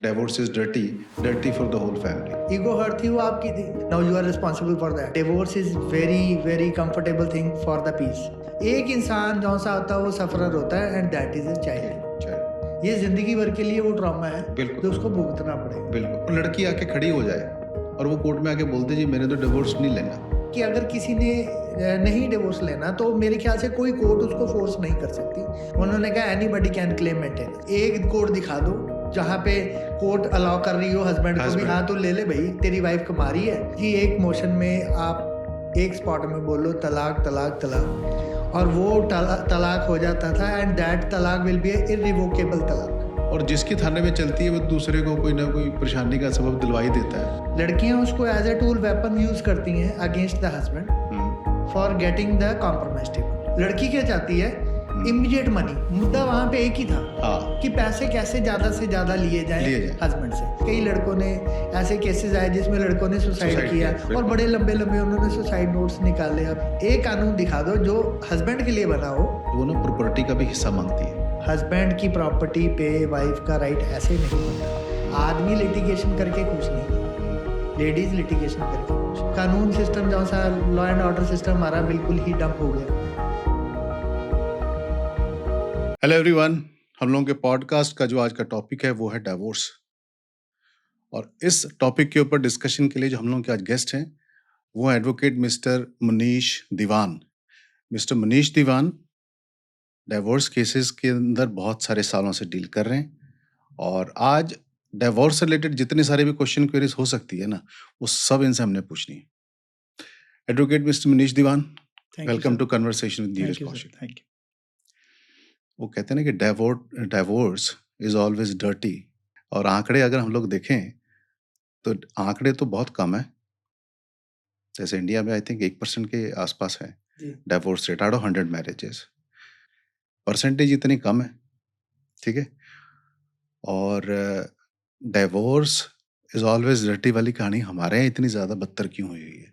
Divorce is dirty, dirty for the whole family. Ego hurt थी वो आपकी थी. Now you are responsible for that. Divorce is very very comfortable thing for the peace. एक इंसान जो सा होता है वो सफरर होता है and that is a child. ये जिंदगी भर के लिए वो ट्रॉमा है जो उसको भुगतना पड़ेगा. बिल्कुल. लड़की आके खड़ी हो जाए और वो कोर्ट में आके बोलते जी मैंने तो डिवोर्स नहीं लेना. कि अगर किसी ने नहीं डिवोर्स लेना तो मेरे ख्याल से कोई कोर्ट उसको फोर्स नहीं कर सकती. उन्होंने कहा एनीबॉडी कैन क्लेम मेंटेनेंस. एक कोर्ट दिखा दो जहाँ पे कोर्ट अलाउ कर रही हो हस्बैंड को भी, हाँ तो ले ले भाई तेरी वाइफ कमा रही है कि एक मोशन में आप एक स्पॉट में बोलो तलाक तलाक तलाक और वो तलाक हो जाता था एंड दैट तलाक विल बी इररिवोकेबल तलाक. और जिसकी थाने में चलती है वो दूसरे को कोई ना कोई परेशानी का सबब दिलवाई देता है. लड़कियां उसको as a tool weapon use करती हैं against the husband for getting the compromise table. लड़की क्या चाहती है? Immediate money. मुद्दा वहाँ पे एक ही था कि पैसे कैसे ज्यादा से ज्यादा लिए जाएं हस्बैंड से. कई लड़कों ने ऐसे केसेस आए जिसमें लड़कों ने सुसाइड किया और बड़े लंबे लंबे उन्होंने सुसाइड नोट्स निकाले. अब एक कानून दिखा दो जो हस्बैंड के लिए बना हो. वो ना प्रॉपर्टी का भी हिस्सा मांगती है. हस्बैंड की प्रॉपर्टी पे वाइफ का राइट ऐसे नहीं बनता. आदमी लिटिगेशन करके कुछ नहीं, लेडीज लिटिगेशन करके कुछ. कानून सिस्टम जो सा लॉ एंड ऑर्डर सिस्टम हमारा बिल्कुल ही डंप हो गया. हेलो एवरीवन, हम लोगों के पॉडकास्ट का जो आज का टॉपिक है वो है डिवोर्स. और इस टॉपिक के ऊपर डिस्कशन के लिए जो हम लोगों के आज गेस्ट हैं वो एडवोकेट मिस्टर मनीष दीवान. मिस्टर मनीष दीवान डिवोर्स केसेस के अंदर बहुत सारे सालों से डील कर रहे हैं और आज डिवोर्स से रिलेटेड जितने सारे भी क्वेश्चन क्वेरीज हो सकती है ना वो सब इनसे हमने पूछनी है. Advocate mister Manish Diwan, welcome to conversation with Neeraj Kaushik. Thank you. वो कहते हैं ना कि डिवोर्स इज ऑलवेज डर्टी. और आंकड़े अगर हम लोग देखें तो आंकड़े तो बहुत कम है. जैसे इंडिया में आई थिंक 1% के आसपास है divorce rate out of 100 marriages. Percentage इतनी कम है, ठीक है. और डिवोर्स इज ऑलवेज डर्टी वाली कहानी हमारे यहाँ इतनी ज्यादा बदतर क्यों हुई है?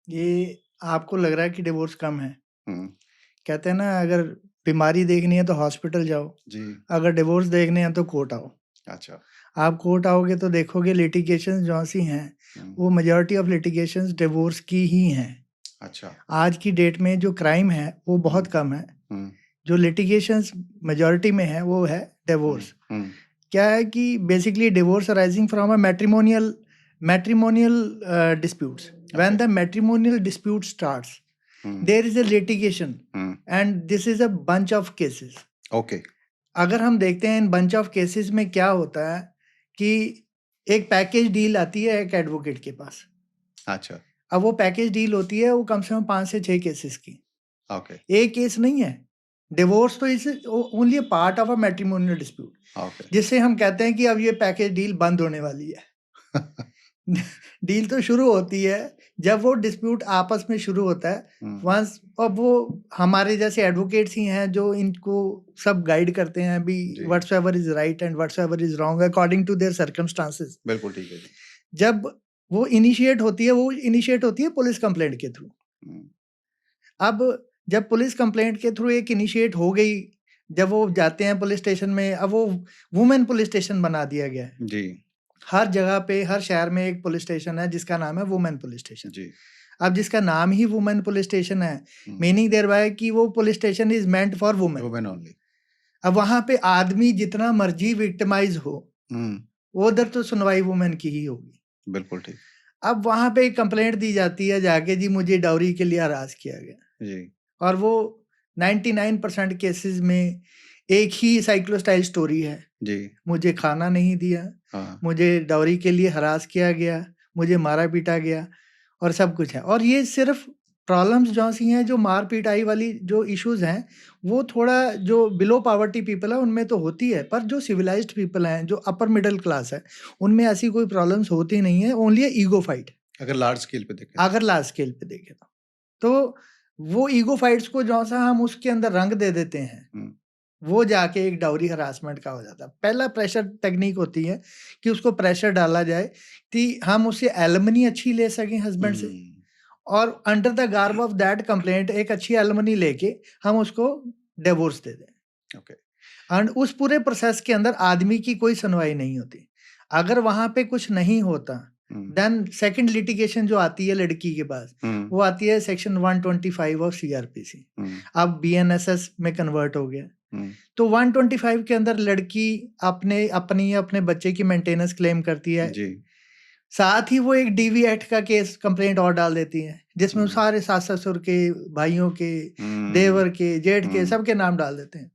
ये आपको लग रहा है कि डिवोर्स कम है. कहते हैं ना अगर बीमारी देखनी है तो हॉस्पिटल जाओ जी. अगर डिवोर्स देखने हैं तो कोर्ट आओ. अच्छा. आप कोर्ट आओगे तो देखोगे लिटिगेशंस जो सी हैं वो मेजॉरिटी ऑफ लिटिगेशंस डिवोर्स की ही हैं. अच्छा. आज की डेट में जो क्राइम है वो बहुत कम है. जो लिटिगेशंस मेजॉरिटी में है वो है डिवोर्स. क्या है कि basically divorce arising from a matrimonial disputes. When the matrimonial dispute starts there is a litigation and this is a bunch of cases. Okay. अगर हम देखते हैं इन bunch of cases में क्या होता है कि एक पैकेज डील आती है एक एडवोकेट के पास. अच्छा. अब वो पैकेज डील होती है वो कम से कम 5 से 6 केसेस की. Okay. एक केस नहीं है. डिवोर्स तो is only a part of a matrimonial dispute. Okay. जिससे हम कहते हैं कि अब ये पैकेज डील बंद होने वाली है. डील तो शुरू होती है जब वो डिस्प्यूट आपस में शुरू होता है. वंस अब वो हमारे जैसे एडवोकेट्स ही हैं जो इनको सब गाइड करते हैं अभी whatsoever is right and whatsoever is wrong according to their circumstances. बिल्कुल ठीक है. जब वो इनिशिएट होती है पुलिस कंप्लेंट के थ्रू. अब जब पुलिस कंप्लेंट के थ्रू एक इनिशिएट हो गई, जब वो जाते हैं पुलिस स्टेशन में, अब वो वुमेन पुलिस स्टेशन बना दिया गया है जी. हर जगह पे. हर शहर में एक पुलिस स्टेशन है जिसका नाम है वुमेन पुलिस स्टेशन. जी. अब जिसका नाम ही वुमेन पुलिस स्टेशन है मीनिंग देयर बाय कि वो police station is meant for women only. अब वहां पे आदमी जितना मर्जी विक्टिमाइज हो वो उधर तो सुनवाई वुमेन की ही होगी. बिल्कुल ठीक. अब वहां पे एक कंप्लेंट दी जाती है जाके जी मुझे डाउरी के लिए हरास किया गया जी. और वो 99% केसेस में एक ही साइक्लोस्टाइल स्टोरी है जी. मुझे खाना नहीं दिया, मुझे डाउरी के लिए हरास किया गया, मुझे मारा पीटा गया और सब कुछ है. और ये सिर्फ प्रॉब्लम्स जो सी हैं जो मार पीटाई वाली जो इश्यूज हैं वो थोड़ा जो बिलो पॉवर्टी पीपल है उनमें तो होती है, पर जो सिविलाइज्ड पीपल हैं जो अपर मिडिल क्लास है उनमें ऐसी कोई प्रॉब्लम्स होती नहीं है. ओनली ईगो फाइट अगर लार्ज स्केल पे देखें तो वो ईगो फाइट्स को जो सा हम उसके अंदर रंग दे देते हैं वो जाके एक डाउरी हरासमेंट का हो जाता है. पहला प्रेशर टेक्निक होती है कि उसको प्रेशर डाला जाए कि हम उससे एलिमनी अच्छी ले सकें हस्बैंड से और under the garb of that complaint एक अच्छी एलिमनी लेके हम उसको डिवोर्स दे दें. ओके. एंड उस पूरे प्रोसेस के अंदर आदमी की कोई सुनवाई नहीं होती। अगर वहां पे कुछ नहीं होता, देन सेकंड लिटिगेशन जो आती है लड़की के पास, वो आती है सेक्शन 125 ऑफ सीआरपीसी। अब बीएनएसएस में कन्वर्ट हो गया, तो 125 के अंदर लड़की अपने बच्चे की मेंटेनेंस क्लेम करती है जी। साथ ही वो एक डीवी एक्ट का केस कंप्लेंट और डाल देती है, जिसमें वो सारे सास ससुर के, भाइयों के, देवर के, जेठ के, सबके नाम डाल देते हैं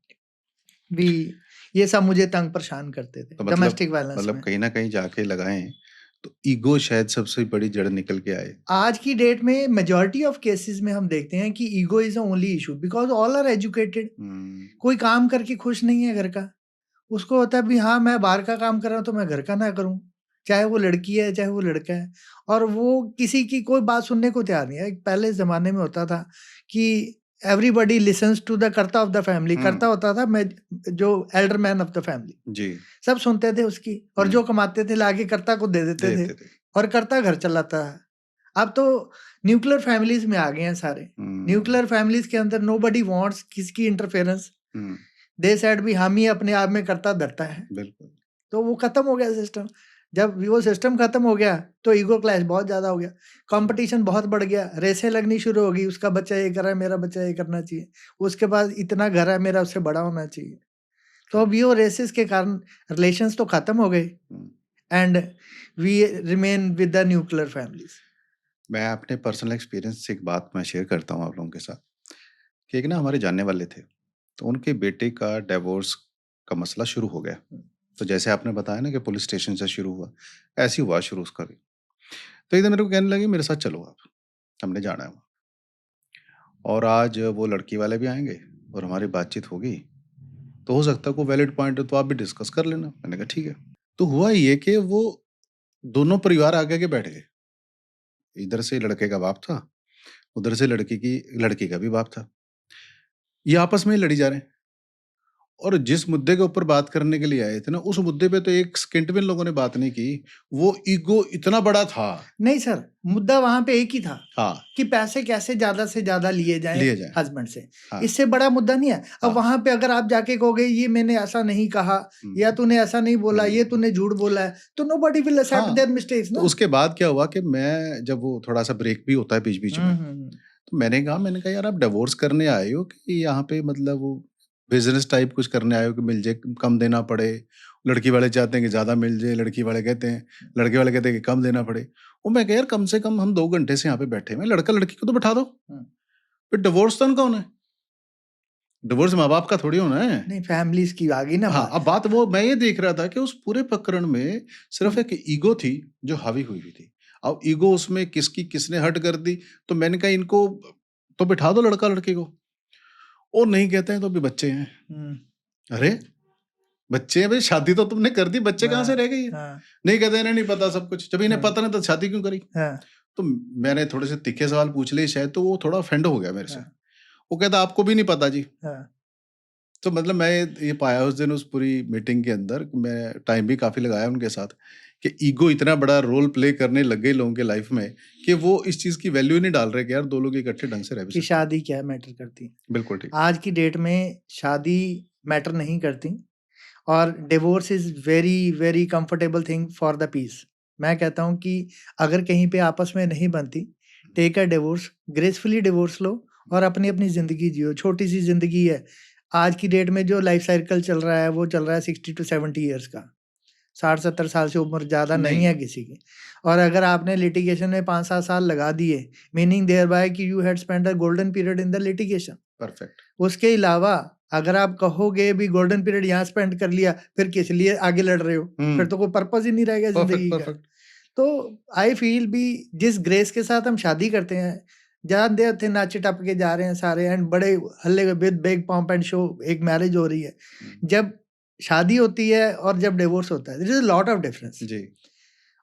भी ये सब मुझे तंग परेशान करते थे। तो डोमेस्टिक वायलेंस मतलब में कहीं ना कहीं जाके लगाएं तो ईगो शायद सबसे बड़ी जड़ निकल के आए। आज की डेट में मेजॉरिटी ऑफ केसेस में हम देखते हैं कि ego is the only issue, because all are educated. कोई काम करके खुश नहीं है घर का, उसको होता है भी हाँ मैं बाहर का काम कर रहा हूँ तो मैं घर का ना करूँ, चाहे वो लड़की है चाहे वो लड़का है, और वो किसी की कोई बात सुनने को तैयार नहीं है। पहले जमाने में होता था कि everybody listens to the karta of the family. कर्ता होता था मैं जो elder man of the family, जी। सब सुनते थे उसकी, और जो कमाते थे लाके कर्ता को दे देते थे, और कर्ता घर चलाता है। अब तो न्यूक्लियर फैमिलीज में आ गए हैं सारे। न्यूक्लियर फैमिलीज के अंदर नोबडी वांट्स किसकी इंटरफेरेंस। दे सेड भी हम ही अपने आप में करता धरता है। बिल्कुल। तो वो खत्म हो गया सिस्टम। जब वो सिस्टम खत्म हो गया तो ईगो क्लैश बहुत ज्यादा हो गया, कंपटीशन बहुत बढ़ गया, रेसें लगनी शुरू हो गई, उसका बच्चा ये कर रहा है मेरा बच्चा ये करना चाहिए, उसके पास इतना घर है मेरा उससे बड़ा होना चाहिए। तो अब ये रेसेस के कारण रिलेशंस तो खत्म हो गए and we remain with the nuclear families. मैं अपने पर्सनल एक्सपीरियंस से एक बात मैं शेयर करता हूँ आप लोगों के साथ कि एक ना हमारे जानने वाले थे, तो उनके बेटे का डिवोर्स का मसला शुरू हो गया। तो जैसे आपने बताया ना कि पुलिस स्टेशन से शुरू हुआ, ऐसे ही हुआ शुरू उसका भी। तो एकदम मेरे को कहने लगे मेरे साथ चलो आप, हमने जाना है वहाँ। और आज वो लड़की वाले भी आएंगे और हमारी बातचीत होगी, तो हो सकता है कोई वैलिड पॉइंट हो तो आप भी डिस्कस कर लेना। मैंने कहा ठीक है। तो हुआ ये कि वो दोनों परिवार आगे के बैठ गए। इधर से लड़के का बाप था, उधर से लड़की का भी बाप था। ये आपस में ही लड़ी जा रहे हैं, और जिस मुद्दे के ऊपर बात करने के लिए आए थे ना, उस मुद्दे पे तो एक सेकंड में लोगों ने बात नहीं की। वो ईगो इतना बड़ा था। नहीं सर, मुद्दा वहां पे एक ही था, हाँ, कि पैसे कैसे ज्यादा से ज्यादा लिए जाए हस्बैंड से। हाँ, इससे बड़ा मुद्दा नहीं है। अब हाँ, वहां पे अगर आप जाके कहोगे ये मैंने ऐसा नहीं कहा, या तूने ऐसा नहीं बोला, ये तूने झूठ बोला है, तो nobody will accept their mistakes ना। तो उसके बाद क्या हुआ कि मैं, जब वो थोड़ा सा ब्रेक भी होता है बीच बीच में, तो मैंने कहा यार आप डिवोर्स करने आए हो कि यहाँ पे मतलब वो बिजनेस टाइप कुछ करने आए हो कि मिल जाए, कम देना पड़े। लड़की वाले चाहते हैं कि ज्यादा मिल जाए, लड़के वाले कहते हैं कि कम देना पड़े। वो मैं कह यार कम से कम हम 2 घंटे से यहाँ पे बैठे हैं, लड़का लड़की को तो बैठा दो। फिर डिवोर्स तो कौन है? डिवोर्स माँ बाप का थोड़ी होना है। नहीं, फैमिलीज की आ गई ना। हाँ, अब बात वो मैं ये देख रहा था कि उस पूरे प्रकरण में सिर्फ एक ईगो थी जो हावी हुई थी। अब ईगो उसमें किसने हर्ट कर दी, तो मैंने कहा इनको तो बिठा दो लड़का लड़की को। और नहीं कहते हैं तो भी बच्चे हैं। अरे बच्चे हैं भाई, शादी तो तुमने कर दी, बच्चे कहाँ से रह गई? नहीं कहते इन्हें नहीं पता सब कुछ। जब इन्हें पता नहीं तो शादी क्यों करी? तो मैंने थोड़े से तीखे सवाल पूछ लिए शायद, तो वो थोड़ा ऑफेंड हो गया मेरे से। वो कहता आपको भी नहीं पता जी। तो मतलब मैं ये पाया उस दिन, उस पूरी मीटिंग के अंदर, मैं टाइम भी काफी लगाया उनके साथ, कि ईगो इतना बड़ा रोल प्ले करने लग गई लोगों के लाइफ में कि वो इस चीज की वैल्यू नहीं डाल रहे कि यार 2 लोग इकट्ठे ढंग से रह भी सकते हैं। शादी क्या मैटर करती है? बिल्कुल ठीक। आज की डेट में शादी मैटर नहीं करती, और divorce is very very comfortable thing for the peace. मैं कहता हूँ कि अगर कहीं पे आपस में नहीं बनती, take a divorce, gracefully divorce लो और अपनी अपनी जिंदगी जियो। छोटी सी जिंदगी है। आज की डेट में जो लाइफ साइकिल चल रहा है वो चल रहा है 60 to 70 ईयर्स का। 60-70 साल से उम्र ज्यादा नहीं है किसी की। और अगर आपने लिटिगेशन में 5-7 साल लगा दिए, मीनिंग देयर बाय कि you had spend a golden period in the litigation. Perfect. उसके अलावा अगर आप कहोगे भी गोल्डन पीरियड यहाँ स्पेंड कर लिया, फिर किस लिए आगे लड़ रहे हो? फिर तो कोई पर्पस ही नहीं रहेगा जिंदगी का। तो आई फील भी जिस ग्रेस के साथ हम शादी करते हैं, जानते थे नाचे टप के जा रहे हैं सारे, एंड बड़े हल्ले with big pomp and show एक मैरिज हो रही है। जब शादी होती है और जब डिवोर्स होता है, there is a lot of difference जी।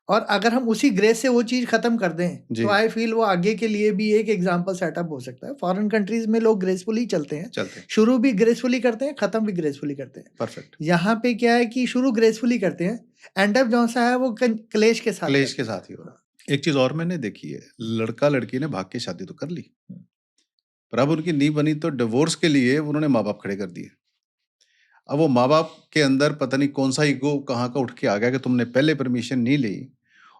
और अगर हम उसी ग्रेस से वो चीज खत्म कर दें तो आई फील वो आगे के लिए भी एक एग्जांपल सेटअप हो सकता है। फॉरेन कंट्रीज में लोग ग्रेसफुली चलते हैं, शुरू भी ग्रेसफुली करते हैं, खत्म भी ग्रेसफुली करते हैं। परफेक्ट। यहाँ पे क्या है कि शुरू ग्रेसफुली करते हैं, एंड अप जो सा है वो क्लेश के साथ ही हो रहा है। एक चीज और मैंने देखी है, लड़का लड़की ने भाग के शादी तो कर ली, पर अब उनकी नींव बनी तो डिवोर्स के लिए उन्होंने माँ बाप खड़े कर दिए। अब वो माँ-बाप के अंदर पता नहीं कौन-सा ईगो कहाँ का उठ के आ गया कि तुमने पहले परमिशन नहीं ली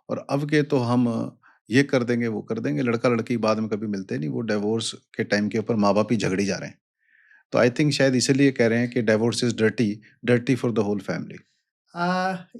और अब के तो हम ये कर देंगे, वो कर देंगे। लड़का-लड़की बाद में कभी मिलते नहीं, वो डिवोर्स के टाइम के ऊपर माँ-बाप ही झगड़ी जा रहे हैं। तो आई थिंक शायद इसीलिए कह रहे हैं कि divorce is dirty, dirty for the whole family.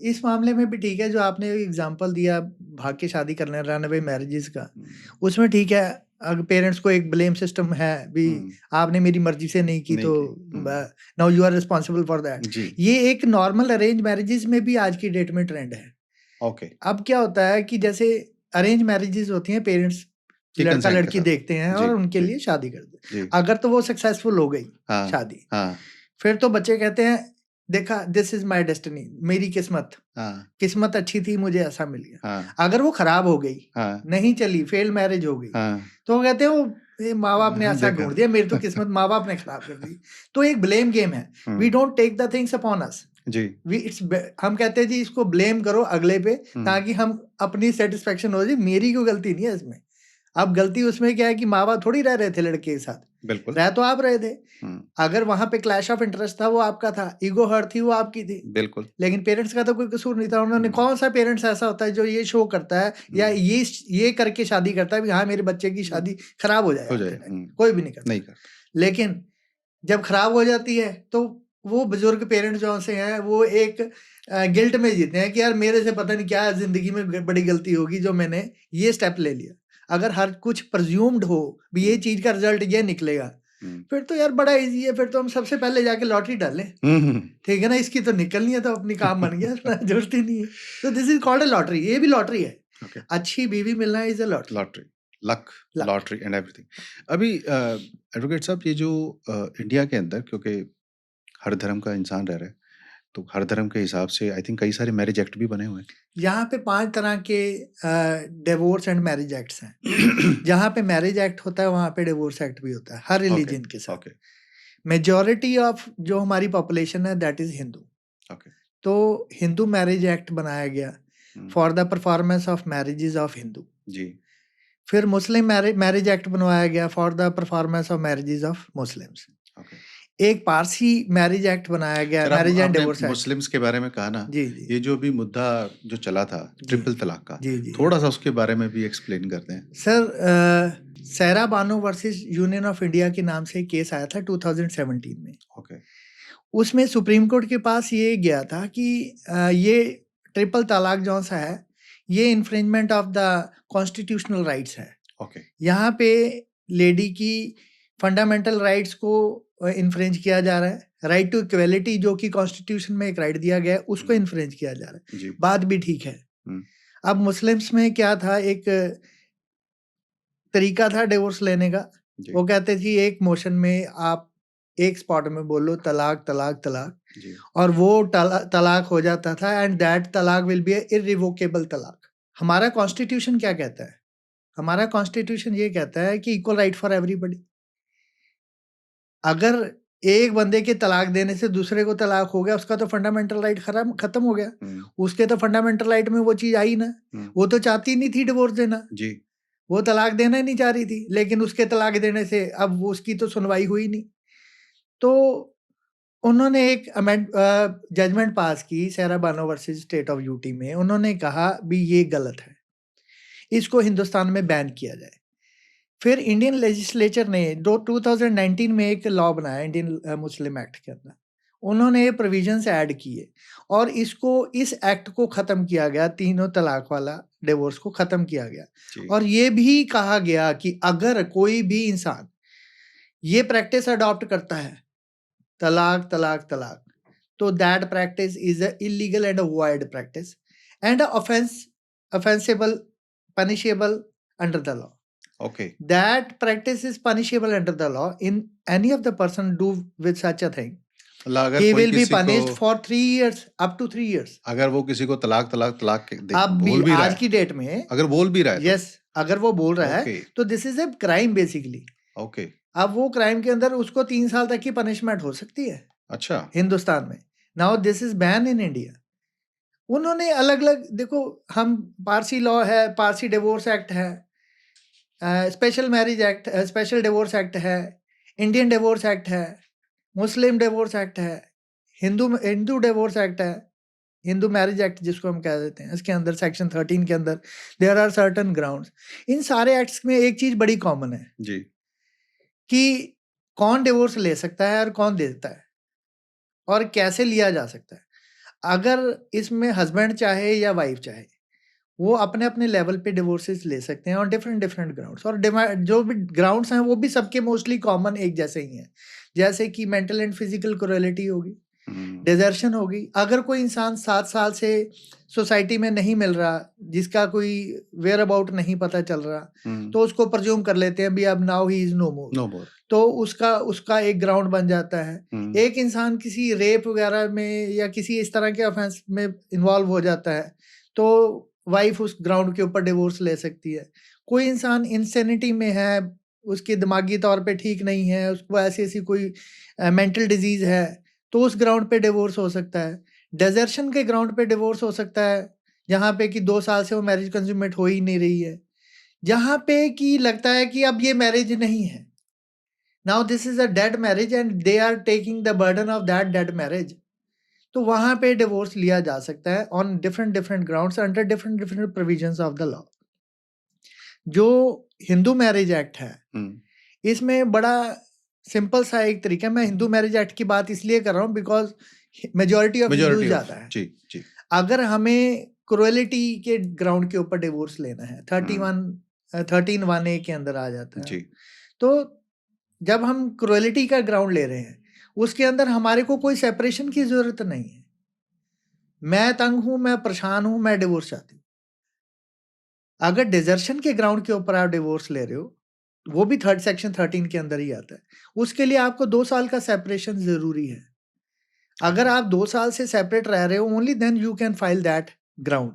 इस मामले में भी ठीक है जो आपने एग्जांपल दिया भाग के शादी करने रनअवे मैरिजेस का, हुँ, उसमें ठीक है अगर पेरेंट्स को एक ब्लेम सिस्टम है भी हुँ, आपने मेरी मर्जी से नहीं की नहीं तो की। Hmm, now you are responsible for that. जी, ये एक नॉर्मल अरेंज मैरिजेस में भी आज की डेट में ट्रेंड है। ओके, अब क्या होता है कि जैसे अरेंज मैरिजेस होती हैं, पेरेंट्स कि लड़का कंसेंट के लड़की साथ। देखते हैं जी, और उनके जी, लिए शादी कर देते हैं। जी। अगर तो वो सक्सेसफुल हो गई हाँ, शादी, हाँ, फिर तो बच्चे कहते हैं देखा दिस इज माय डेस्टिनी, मेरी किस्मत हाँ, किस्मत अच्छी थी मुझे ऐसा मिल गया। हाँ, अगर वो खराब हो गई, हाँ, नहीं चली, फेल मैरिज हो गई, हाँ। तो वो कहते हैं वो माँ बाप ने ऐसा देखा। ढूंढ दिया, मेरी तो किस्मत माँ बाप ने खराब कर दी। तो एक ब्लेम गेम है। We hmm, don't take the things upon us. जी, हम कहते हैं जी इसको ब्लेम करो अगले पे, हुँ, ताकि हम अपनी सेटिस्फेक्शन हो जाए, मेरी कोई गलती नहीं है इसमें। अब गलती उसमें क्या है कि माँ बाप थोड़ी रह रहे थे लड़के के साथ, बिल्कुल। रह तो आप रहे थे। हुँ, अगर वहां पे क्लैश ऑफ इंटरेस्ट था वो आपका था, ईगो हर्ट थी वो आपकी थी, बिल्कुल। लेकिन पेरेंट्स का तो कोई कसूर नहीं था। उन्होंने हुँ, कौन सा पेरेंट्स ऐसा होता है जो ये शो करता है या हुँ, ये करके शादी करता है भी हाँ मेरे बच्चे की शादी खराब हो जाए हो आज जाए। के टाइम, हुँ, कोई भी नहीं करता। नहीं करता। लेकिन जब खराब हो जाती है तो वो बुजुर्ग पेरेंट्स जो से हैं वो एक गिल्ट में जीते हैं कि यार मेरे से पता नहीं क्या जिंदगी में बड़ी गलती होगी जो मैंने ये स्टेप ले लिया। अगर हर कुछ प्रज्यूम्ड हो भी ये हुँ, चीज का रिजल्ट ये निकलेगा, हुँ, फिर तो यार बड़ा इजी है। फिर तो हम सबसे पहले जाके लॉटरी डालें, हुँ, हुँ, ठीक है ना, इसकी तो निकलनी है तो अपनी काम बन गया जरूरत ही नहीं है। तो this is called a lottery, ये भी लॉटरी है। ओके, अच्छी बीवी मिलना is a lottery. Lottery, luck, luck. Lottery and everything. अभी एडवोकेट साहब ये जो इंडिया के अंदर क्योंकि हर धर्म का इंसान रह रहा है, तो हर धर्म के हिसाब से आई थिंक कई सारे मैरिज एक्ट भी बने हुए यहाँ पे 5 तरह के डिवोर्स एंड मैरिज एक्ट्स हैं। हैं। जहाँ पे मैरिज एक्ट होता है वहाँ पे डिवोर्स एक्ट भी होता है, हर ओके, रिलीजन के साथ। ओके, मेजॉरिटी ऑफ जो हमारी पॉपुलेशन है दैट इज हिंदू। ओके। तो हिंदू मैरिज एक्ट बनाया गया hmm, for the performance of marriages of Hindu. जी, फिर मुस्लिम मैरिज एक्ट बनवाया गया for the performance of marriages of Muslims. Okay. एक पारसी मैरिज एक्ट बनाया गया, खैर आप मैरिज एंड आपने डिवोर्स एक्ट। मुस्लिम्स के बारे में कहा ना, जी जी ये जो अभी मुद्दा जो चला था जी ट्रिपल तलाक का, जी जी थोड़ा-सा उसके बारे में भी एक्सप्लेन करते हैं। सर, सहरा Bano versus union of India के नाम से एक केस आया था 2017 में। ओके, उसमें सुप्रीम कोर्ट के पास ये गया था कि ये ट्रिपल तलाक जौन सा है ये infringement of the constitutional rights है। ओके, यहाँ पे लेडी की फंडामेंटल राइट्स को इन्फ्रिंज किया जा रहा है। राइट टू इक्वेलिटी जो कि कॉन्स्टिट्यूशन में एक राइट दिया गया है उसको हुँ, इन्फ्रिंज किया जा रहा है। जी, बात भी ठीक है। हुँ, अब मुस्लिम्स में क्या था, एक तरीका था डिवोर्स लेने का। जी, वो कहते थी एक मोशन में आप एक स्पॉट में बोलो तलाक तलाक तलाक, जी, और वो तलाक हो जाता था एंड दैट तलाक विल बी इरिवोकेबल तलाक। हमारा कॉन्स्टिट्यूशन क्या कहता है? हमारा कॉन्स्टिट्यूशन ये कहता है कि इक्वल राइट फॉर एवरीबॉडी। अगर एक बंदे के तलाक देने से दूसरे को तलाक हो गया, उसका तो फंडामेंटल राइट खत्म हो गया। हुँ, उसके तो फंडामेंटल राइट में वो चीज आई ना। हुँ, वो तो चाहती नहीं थी डिवोर्स देना, जी, वो तलाक देना ही नहीं चाह रही थी, लेकिन उसके तलाक देने से अब वो उसकी तो सुनवाई हुई नहीं। तो उन्होंने एक जजमेंट पास की सहरा Bano versus state of UT में। उन्होंने कहा भी ये गलत है, इसको हिंदुस्तान में बैन किया जाए। फिर इंडियन लेजिस्लेचर ने 2019 में एक लॉ बनाया इंडियन मुस्लिम एक्ट के अंदर। उन्होंने ये प्रोविजंस ऐड किए और इस एक्ट को ख़त्म किया गया, तीनों तलाक वाला डिवोर्स को ख़त्म किया गया। जी, और ये भी कहा गया कि अगर कोई भी इंसान ये प्रैक्टिस अडॉप्ट करता है, तलाक तलाक तलाक, तो that practice is a illegal and a void practice and offensible, punishable under the law. Okay, That practice is punishable under the law in any of the person do with such a thing. मतलब अगर He कोई will be किसी को punished for 3 years, up to 3 years. अगर वो किसी को तलाक, तलाक, तलाक के दे अब भी बोल भी रहा आज है, की डेट में, अगर बोल भी रहा है तो? यस, अगर वो बोल रहा है ओके, तो this is a crime basically. Okay, अब वो क्राइम के अंदर उसको 3 साल तक की पनिशमेंट हो सकती है अच्छा, हिंदुस्तान में। Now this is ban in India. उन्होंने अलग अलग, देखो हम पारसी लॉ है, पारसी डिवोर्स एक्ट है, special marriage act, special divorce act है, इंडियन डिवोर्स एक्ट है, मुस्लिम डिवोर्स एक्ट है, हिंदू हिंदू डिवोर्स एक्ट है, हिंदू मैरिज एक्ट जिसको हम कह देते हैं, इसके अंदर सेक्शन 13 के अंदर देयर आर सर्टन ग्राउंड्स। इन सारे एक्ट्स में एक चीज बड़ी कॉमन है जी कि कौन डिवोर्स ले सकता है और कौन देता है और कैसे लिया जा सकता है। अगर इसमें हस्बैंड चाहे या वाइफ चाहे, वो अपने अपने लेवल पे डिवोर्सेस ले सकते हैं और डिफरेंट डिफरेंट ग्राउंड्स, और जो भी ग्राउंड्स हैं वो भी सबके मोस्टली कॉमन एक जैसे ही हैं, जैसे कि मेंटल एंड फिजिकल क्रूरलिटी होगी, डिजर्शन होगी। अगर कोई इंसान 7 साल से सोसाइटी में नहीं मिल रहा, जिसका कोई वेयर अबाउट नहीं पता चल रहा, तो उसको प्रज्यूम कर लेते हैं भी अब now he is no more, no more, तो उसका एक ग्राउंड बन जाता है। एक इंसान किसी रेप वगैरह में या किसी इस तरह के ऑफेंस में इन्वॉल्व हो जाता है, तो वाइफ उस ग्राउंड के ऊपर डिवोर्स ले सकती है। कोई इंसान इंसेनिटी में है, उसके दिमागी तौर पे ठीक नहीं है, उसको ऐसी ऐसी कोई मेंटल डिजीज है, तो उस ग्राउंड पे डिवोर्स हो सकता है। डेजर्शन के ग्राउंड पे डिवोर्स हो सकता है, जहाँ पे कि 2 साल से वो मैरिज कंज्यूमेट हो ही नहीं रही है, जहाँ पे कि लगता है कि अब ये मैरिज नहीं है, now this is a dead marriage and they are taking the burden of that dead marriage, तो वहां पे डिवोर्स लिया जा सकता है on different different grounds under different different provisions of the law. जो हिंदू मैरिज एक्ट है, इसमें बड़ा सिंपल सा एक तरीका, मैं हिंदू मैरिज एक्ट की बात इसलिए कर रहा हूँ बिकॉज मेजॉरिटी ऑफ हिंदूज जाता है। जी जी अगर हमें क्रुएलिटी के ग्राउंड के ऊपर डिवोर्स लेना है, 13(1)(a) के अंदर आ जाता है जी तो जब हम क्रुएलिटी का ग्राउंड ले रहे हैं, उसके अंदर हमारे को कोई सेपरेशन की जरूरत नहीं है। मैं तंग हूं, मैं परेशान हूं, मैं डिवोर्स चाहती हूँ। अगर डिजर्शन के ग्राउंड के ऊपर आप डिवोर्स ले रहे हो, वो भी सेक्शन 13 के अंदर ही आता है, उसके लिए आपको 2 साल का सेपरेशन जरूरी है। अगर आप 2 साल से सेपरेट रह रहे हो, only then you can file that ground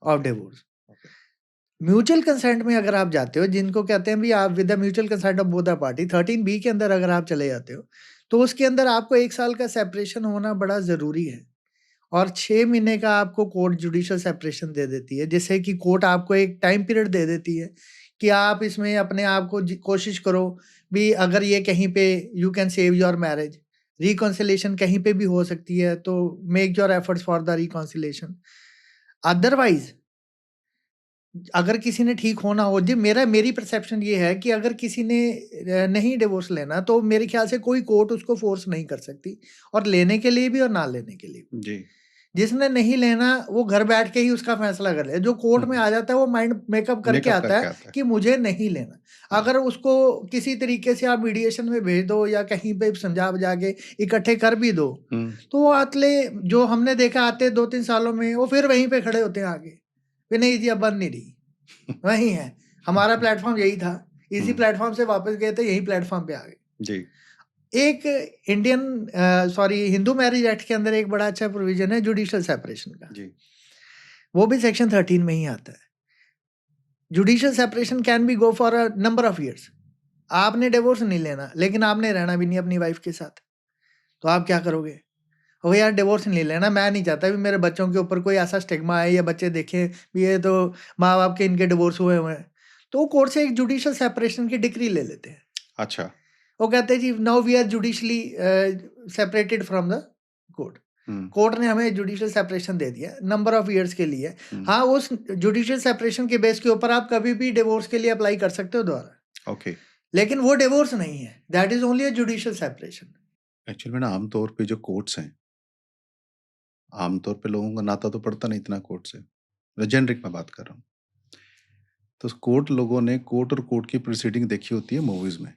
of divorce. Mutual consent में अगर आप जाते हो, जिनको कहते हैं भी आप with the mutual consent of both the party, 13B के अंदर अगर आप चले जाते हो, तो उसके अंदर आपको 1 साल का सेपरेशन होना बड़ा ज़रूरी है, और 6 महीने का आपको कोर्ट जुडिशियल सेपरेशन दे देती है, जिससे कि कोर्ट आपको एक टाइम पीरियड दे देती है कि आप इसमें अपने आप को कोशिश करो भी, अगर ये कहीं पे you can save your marriage, reconciliation कहीं पे भी हो सकती है, तो make your efforts for the reconciliation. Otherwise अगर किसी ने ठीक होना हो, जी मेरी परसेप्शन ये है कि अगर किसी ने नहीं डिवोर्स लेना, तो मेरे ख्याल से कोई कोर्ट उसको फोर्स नहीं कर सकती, और लेने के लिए भी और ना लेने के लिए भी। जी जिसने नहीं लेना वो घर बैठ के ही उसका फैसला कर ले। जो कोर्ट में आ जाता है वो माइंड मेकअप करके आता है कि मुझे नहीं लेना। अगर उसको किसी तरीके से आप मीडिएशन में भेज दो या कहीं पे समझा बुझा के इकट्ठे कर भी दो, तो वो अगले जो हमने देखा आते 2-3 सालों में, वो फिर वहीं पे खड़े होते हैं आगे, कि नहीं जी अब बन नहीं रही, वही है हमारा प्लेटफॉर्म यही था, इसी प्लेटफॉर्म से वापस गए थे, यही प्लेटफॉर्म पे आ गए जी। एक हिंदू मैरिज एक्ट के अंदर एक बड़ा अच्छा प्रोविजन है जुडिशियल सेपरेशन का जी। वो भी सेक्शन 13 में ही आता है। Judicial separation can be go for a number of years. आपने डिवोर्स नहीं लेना, लेकिन आपने रहना भी नहीं अपनी वाइफ के साथ, तो आप क्या करोगे? ओ यार डिवोर्स नहीं लेना, मैं नहीं चाहता भी मेरे बच्चों के ऊपर कोई ऐसा स्टिग्मा आए या बच्चे देखें भी ये तो माँ बाप के इनके डिवोर्स हुए हुए हैं, तो वो कोर्ट से एक जुडिशियल सेपरेशन की डिक्री ले लेते हैं। अच्छा। वो कहते हैं जी now we are judicially separated from the court. Court ने हमें जुडिशियल सेपरेशन दे दिया नंबर ऑफ इयर्स के लिए। हाँ, उस जुडिशियल सेपरेशन के बेस के ऊपर आप कभी भी डिवोर्स के लिए अप्लाई कर सकते हो दोबारा। ओके। लेकिन वो डिवोर्स नहीं है, that is only a judicial separation. Actually में ना आमतौर पे जो कोर्ट्स हैं, आमतौर पे लोगों का नाता तो पड़ता नहीं इतना कोर्ट से, जेनरिक में बात कर रहा हूँ। तो कोर्ट लोगों ने कोर्ट और कोर्ट की प्रोसीडिंग देखी होती है मूवीज में,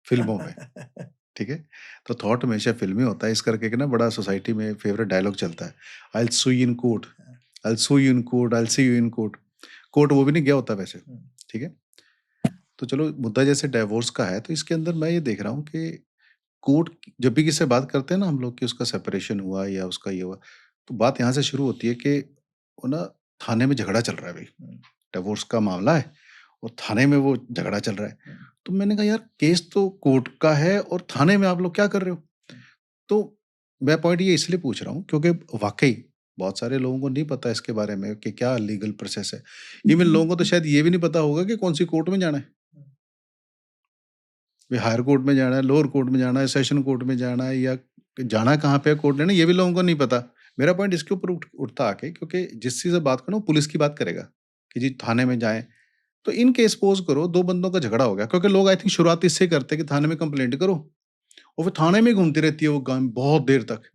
फिल्मों में, ठीक है? तो थॉट हमेशा फिल्मी होता है, इस करके कि ना बड़ा सोसाइटी में फेवरेट डायलॉग चलता है, I will sue you in court, I will sue you in court, I will see you in court. Court वो भी नहीं गया होता वैसे, ठीक है? तो चलो मुद्दा जैसे डिवोर्स का है, तो इसके अंदर मैं ये देख रहा हूँ कि कोर्ट जब भी किसी से बात करते हैं ना हम लोग कि उसका सेपरेशन हुआ या उसका ये हुआ, तो बात यहाँ से शुरू होती है कि वो ना थाने में झगड़ा चल रहा है भाई, डिवोर्स का मामला है और थाने में वो झगड़ा चल रहा है। तो मैंने कहा यार केस तो कोर्ट का है और थाने में आप लोग क्या कर रहे हो? तो मैं पॉइंट ये इसलिए पूछ रहा हूँ क्योंकि वाकई बहुत सारे लोगों को नहीं पता इसके बारे में कि क्या लीगल प्रोसेस है। इवन लोगों को तो शायद ये भी नहीं पता होगा कि कौन सी कोर्ट में जाना है, हायर कोर्ट में जाना है, लोअर कोर्ट में जाना है, सेशन कोर्ट में जाना है या कि जाना कहाँ पे है कोर्ट ने ना, ये भी लोगों को नहीं पता। मेरा पॉइंट इसके ऊपर उठता आके, क्योंकि जिस चीज़ से बात करो पुलिस की बात करेगा कि जी थाने में जाएं, तो इन केस सपोज करो 2 बंदों का झगड़ा हो गया, क्योंकि लोग आई थिंक शुरुआत इससे करते हैं कि थाने में कंप्लेंट करो, और फिर थाने में घूमती रहती है वो गांव में बहुत देर तक,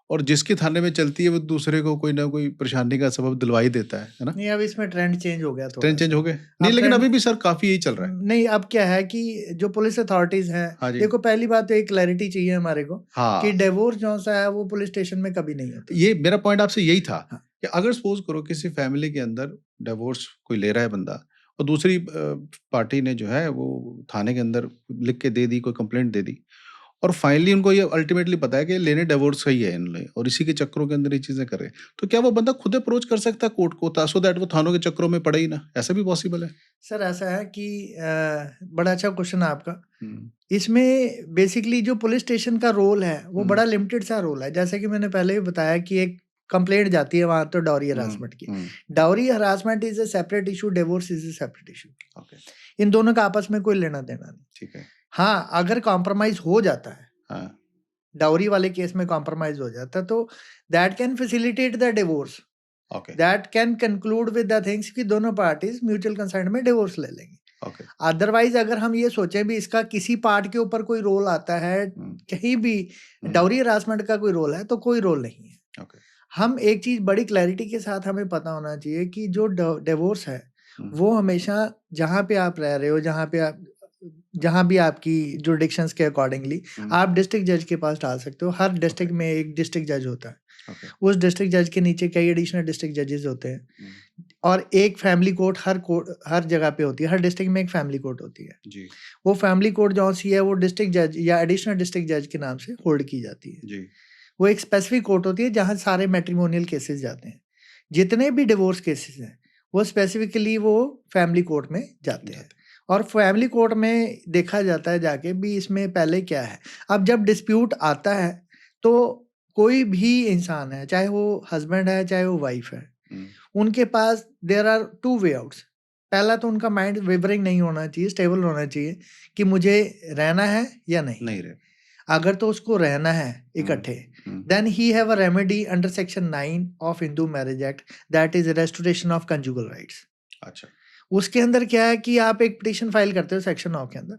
और जिसकी थाने में चलती है वो दूसरे को कोई ना कोई परेशानी का सबब दिलवा ही देता है ना। नहीं, अब इसमें ट्रेंड चेंज हो गया, ट्रेंड चेंज हो गए नहीं, लेकिन अभी भी सर काफी यही चल रहा है। नहीं, अब क्या है कि जो पुलिस अथॉरिटीज हैं, हाँ जी। देखो पहली बात तो एक क्लैरिटी चाहिए हमारे को कि हाँ, डिवोर्स जो सा है वो पुलिस स्टेशन में कभी नहीं होता। ये मेरा पॉइंट आपसे यही था हाँ। कि अगर सपोज करो किसी फैमिली के अंदर डिवोर्स कोई ले रहा है बंदा, और दूसरी पार्टी ने जो है वो थाने के अंदर लिख के दे दी, कोई कंप्लेंट दे दी, और फाइनली उनको ये अल्टीमेटली पता है कि लेने डिवोर्स सही है इन्होंने, और इसी के चक्करों के अंदर ये चीजें कर रहे हैं, तो क्या वो बंदा खुद अप्रोच कर सकता है कोर्ट को, सो दैट वो थानों के चक्करों में पड़े ही ना? ऐसा भी पॉसिबल है? सर ऐसा है कि बड़ा अच्छा क्वेश्चन है आपका। हम्म, इसमें बेसिकली जो पुलिस स्टेशन का रोल है वो बड़ा लिमिटेड सा रोल है। जैसे कि मैंने पहले ही बताया कि एक कंप्लेंट जाती है वहां तो डाउरी हरासमेंट की। Dowry harassment is a separate issue, divorce is a separate issue. Okay, इन दोनों का आपस में कोई लेना देना नहीं। ठीक है। हाँ, अगर कॉम्प्रोमाइज हो जाता है, हाँ, डाउरी वाले केस में कॉम्प्रोमाइज हो जाता है, तो that can facilitate the divorce, okay, that can conclude with the things कि दोनों पार्टीज म्यूचुअल कंसेंट में डिवोर्स ले लेंगे। ओके, अदरवाइज अगर हम ये सोचें भी इसका किसी पार्ट के ऊपर कोई रोल आता है, कहीं भी डाउरी हरासमेंट का कोई रोल है, तो कोई रोल नहीं है। ओके, हम एक चीज बड़ी क्लैरिटी के साथ हमें पता होना चाहिए कि जो डिवोर्स है वो हमेशा जहाँ पे आप रह रहे हो, जहाँ भी आपकी जुरिडिक्शंस के अकॉर्डिंगली आप डिस्ट्रिक्ट जज के पास डाल सकते हो। हर डिस्ट्रिक्ट में एक डिस्ट्रिक्ट जज होता है, उस डिस्ट्रिक्ट जज के नीचे कई एडिशनल डिस्ट्रिक्ट जजेस होते हैं, और एक फैमिली कोर्ट हर जगह पे होती है। हर डिस्ट्रिक्ट में एक फैमिली कोर्ट होती है जी, वो फैमिली कोर्ट जो सी है वो डिस्ट्रिक्ट जज या एडिशनल डिस्ट्रिक्ट जज के नाम से होल्ड की जाती है जी, वो एक स्पेसिफिक कोर्ट होती है जहाँ सारे मैट्रिमोनियल केसेस जाते हैं। जितने भी डिवोर्स केसेस हैं वो स्पेसिफिकली वो फैमिली कोर्ट में जाते हैं, और फैमिली कोर्ट में देखा जाता है जाके भी इसमें पहले क्या है। अब जब डिस्प्यूट आता है तो कोई भी इंसान है, चाहे वो हस्बैंड है चाहे वो वाइफ है, उनके पास देयर आर 2 वे आउट्स। पहला तो उनका माइंड वेवरिंग नहीं होना चाहिए, स्टेबल होना चाहिए कि मुझे रहना है या नहीं रहना। अगर तो उसको रहना है इकट्ठे, then he have a remedy under section 9 of Hindu marriage act, that is restoration of conjugal rights. अच्छा, उसके अंदर क्या है कि आप एक पिटीशन फाइल करते हो सेक्शन 9 के अंदर,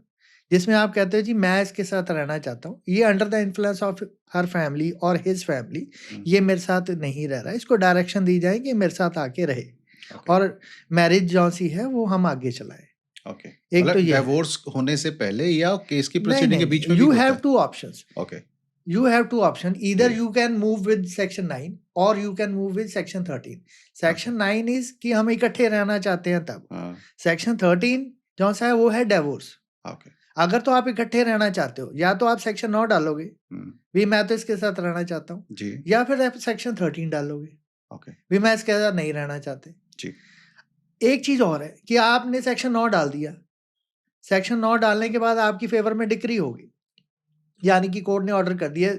जिसमें आप कहते हो जी मैं इसके साथ रहना चाहता हूँ, ये under the influence of her family और हिज फैमिली ये मेरे साथ नहीं रह रहा है, इसको डायरेक्शन दी जाए कि मेरे साथ आके रहे, और मैरिज जो सी है वो हम आगे चलाएं। ओके, एक मतलब तो ये डिवोर्स होने से पहले या केस की प्रोसीडिंग के बीच में भी यू होता हैव है? 2 options. Okay, You have 2 options. Either जी, you can move with section 9 or you can move with section 13. Section 9 is कि हम इकट्ठे रहना चाहते हैं तब। Section 13 जो सा है वो है डिवोर्स। ओके, अगर तो आप इकट्ठे रहना चाहते हो, या तो आप सेक्शन 9 डालोगे भी मैं तो इसके साथ रहना चाहता हूँ, जी, या फिर आप सेक्शन 13 डालोगे ओके, भी मैं इसके साथ नहीं रहना चाहते। जी, एक चीज और है कि आपने सेक्शन 9 डाल दिया, सेक्शन 9 डालने के बाद आपकी फेवर में डिक्री होगी, यानी कि कोर्ट ने ऑर्डर कर दिया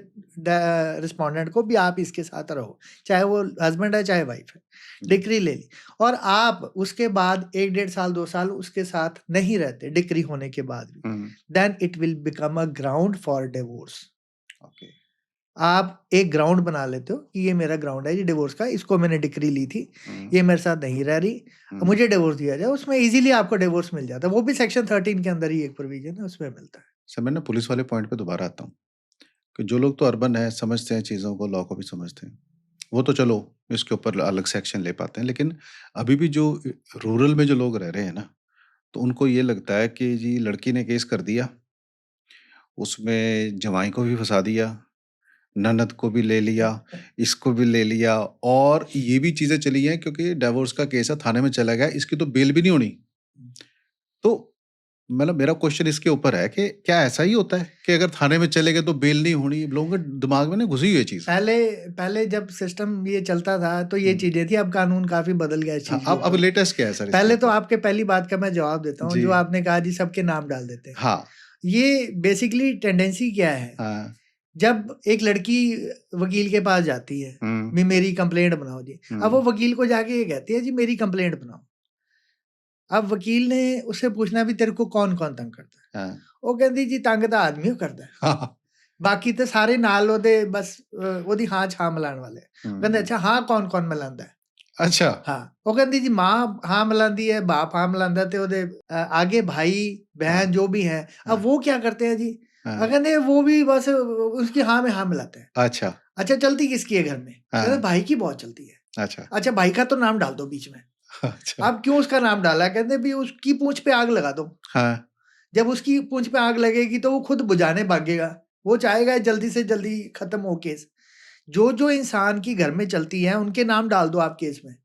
रिस्पोंडेंट को भी आप इसके साथ रहो, चाहे वो हस्बैंड है चाहे वाइफ है, डिक्री ले ली, और आप उसके बाद 1-1.5 साल 2 साल उसके साथ नहीं रहते डिक्री होने के बाद भी, then it will become a ground for divorce. Okay, आप एक ग्राउंड बना लेते हो कि ये मेरा ग्राउंड है, ये डिवोर्स का, इसको मैंने डिक्री ली थी, ये मेरे साथ नहीं रह रही, मुझे डिवोर्स दिया जाए, उसमें इजीली आपको डिवोर्स मिल जाता है। वो भी सेक्शन 13 के अंदर ही एक प्रोविजन है, उसमें मिलता है। सर मैं ना पुलिस वाले पॉइंट पे दोबारा आता हूँ कि जो लोग तो अर्बन है, समझते हैं चीज़ों को, लॉ को भी समझते हैं, वो तो चलो इसके ऊपर अलग से एक्शन ले पाते हैं, लेकिन अभी भी जो रूरल में जो लोग रह रहे हैं ना, तो उनको ये लगता है कि जी लड़की ने केस कर दिया, उसमें जवाई को भी फंसा दिया, ननद को भी ले लिया, इसको भी ले लिया, और ये भी चीज़ें चली हैं क्योंकि डिवोर्स का केस है, थाने में चला गया, इसकी तो बेल भी नहीं होनी। तो मतलब मेरा क्वेश्चन इसके ऊपर है कि क्या ऐसा ही होता है कि अगर थाने में चले गए तो बेल नहीं होनी? लोगों के दिमाग में ना घुसी हुई है चीज़। पहले जब सिस्टम ये चलता था तो ये चीजें थी, अब कानून काफी बदल गया इस हाँ, चीज के अब ऊपर। लेटेस्ट क्या है सर इसके पहले तो ऊपर? आपके पहली बात का मैं जवाब देता हूँ, जी। जो आपने कहा जी सबके नाम डाल देते हैं। हाँ, ये बेसिकली टेंडेंसी क्या है, हाँ, जब एक लड़की वकील के पास जाती है भी मेरी कंप्लेंट बनाओ जी, अब वो वकील को जाके ये कहती है जी मेरी कंप्लेंट बनाओ। अब वकील ने उससे पूछना भी तेरे को कौन कौन तंग करता है, हाँ, वो कहती जी तंग तो आदमी करता है, हाँ, ਬਾਕੀ ਤੇ ਸਾਰੇ ਨਾਲ ਉਹਦੇ ਬਸ ਉਹਦੀ ਹਾਂ ਛਾਂ ਮਿਲਾਉਣ ਵਾਲੇ। ਕਹਿੰਦੇ ਅੱਛਾ ਹਾਂ ਕੌਣ ਕੌਣ ਮਿਲਾਉਂਦਾ ਹੈ? अच्छा ਹਾਂ ਉਹ ਕਹਿੰਦੀ ਜੀ ਮਾਂ ਹਾਂ मिलाती है, बाप हाँ मिलाता है, तो ਉਹਦੇ आगे भाई बहन जो भी है, हाँ। अब वो क्या करते हैं जी? हाँ, कहते वो भी बस उसकी हाँ में हाँ मिलाते हैं। अच्छा अच्छा चलती किसकी है घर में? कहते हाँ, भाई की बहुत चलती है। अच्छा अच्छा भाई का तो नाम डाल दो बीच में। अच्छा अब क्यों उसका नाम डाला? कहते भी उसकी पूंछ पे आग लगा दो। हाँ जब उसकी पूंछ पे आग लगेगी तो वो खुद बुझाने भागेगा। वो चाहेगा जल्दी से जल्दी खत्म हो केस। जो जो इंसान की घर में चलती है उनके नाम डाल दो आप केस में।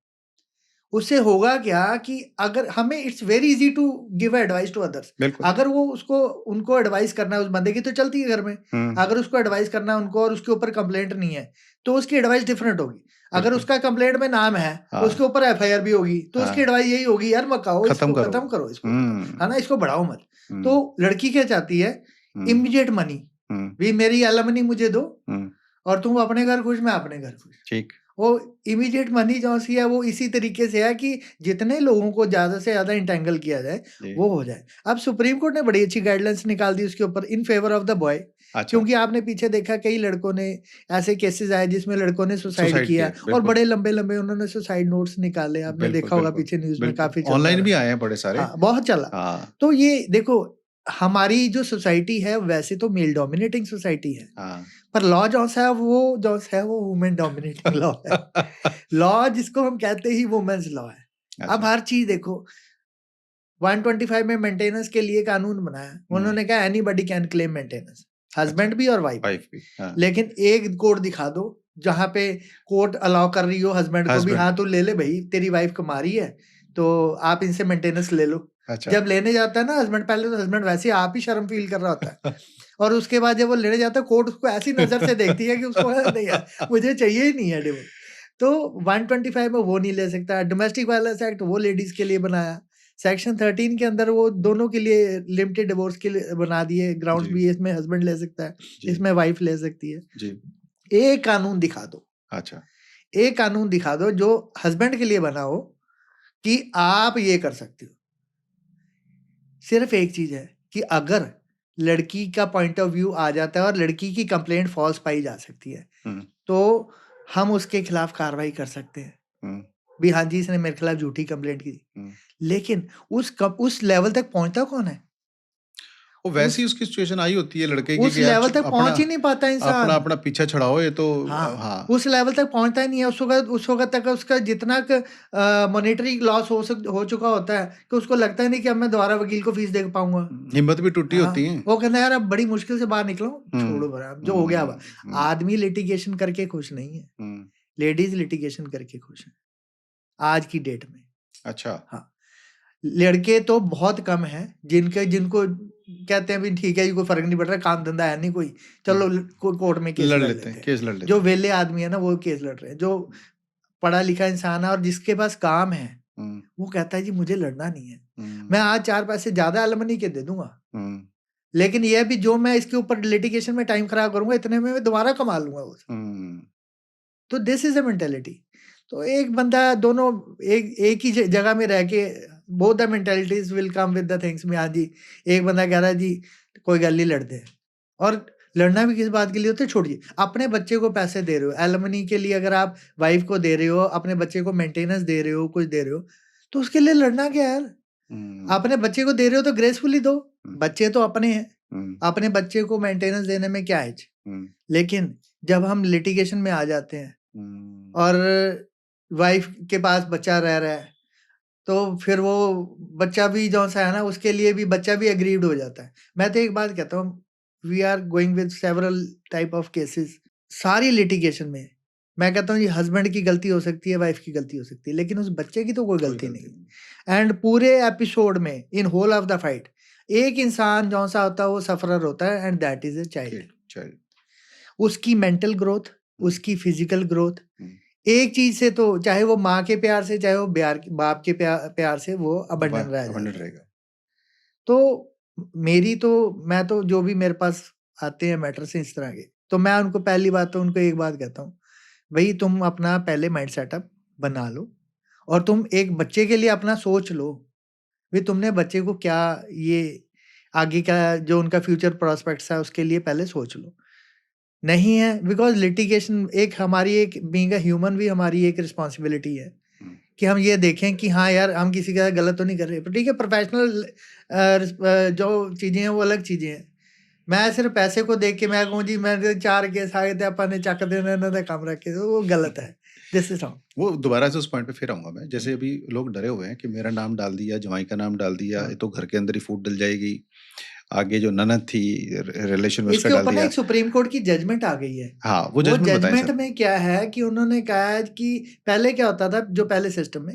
उससे होगा क्या कि अगर हमें it's very easy to give advice to others. बिल्कुल अगर वो उसको उनको एडवाइस करना है उस बंदे की तो चलती है घर में। अगर उसको एडवाइस करना है उनको और उसके ऊपर कंप्लेंट नहीं है तो उसकी एडवाइस डिफरेंट होगी। अगर बिल्कुल उसका कंप्लेंट में नाम है हाँ उसके ऊपर एफआईआर भी होगी तो उसकी हाँ एडवाइस यही होगी यार मकाओ खत्म इसको, करो खत्म करो इसको, है ना, इसको बढ़ाओ मत। तो लड़की क्या चाहती है? इमीडिएट मनी, भी मेरी एलमनी मुझे दो और तुम अपने घर खुश मैं अपने घर खुश। ठीक वो इमीडिएट मनी जो सी है वो इसी तरीके से है कि जितने लोगों को ज्यादा से ज्यादा इंटेंगल किया जाए जी वो हो जाए। अब सुप्रीम कोर्ट ने बड़ी अच्छी गाइडलाइंस निकाल दी उसके ऊपर in favour of the boy. अच्छा क्योंकि आपने पीछे देखा कई लड़कों ने ऐसे केसेस आए जिसमें लड़कों ने सुसाइड सुसाइड किया किया और बिल्कुल बड़े लंबे लंबे उन्होंने सुसाइड नोट्स निकाले। आपने बिल्कुल देखा होगा बिल्कुल पीछे न्यूज में बिल्कुल काफी चल रहा ऑनलाइन भी है। आए हैं बड़े सारे हाँ बहुत चला। हाँ तो ये देखो हमारी जो सोसाइटी है वैसे तो मेल डोमिनेटिंग सोसाइटी है हाँ पर लॉ जो है वो वुमेन डोमिनेटिंग लॉ है। लॉ जिसको हम कहते ही वुमेन्स लॉ है। अब अच्छा हर चीज देखो 125 में मेंटेनेंस के लिए कानून बनाया उन्होंने कहा anybody can claim maintenance, husband भी और वाइफ वाइफ भी हाँ लेकिन एक कोड दिखा दो जहां पे कोर्ट अलाउ कर रही हो हस्बैंड को भी, हस्बैंड हाँ तू ले ले भाई तेरी वाइफ कमा रही है तो आप इनसे मेंटेनेंस ले लो। अच्छा जब लेने जाता है ना हस्बैंड, पहले तो हस्बैंड वैसे ही आप ही शर्म फील कर रहा होता है और उसके बाद जब वो लेने जाता है कोर्ट उसको ऐसी नजर से देखती है कि उसको नहीं है, मुझे चाहिए ही नहीं है डिवोर्स। तो 125 में वो नहीं ले सकता। डोमेस्टिक वायलेंस एक्ट वो लेडीज के लिए बनाया। सेक्शन 13 के अंदर वो दोनों के लिए लिमिटेड डिवोर्स के लिए बना दिए ग्राउंड्स जी भी, इसमें हस्बैंड ले सकता है जी इसमें वाइफ ले सकती है। जी एक कानून दिखा दो, अच्छा एक कानून दिखा दो जो हस्बैंड के लिए बना हो कि आप ये कर सकते हो। सिर्फ एक चीज है कि अगर लड़की का पॉइंट ऑफ व्यू आ जाता है और लड़की की कंप्लेंट फॉल्स पाई जा सकती है तो हम उसके खिलाफ कार्रवाई कर सकते हैं भी हाँ जी इसने मेरे खिलाफ झूठी कंप्लेंट की। लेकिन उस लेवल तक पहुंचता कौन है? वो वैसी उसकी सिचुएशन आई होती है लड़के की उस कि यार लेवल तक अपना पहुंच ही नहीं पाता इंसान। अपना अपना पीछा छड़ाओ ये तो हाँ हाँ उस लेवल तक पहुंचता ही नहीं है। उस वक्त तक उसका जितना मॉनेटरी लॉस हो चुका होता है कि उसको लगता ही नहीं कि अब मैं दोबारा वकील को फीस दे पाऊंगा। हिम्मत भी टूटी हाँ, होती है वो कहता है यार अब बड़ी मुश्किल से बाहर निकलो, छोड़ो भरा जो हो गया अब। आदमी लिटिगेशन करके खुश नहीं है, लेडीज लिटिगेशन करके खुश है आज की डेट में। अच्छा हाँ लड़के तो बहुत कम हैं जिनको कहते हैं भी ठीक है कोई फर्क नहीं पड़ रहा, काम धंधा है नहीं कोई, चलो कोई कोर्ट में केस लड़ लेते हैं। केस लड़ लेते जो वेले आदमी है ना वो केस लड़ रहे हैं। जो पढ़ा लिखा इंसान है और जिसके पास काम है वो कहता है जी मुझे लड़ना नहीं है, मैं आज 4 पैसे ज्यादा एलमनी के दे दूंगा लेकिन यह भी जो मैं इसके ऊपर लिटिगेशन में टाइम खराब करूंगा इतने में मैं दोबारा कमा लूंगा वो। तो दिस इज अ मेंटेलिटी। तो एक बंदा दोनों एक ही जगह में रह के both the mentalities will come with the things में। हाँ जी एक बंदा कह रहा है जी कोई गल नहीं लड़ते हैं और लड़ना भी किस बात के लिए होता है? छोड़िए, अपने बच्चे को पैसे दे रहे हो एलमनी के लिए, अगर आप वाइफ को दे रहे हो, अपने बच्चे को मेंटेनेंस दे रहे हो, कुछ दे रहे हो तो उसके लिए लड़ना क्या यार? अपने बच्चे को दे रहे हो तो ग्रेसफुली दो, बच्चे तो अपने हैं, अपने बच्चे को मेंटेनेंस देने में क्या है। लेकिन जब हम लिटिगेशन में आ जाते हैं और वाइफ के पास बच्चा रह रहा है तो फिर वो बच्चा भी जो सा है ना उसके लिए भी बच्चा भी एग्रीड हो जाता है। मैं तो एक बात कहता हूँ, we are going with several type of cases. सारी लिटिगेशन में मैं कहता हूँ ये हस्बैंड की गलती हो सकती है, वाइफ की गलती हो सकती है, लेकिन उस बच्चे की तो कोई गलती नहीं। एंड पूरे एपिसोड में in whole of the fight एक इंसान जो सा होता है वो सफरर होता है and that is a child. उसकी मेंटल ग्रोथ, उसकी फिजिकल ग्रोथ, एक चीज से तो चाहे वो माँ के प्यार से चाहे वो बाप के प्यार से वो अबंडन रहेगा। तो मैं तो जो भी मेरे पास आते हैं मैटर से इस तरह के, तो मैं उनको पहली बात तो उनको एक बात कहता हूँ, भाई तुम अपना पहले माइंड सेटअप बना लो और तुम एक बच्चे के लिए अपना सोच लो भाई तुमने बच्चे को क्या ये आगे का जो उनका फ्यूचर प्रोस्पेक्ट्स है उसके लिए पहले सोच लो। नहीं है, बिकॉज लिटिगेशन एक हमारी, एक बीइंग अ ह्यूमन भी हमारी एक रिस्पॉन्सिबिलिटी है कि हम ये देखें कि हाँ यार हम किसी का गलत तो नहीं कर रहे। पर ठीक है, प्रोफेशनल जो चीज़ें हैं वो अलग चीज़ें हैं। मैं सिर्फ पैसे को देख के मैं कहूँ जी मेरे 4 केस आए थे अपन ने चक देना इन्हों ने काम रखे, तो वो गलत है। This is wrong. वो दोबारा से उस पॉइंट पे फिर आऊंगा मैं। जैसे अभी लोग डरे हुए हैं कि मेरा नाम डाल दिया, जमाई का नाम डाल दिया, ये तो घर के अंदर ही फूट डल जाएगी, आगे जो ननद थी रिलेशन में उसका इसके डाल ऊपर ना दिया। एक सुप्रीम कोर्ट की जजमेंट आ गई है। हाँ, वो वो जजमेंट बताएं जजमेंट सर। में क्या है कि उन्होंने कहा है कि पहले क्या होता था, जो पहले सिस्टम में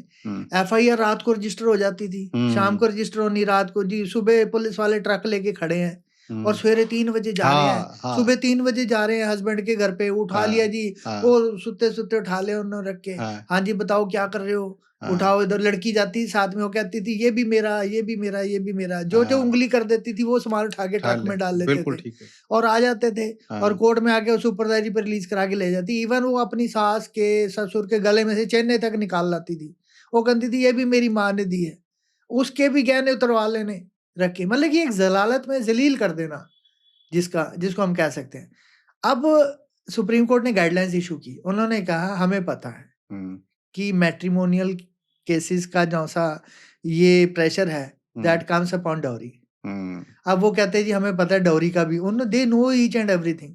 एफआईआर रात को रजिस्टर हो जाती थी, शाम को रजिस्टर होनी, रात को जी सुबह पुलिस वाले ट्रक लेके खड़े हैं और सवेरे 3 बजे जा रहे हैं, हाँ, सुबह 3 बजे जा रहे हैं हस्बैंड के घर पे, उठा लिया जी, वो सुते सुते उठा लिया उन्होंने रख के, हाँ जी बताओ क्या कर रहे हो, उठाओ इधर। लड़की जाती साथ में, वो कहती थी ये भी मेरा, ये भी मेरा, ये भी मेरा, जो जो उंगली कर देती थी वो सामान उठा के ट्रक में डाल लेते बिल्कुल थे ठीक है। और आ जाते थे। और कोर्ट में आके उस सुपरदारी पर रिलीज करा के ले जाती। इवन वो अपनी सास के ससुर के गले में से चेन्नई तक निकाल लाती थी। वो कहती थी ये भी मेरी माँ ने दी है, उसके भी गहने उतरवा लेने रखे। मतलब कि एक जलालत में जलील कर देना जिसको हम कह सकते हैं। अब सुप्रीम कोर्ट ने गाइडलाइंस इशू की। उन्होंने कहा हमें पता है कि मैट्रिमोनियल केसेस का जो सा ये प्रेशर है दैट कम्स अपॉन डाउरी। अब वो कहते हैं जी हमें पता है डाउरी का भी, उन्होंने they know each and everything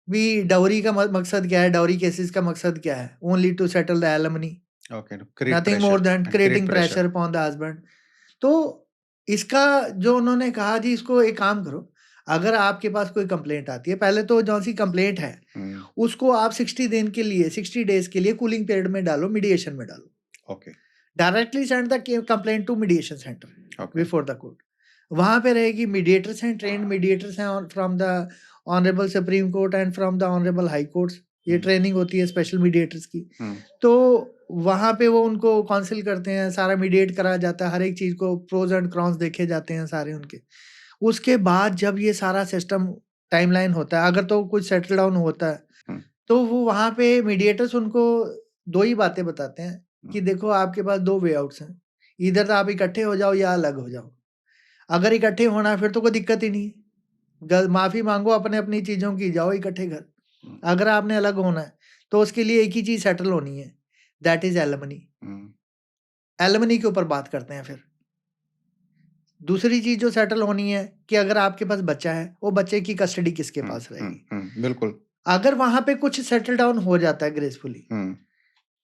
भी। डाउरी का मकसद क्या है, डाउरी केसेस का मकसद क्या है, only to settle the alimony, nothing more than creating pressure upon the husband. तो इसका जो उन्होंने कहा जी, इसको एक काम करो, अगर आपके पास कोई कंप्लेंट आती है, पहले तो जो सी कंप्लेंट है उसको आप 60 दिन के लिए, 60 डेज के लिए कूलिंग पीरियड में डालो, मीडिएशन में डालो। Okay. Directly send the complaint to mediation centre before the court. वहां पे रहेगी, मीडिएटर्स हैं, ट्रेंड मीडिएटर्स हैं from the honourable supreme Court and from the honourable High Courts. ये ट्रेनिंग होती है स्पेशल मीडिएटर्स की। तो वहां पे वो उनको काउंसिल करते हैं, सारा मीडिएट करा जाता है, हर एक चीज को प्रोज एंड कॉन्स देखे जाते हैं सारे उनके। उसके बाद जब ये सारा सिस्टम टाइमलाइन होता है, अगर तो कुछ सेटल डाउन होता है तो वो वहां पे मीडिएटर्स उनको 2 ही बातें बताते हैं कि देखो आपके पास 2 वे आउट्स हैं, इधर तो आप इकट्ठे हो जाओ या अलग हो जाओ। अगर इकट्ठे होना है फिर तो कोई दिक्कत ही नहीं है, माफी मांगो, अपने अपनी चीजों की, जाओ इकट्ठे घर। अगर आपने अलग होना है तो उसके लिए एक ही चीज सेटल होनी है, दैट इज एलिमनी। एलिमनी के ऊपर बात करते हैं। फिर दूसरी चीज जो सेटल होनी है कि अगर आपके पास बच्चा है, वो बच्चे की कस्टडी किसके पास रहेगी। बिल्कुल। अगर वहां पे कुछ सेटल डाउन हो जाता है ग्रेसफुली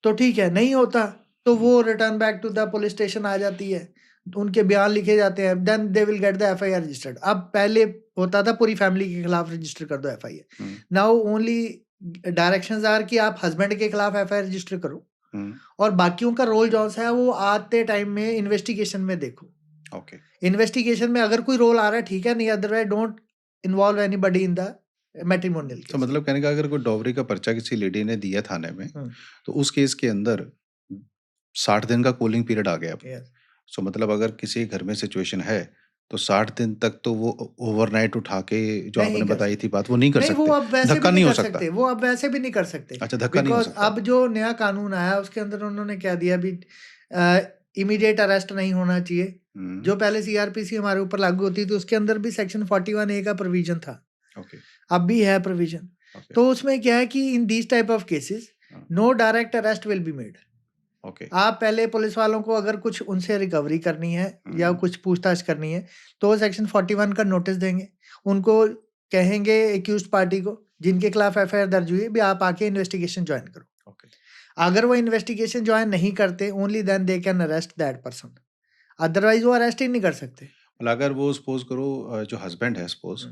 तो ठीक है, नहीं होता तो वो return back to the police station आ जाती है, उनके बयान लिखे जाते हैं, then they will get the FIR registered. अब पहले होता था पूरी फैमिली के खिलाफ रजिस्टर कर दो FIR, now only directions are कि आप हस्बैंड के खिलाफ एफआईआर रजिस्टर करो और बाकियों का रोल जो है वो आते टाइम में इन्वेस्टिगेशन में देखो। ओके। इन्वेस्टिगेशन में अगर कोई रोल आ रहा है ठीक है, नहीं otherwise don't involve anybody in the matrimonial. तो मतलब कहने का, अगर कोई डॉवरी का पर्चा किसी लेडी ने दिया थाने में तो उस केस के अंदर 60 दिन का कूलिंग पीरियड आ गया। सो मतलब अगर किसी घर में सिचुएशन है तो 60 दिन तक तो वो ओवरनाइट उठा के जो आपने बताई थी बात, वो नहीं कर सकते। वो अब वैसे धक्का भी नहीं हो कर सकता। सकते, वो अब वैसे भी नहीं कर सकते। अच्छा, धक्का नहीं हो सकता। अब जो नया कानून आया उसके अंदर उन्होंने क्या दिया भी, इमीडिएट अरेस्ट नहीं होना चाहिए। जो पहले सीआरपीसी हमारे ऊपर लागू होती थी उसके अंदर भी सेक्शन 41A का प्रोविजन था। अब भी है प्रोविजन। तो उसमें क्या है कि in these type of cases no direct arrest will be made. आप पहले पुलिस वालों को अगर कुछ उनसे रिकवरी करनी है या कुछ पूछताछ करनी है तो सेक्शन 41 का नोटिस देंगे, उनको कहेंगे एक्यूज्ड पार्टी को जिनके खिलाफ एफआईआर दर्ज हुई भी आप आके इन्वेस्टिगेशन ज्वाइन करो। अगर वो इन्वेस्टिगेशन ज्वाइन नहीं करते, only then they can arrest that person, otherwise वो अरेस्ट ही नहीं कर सकते। अगर वो सपोज करो जो हस्बैंड है सपोज,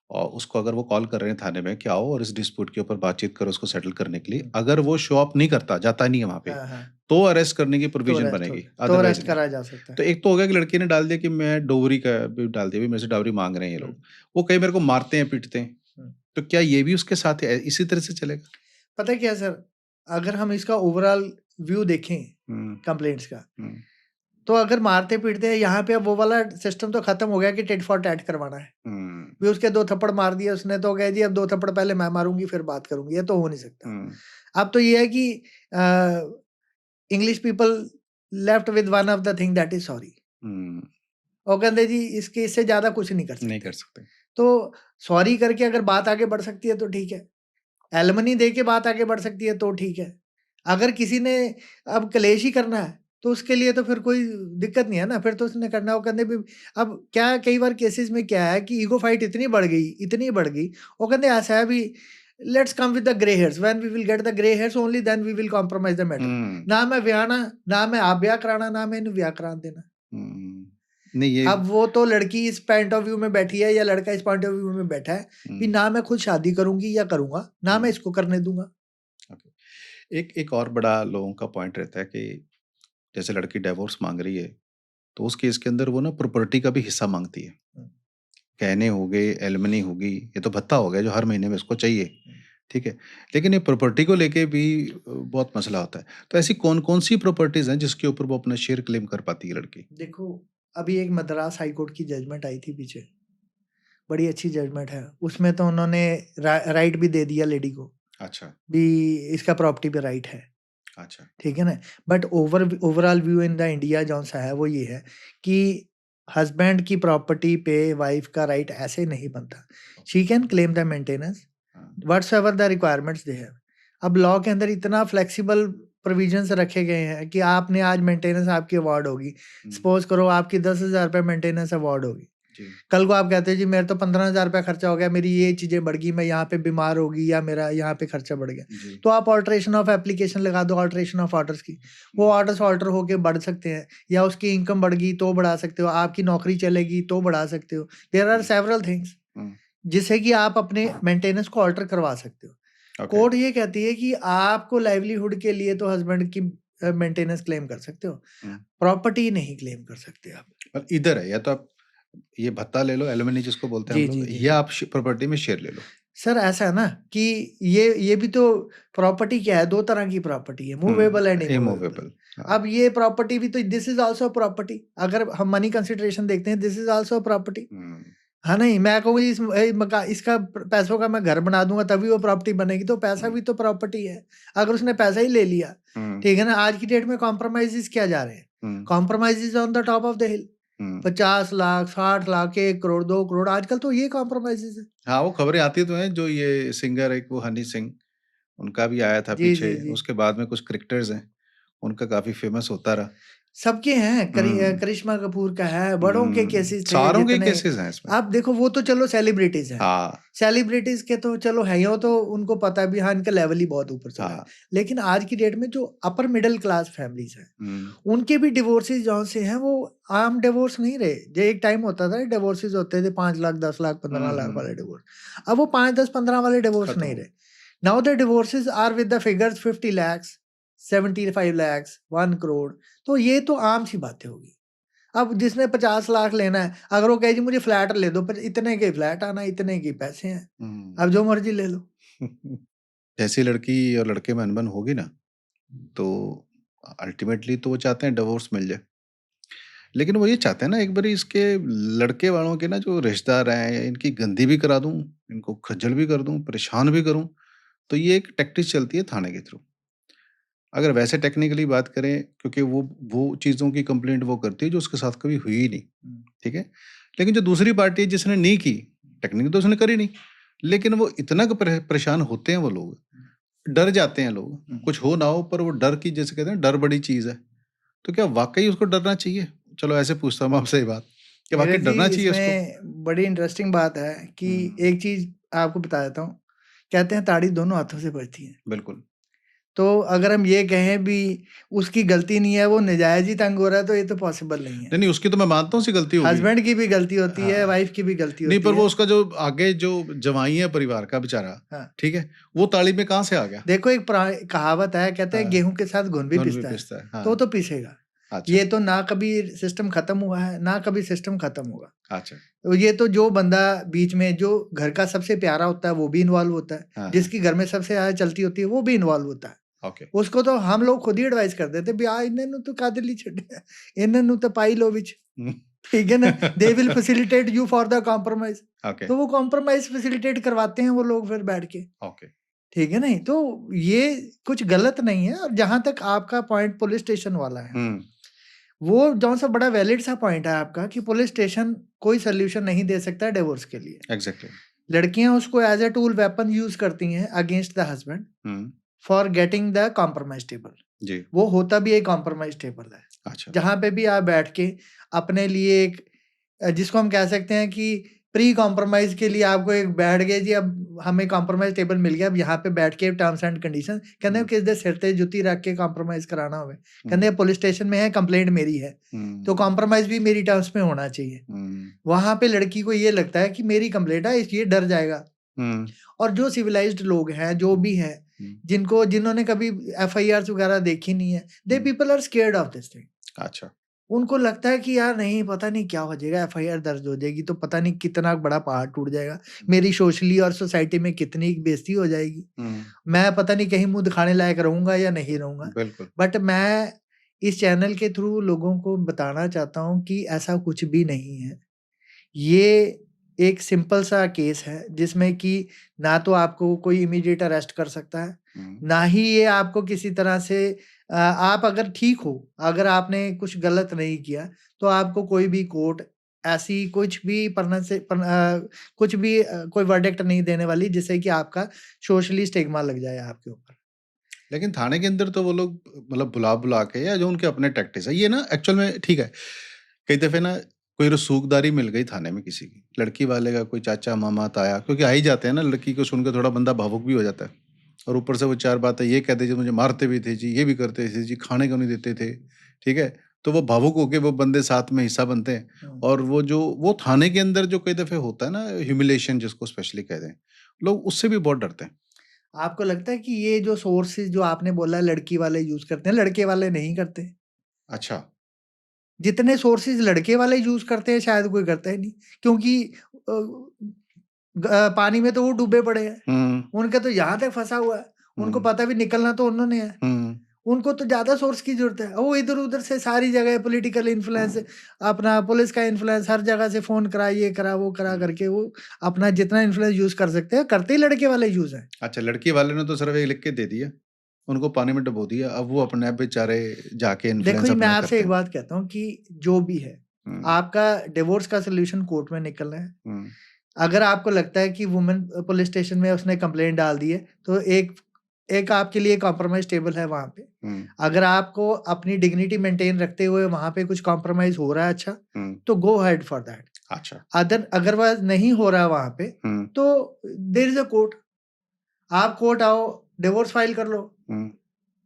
और उसको अगर वो कॉल कर रहे हैं थाने में कि आओ और इस डिस्प्यूट के ऊपर बातचीत करो, उसको सेटल करने के लिए, अगर वो शो अप नहीं करता, जाता नहीं है वहां पे, तो अरेस्ट करने की प्रोविजन बनेगी, तो अरेस्ट करा जा सकता है। तो एक तो हो गया कि लड़की ने डाल दिया कि मैं डोवरी का भी डाल दिया, मेरे से डावरी मांग रहे हैं ये लोग, वो कहीं मेरे को मारते हैं पीटते हैं, तो क्या ये भी उसके साथ इसी तरह से चलेगा? पता है क्या सर, अगर हम इसका ओवरऑल व्यू देखें कंप्लेंट्स का, तो अगर मारते पीटते हैं यहाँ पे, अब वो वाला सिस्टम तो खत्म हो गया कि टिट फॉर टैट करवाना है। भी उसके 2 थप्पड़ मार दिए उसने तो कह जी अब 2 थप्पड़ पहले मैं मारूंगी फिर बात करूंगी, ये तो हो नहीं सकता। अब तो ये है कि English people left with one of the thing that is sorry, और कहते जी इसके इससे ज्यादा कुछ नहीं कर सकते। नहीं कर सकते। तो सॉरी करके अगर बात आगे बढ़ सकती है तो ठीक है, एलमनी दे के बात आगे बढ़ सकती है तो ठीक है। अगर किसी ने अब कलेश ही करना है तो उसके लिए तो फिर कोई दिक्कत नहीं है ना, फिर तो उसने करना वो करने भी। अब क्या कई बार केसेस में क्या है कि ईगो फाइट इतनी बढ़ गई, वो कहते ऐसा है भी, let's come with the grey hairs, when we will get the grey hairs only then we will compromise the matter. ना मैं व्याहना, ना मैं आप ब्याह कराना, ना मैं इन्हें ब्याह करा देना। नहीं ये अब वो तो लड़की इस पॉइंट ऑफ व्यू में बैठी है या लड़का इस पॉइंट ऑफ व्यू में बैठा है कि ना मैं खुद शादी करूंगी या करूंगा, ना मैं इसको करने दूंगा। एक और बड़ा लोगों का पॉइंट रहता है कि जैसे लड़की डिवोर्स मांग रही है तो उस केस के अंदर वो ना प्रॉपर्टी का भी हिस्सा मांगती है। कहने हो गए, एलमनी होगी, ये तो भत्ता हो गया जो हर महीने में उसको चाहिए, ठीक है। लेकिन ये प्रॉपर्टी को लेके भी बहुत मसला होता है। तो ऐसी कौन कौन सी प्रॉपर्टीज हैं जिसके ऊपर वो अपना शेयर क्लेम कर पाती है लड़की? देखो, अभी एक मद्रास हाई कोर्ट की जजमेंट आई थी पीछे, बड़ी अच्छी जजमेंट है। उसमें तो उन्होंने राइट भी दे दिया लेडी को, अच्छा भी इसका प्रॉपर्टी पे राइट है, अच्छा ठीक है ना। But overall view in the India जो सा है वो ये है कि हस्बैंड की प्रॉपर्टी पे वाइफ का राइट ऐसे नहीं बनता। She can claim the maintenance whatsoever the requirements they have. अब लॉ के अंदर इतना फ्लेक्सिबल प्रोविजंस रखे गए हैं कि आपने आज मेंटेनेंस आपकी अवार्ड होगी, सपोज करो आपकी 10,000 रुपये मेंटेनेंस अवार्ड होगी, कल को आप कहते हैं जी मेरे तो 15,000 रुपया खर्चा हो गया, मेरी ये चीजें बढ़ गई, मैं यहाँ पे बीमार होगी या मेरा यहाँ पे खर्चा बढ़ गया, तो आप ऑल्ट्रेशन ऑफ एप्लीकेशन लगा दो, ऑल्ट्रेशन ऑफ ऑर्डर्स की, वो ऑर्डर्स ऑल्टर होके बढ़ सकते हैं, या उसकी इनकम बढ़ गई तो बढ़ा सकते हो, आपकी नौकरी चलेगी तो बढ़ा सकते हो। देयर आर सेवरल थिंग्स जिससे कि आप अपने मेंटेनेंस को ऑल्टर करवा सकते हो। कोर्ट ये कहती है कि आपको लाइवलीहुड के लिए तो हस्बैंड की मेंटेनेंस क्लेम कर सकते हो, प्रॉपर्टी नहीं क्लेम कर सकते आप। पर इधर है, या तो आप ये भत्ता ले लो, एलुमनी जिसको बोलते हैं हम लोग, या आप प्रॉपर्टी में शेयर ले लो। सर ऐसा है ना कि ये भी तो प्रॉपर्टी क्या है, दो तरह की प्रॉपर्टी है, मूवेबल एंड इमूवेबल। अब ये प्रॉपर्टी भी तो दिस इज आल्सो प्रॉपर्टी। अगर हम मनी कंसिडरेशन देखते हैं, दिस इज आल्सो प्रॉपर्टी, है नहीं। मैं कहूँगी इसका पैसों का मैं घर बना दूंगा तभी वो प्रॉपर्टी बनेगी, तो पैसा भी तो प्रॉपर्टी है। अगर उसने पैसा ही ले लिया, ठीक है ना। आज की डेट में कॉम्प्रोमाइजेस क्या जा रहे हैं, compromises on the top of the हिल। 50 लाख, 60 लाख, 1 करोड़, 2 करोड़, आजकल तो ये कॉम्प्रोमाइजेस है। हाँ, वो खबरें आती तो हैं, जो ये सिंगर एक वो हनी सिंह, उनका भी आया था पीछे, उसके बाद में कुछ क्रिकेटर्स हैं, उनका काफी फेमस होता रहा। सबके हैं, करिश्मा कपूर का है, बड़ों के केसेस थे, सारों के केसेस हैं इसमें। आप देखो वो तो चलो सेलिब्रिटीज हैं, सेलिब्रिटीज के तो चलो है, वो तो उनको पता भी, हाँ इनका लेवल ही बहुत ऊपर चला है। लेकिन आज की डेट में जो अपर मिडिल क्लास फैमिलीज हैं, उनके भी डिवोर्सेज जहाँ से हैं वो आम डिवोर्स नहीं रहे। जो एक टाइम होता था डिवोर्सेज होते थे 5 लाख, 10 लाख, 15 लाख वाले डिवोर्स, अब वो 5, 10, 15 वाले डिवोर्स नहीं रहे। Now the divorces are with the figures 50 lakhs, 75 lakhs, 1 crore. तो ये तो आम सी बातें होगी। अब जिसने 50 लाख लेना है, अगर वो कहे जी मुझे फ्लैट ले दो, पर इतने के फ्लैट आना, इतने के पैसे हैं, अब जो मर्जी ले लो। जैसी लड़की और लड़के में अनबन होगी ना, तो अल्टीमेटली तो वो चाहते हैं डिवोर्स मिल जाए। लेकिन वो ये चाहते हैं ना, एक बारी इसके लड़के वालों के ना जो रिश्तेदार हैं, इनकी गंदी भी करा दूं, इनको खज्जल भी कर दूं, परेशान भी करूं। तो ये एक टैक्टिक चलती है थाने के थ्रू। अगर वैसे टेक्निकली बात करें, क्योंकि वो चीज़ों की कंप्लेंट वो करती है जो उसके साथ कभी हुई ही नहीं, ठीक है। लेकिन जो दूसरी पार्टी है जिसने नहीं की, टेक्निक तो उसने करी नहीं, लेकिन वो इतना परेशान होते हैं वो लोग, डर जाते हैं लोग, कुछ हो ना हो, पर वो डर की, जैसे कहते हैं डर बड़ी चीज़ है। तो क्या वाकई उसको डरना चाहिए? चलो ऐसे पूछता हूँ आपसे ये बात, कि वाकई डरना चाहिए उसको? बड़ी इंटरेस्टिंग बात है कि एक चीज आपको बता देता हूँ, कहते हैं ताड़ी दोनों हाथों से बजती है। बिल्कुल। तो अगर हम ये कहें भी उसकी गलती नहीं है, वो नजायज ही तंग हो रहा है, तो ये तो पॉसिबल नहीं है। नहीं, उसकी तो मैं मानता हूँ, उसकी गलती होगी, हस्बैंड की भी गलती होती है, वाइफ की भी गलती होती है। नहीं, पर वो उसका जो आगे जो जवाई है परिवार का बेचारा, ठीक है, वो ताली में कहाँ से आ गया? देखो एक कहावत है, कहते हैं गेहूं के साथ घुन भी पिसता है, तो पीसेगा। अच्छा। ये तो ना कभी सिस्टम खत्म हुआ है, ना कभी सिस्टम खत्म होगा। अच्छा। तो ये तो जो बंदा बीच में, जो घर का सबसे प्यारा होता है वो भी इन्वॉल्व होता है, जिसकी घर में सबसे ज्यादा चलती होती है वो भी इन्वॉल्व होता है। उसको तो हम लोग खुद ही एडवाइस कर देते भी इन्हें तो कादली छड्या, इन्हें तो पाई लो विच, ठीक है ना। They will facilitate you for the compromise. तो वो कॉम्प्रोमाइज फैसिलिटेट करवाते हैं वो लोग फिर बैठ के, ठीक है। नहीं तो ये कुछ गलत नहीं है। और जहां तक आपका पॉइंट पुलिस स्टेशन वाला है, वो जो सा बड़ा वैलिड सा पॉइंट है आपका कि पुलिस स्टेशन कोई सोल्यूशन नहीं दे सकता डिवोर्स के लिए। एग्जैक्टली। लड़कियां उसको as a tool weapon use करती हैं against the husband for getting the compromise table. जी। वो होता भी एक कॉम्प्रोमाइज टेबल है, अच्छा। जहाँ पे भी आप बैठ के अपने लिए एक जिसको हम कह सकते हैं कि प्री कॉम्प्रोमाइज के लिए आपको एक बैठ गए जी, अब हमें कॉम्प्रोमाइज टेबल मिल गया, अब यहाँ पे बैठ के टर्म्स एंड कंडीशन कहते किस दे सिर ते जुत्ती रख के कॉम्प्रोमाइज कराना होवे, कहते पुलिस स्टेशन में है, कंप्लेंट मेरी है, तो कॉम्प्रोमाइज भी मेरी टर्म्स में होना चाहिए। वहां पे लड़की को ये लगता है कि मेरी कंप्लेंट है, ये डर जाएगा। और जो सिविलाइज्ड लोग हैं, जो भी हैं, जिन्होंने कभी एफआईआर वगैरह देखी नहीं है, they people are scared of this thing. अच्छा। उनको लगता है कि यार नहीं, पता नहीं क्या हो जाएगा, एफआईआर दर्ज हो जाएगी तो पता नहीं कितना बड़ा पहाड़ टूट जाएगा, मेरी सोशली और सोसाइटी में कितनी बेइज्जती हो जाएगी, मैं पता नहीं कहीं मुंह दिखाने लायक रहूंगा या नहीं रहूंगा। बिल्कुल। बट मैं इस चैनल के थ्रू लोगों को बताना चाहता हूँ कि ऐसा कुछ भी नहीं है। ये एक सिंपल सा केस है जिसमें कि ना तो आपको कोई इमीडिएट अरेस्ट कर सकता है, ना ही ये आपको किसी तरह से आप अगर ठीक हो, अगर आपने कुछ गलत नहीं किया, तो आपको कोई भी कोर्ट ऐसी कुछ भी कोई वर्डिक्ट नहीं देने वाली जिससे कि आपका सोशली स्टिग्मा लग जाए आपके ऊपर। लेकिन थाने के अंदर तो वो लोग मतलब बुला के, या जो उनके अपने टैक्टिक्स है, ये ना एक्चुअल में ठीक है। कई दफे ना कोई रसूखदारी मिल गई थाने में किसी की, लड़की वाले का कोई चाचा मामा ताया, क्योंकि आ ही जाते हैं ना, लड़की को सुनकर थोड़ा बंदा भावुक भी हो जाता है, और ऊपर से वो चार बातें ये कहते जी, मुझे मारते भी थे जी, ये भी करते थे जी, खाने को नहीं देते थे, ठीक है। तो वो भावुक होके वो बंदे साथ में हिस्सा बनते हैं, और वो थाने के अंदर जो कई दफे होता है ना, ह्यूमिलेशन जिसको स्पेशली कहते हैं, लोग उससे भी बहुत डरते हैं। आपको लगता है कि ये जो सोर्सेज जो आपने बोला लड़की वाले यूज करते हैं, लड़के वाले नहीं करते? अच्छा। जितने सोर्सेज लड़के वाले यूज करते हैं शायद कोई करता ही नहीं, क्योंकि पानी में तो वो डूबे पड़े हैं, उनका तो यहाँ तक फंसा हुआ है, उनको पता भी निकलना तो उन्होंने है, उनको तो ज्यादा सोर्स की जरूरत है। वो इधर उधर से सारी जगह पॉलिटिकल इन्फ्लुएंस, अपना पुलिस का इन्फ्लुएंस, हर जगह से फोन करा, ये करा वो करा करके वो अपना जितना इन्फ्लुएंस यूज कर सकते हैं, करते ही लड़के वाले यूज है। अच्छा, लड़की वाले ने तो सिर्फ एक लिख के दे दिया, उनको पानी में डुबो दिया, अब वो अपने आप बेचारे जाके देखो इन्फ्लुएंस जी, मैं अपना आपसे करते एक हैं। बात कहता हूँ कि जो भी है, आपका डिवोर्स का सोल्यूशन कोर्ट में निकलना है। अगर आपको लगता है कि वुमेन पुलिस स्टेशन में उसने कंप्लेंट डाल दी है, तो एक आपके लिए कॉम्प्रोमाइज टेबल है वहां पे। अगर आपको अपनी डिग्निटी मेंटेन रखते हुए वहां पे कुछ कॉम्प्रोमाइज हो रहा है, अच्छा, तो गो हेड फॉर दैट। अच्छा। अगर वह नहीं हो रहा है वहां पे, तो देयर इज अ कोर्ट, आप कोर्ट आओ, डिवोर्स फाइल कर लो।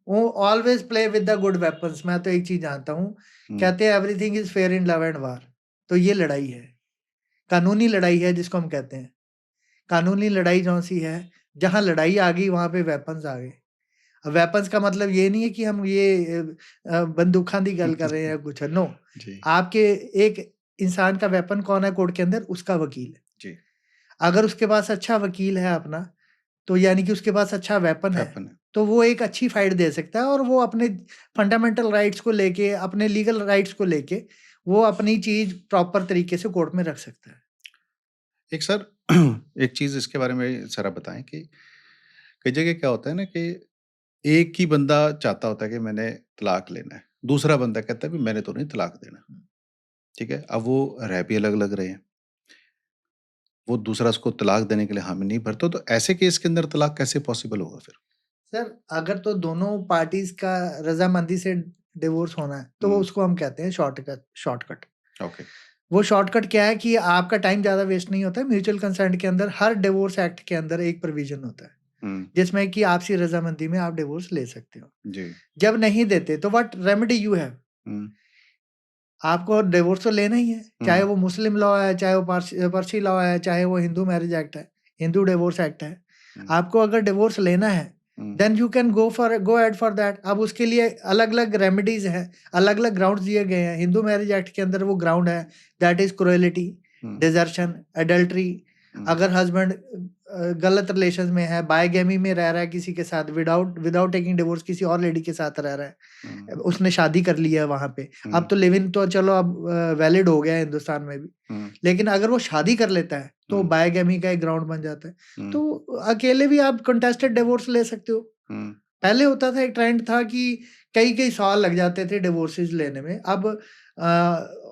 वो always play with the good weapons. मैं तो एक चीज जानता हूँ, कहते हैं everything is fair in love and वार। तो ये लड़ाई है, कानूनी लड़ाई है जिसको हम कहते हैं। कानूनी लड़ाई जौन सी है, जहाँ लड़ाई आ गई वहां पे वेपन्स आ गए। अब वेपन्स का मतलब ये नहीं है कि हम ये बंदूकां दी गल कर रहे हैं कुछ, नो। जी। आपके एक इंसान का वेपन कौन है कोर्ट के अंदर? उसका वकील है। जी। अगर उसके पास अच्छा वकील है अपना, तो यानी कि उसके पास अच्छा वेपन है, तो वो एक अच्छी फाइट दे सकता है, और वो अपने फंडामेंटल राइट्स को लेके, अपने लीगल राइट्स को लेके, वो अपनी चीज प्रॉपर तरीके से कोर्ट में रख सकता है। एक सर एक चीज इसके बारे में सर आप बताएं कि कई जगह क्या होता है ना कि एक ही बंदा चाहता होता है कि मैंने तलाक लेना है, दूसरा बंदा कहता है भी मैंने तो नहीं तलाक देना, ठीक है। अब वो रह भी अलग अलग रहे हैं, वो दूसरा उसको तलाक देने के लिए हामी नहीं भरता, तो ऐसे केस के अंदर तलाक कैसे पॉसिबल होगा फिर? सर, अगर तो दोनों पार्टीज का रजामंदी से डिवोर्स होना है, तो वो उसको हम कहते हैं शॉर्टकट। ओके। वो शॉर्टकट क्या है कि आपका टाइम ज्यादा वेस्ट नहीं होता है। म्यूचुअल कंसेंट के अंदर, हर डिवोर्स एक्ट के अंदर एक प्रोविजन होता है जिसमें कि आपसी रजामंदी में आप डिवोर्स ले सकते हो। जी। जब नहीं देते तो व्हाट रेमेडी यू हैव? आपको डिवोर्स तो लेना ही है, चाहे वो मुस्लिम लॉ है, चाहे वो पारसी लॉ है, चाहे वो हिंदू मैरिज एक्ट है, हिंदू डिवोर्स एक्ट है। आपको अगर डिवोर्स लेना है, then you can go ahead for that. अब उसके लिए अलग अलग रेमेडीज हैं, अलग अलग ग्राउंड्स दिए गए हैं। हिंदू मैरिज एक्ट के अंदर वो ग्राउंड है, that is cruelty, desertion, adultery. अगर हस्बैंड गलत रिलेशन में है, बायगेमी में रह रहा है किसी के साथ, विदाउट टेकिंग डिवोर्स किसी और लेडी के साथ रह रहा है, उसने शादी कर ली है वहां पे। अब तो लिव इन तो चलो अब वैलिड हो गया है हिंदुस्तान में भी, लेकिन अगर वो शादी कर लेता है तो बायगेमी का एक ग्राउंड बन जाता है। तो अकेले भी आप कंटेस्टेड डिवोर्स ले सकते हो, पहले होता था, एक ट्रेंड था कि कई साल लग जाते थे डिवोर्सेस लेने में। अब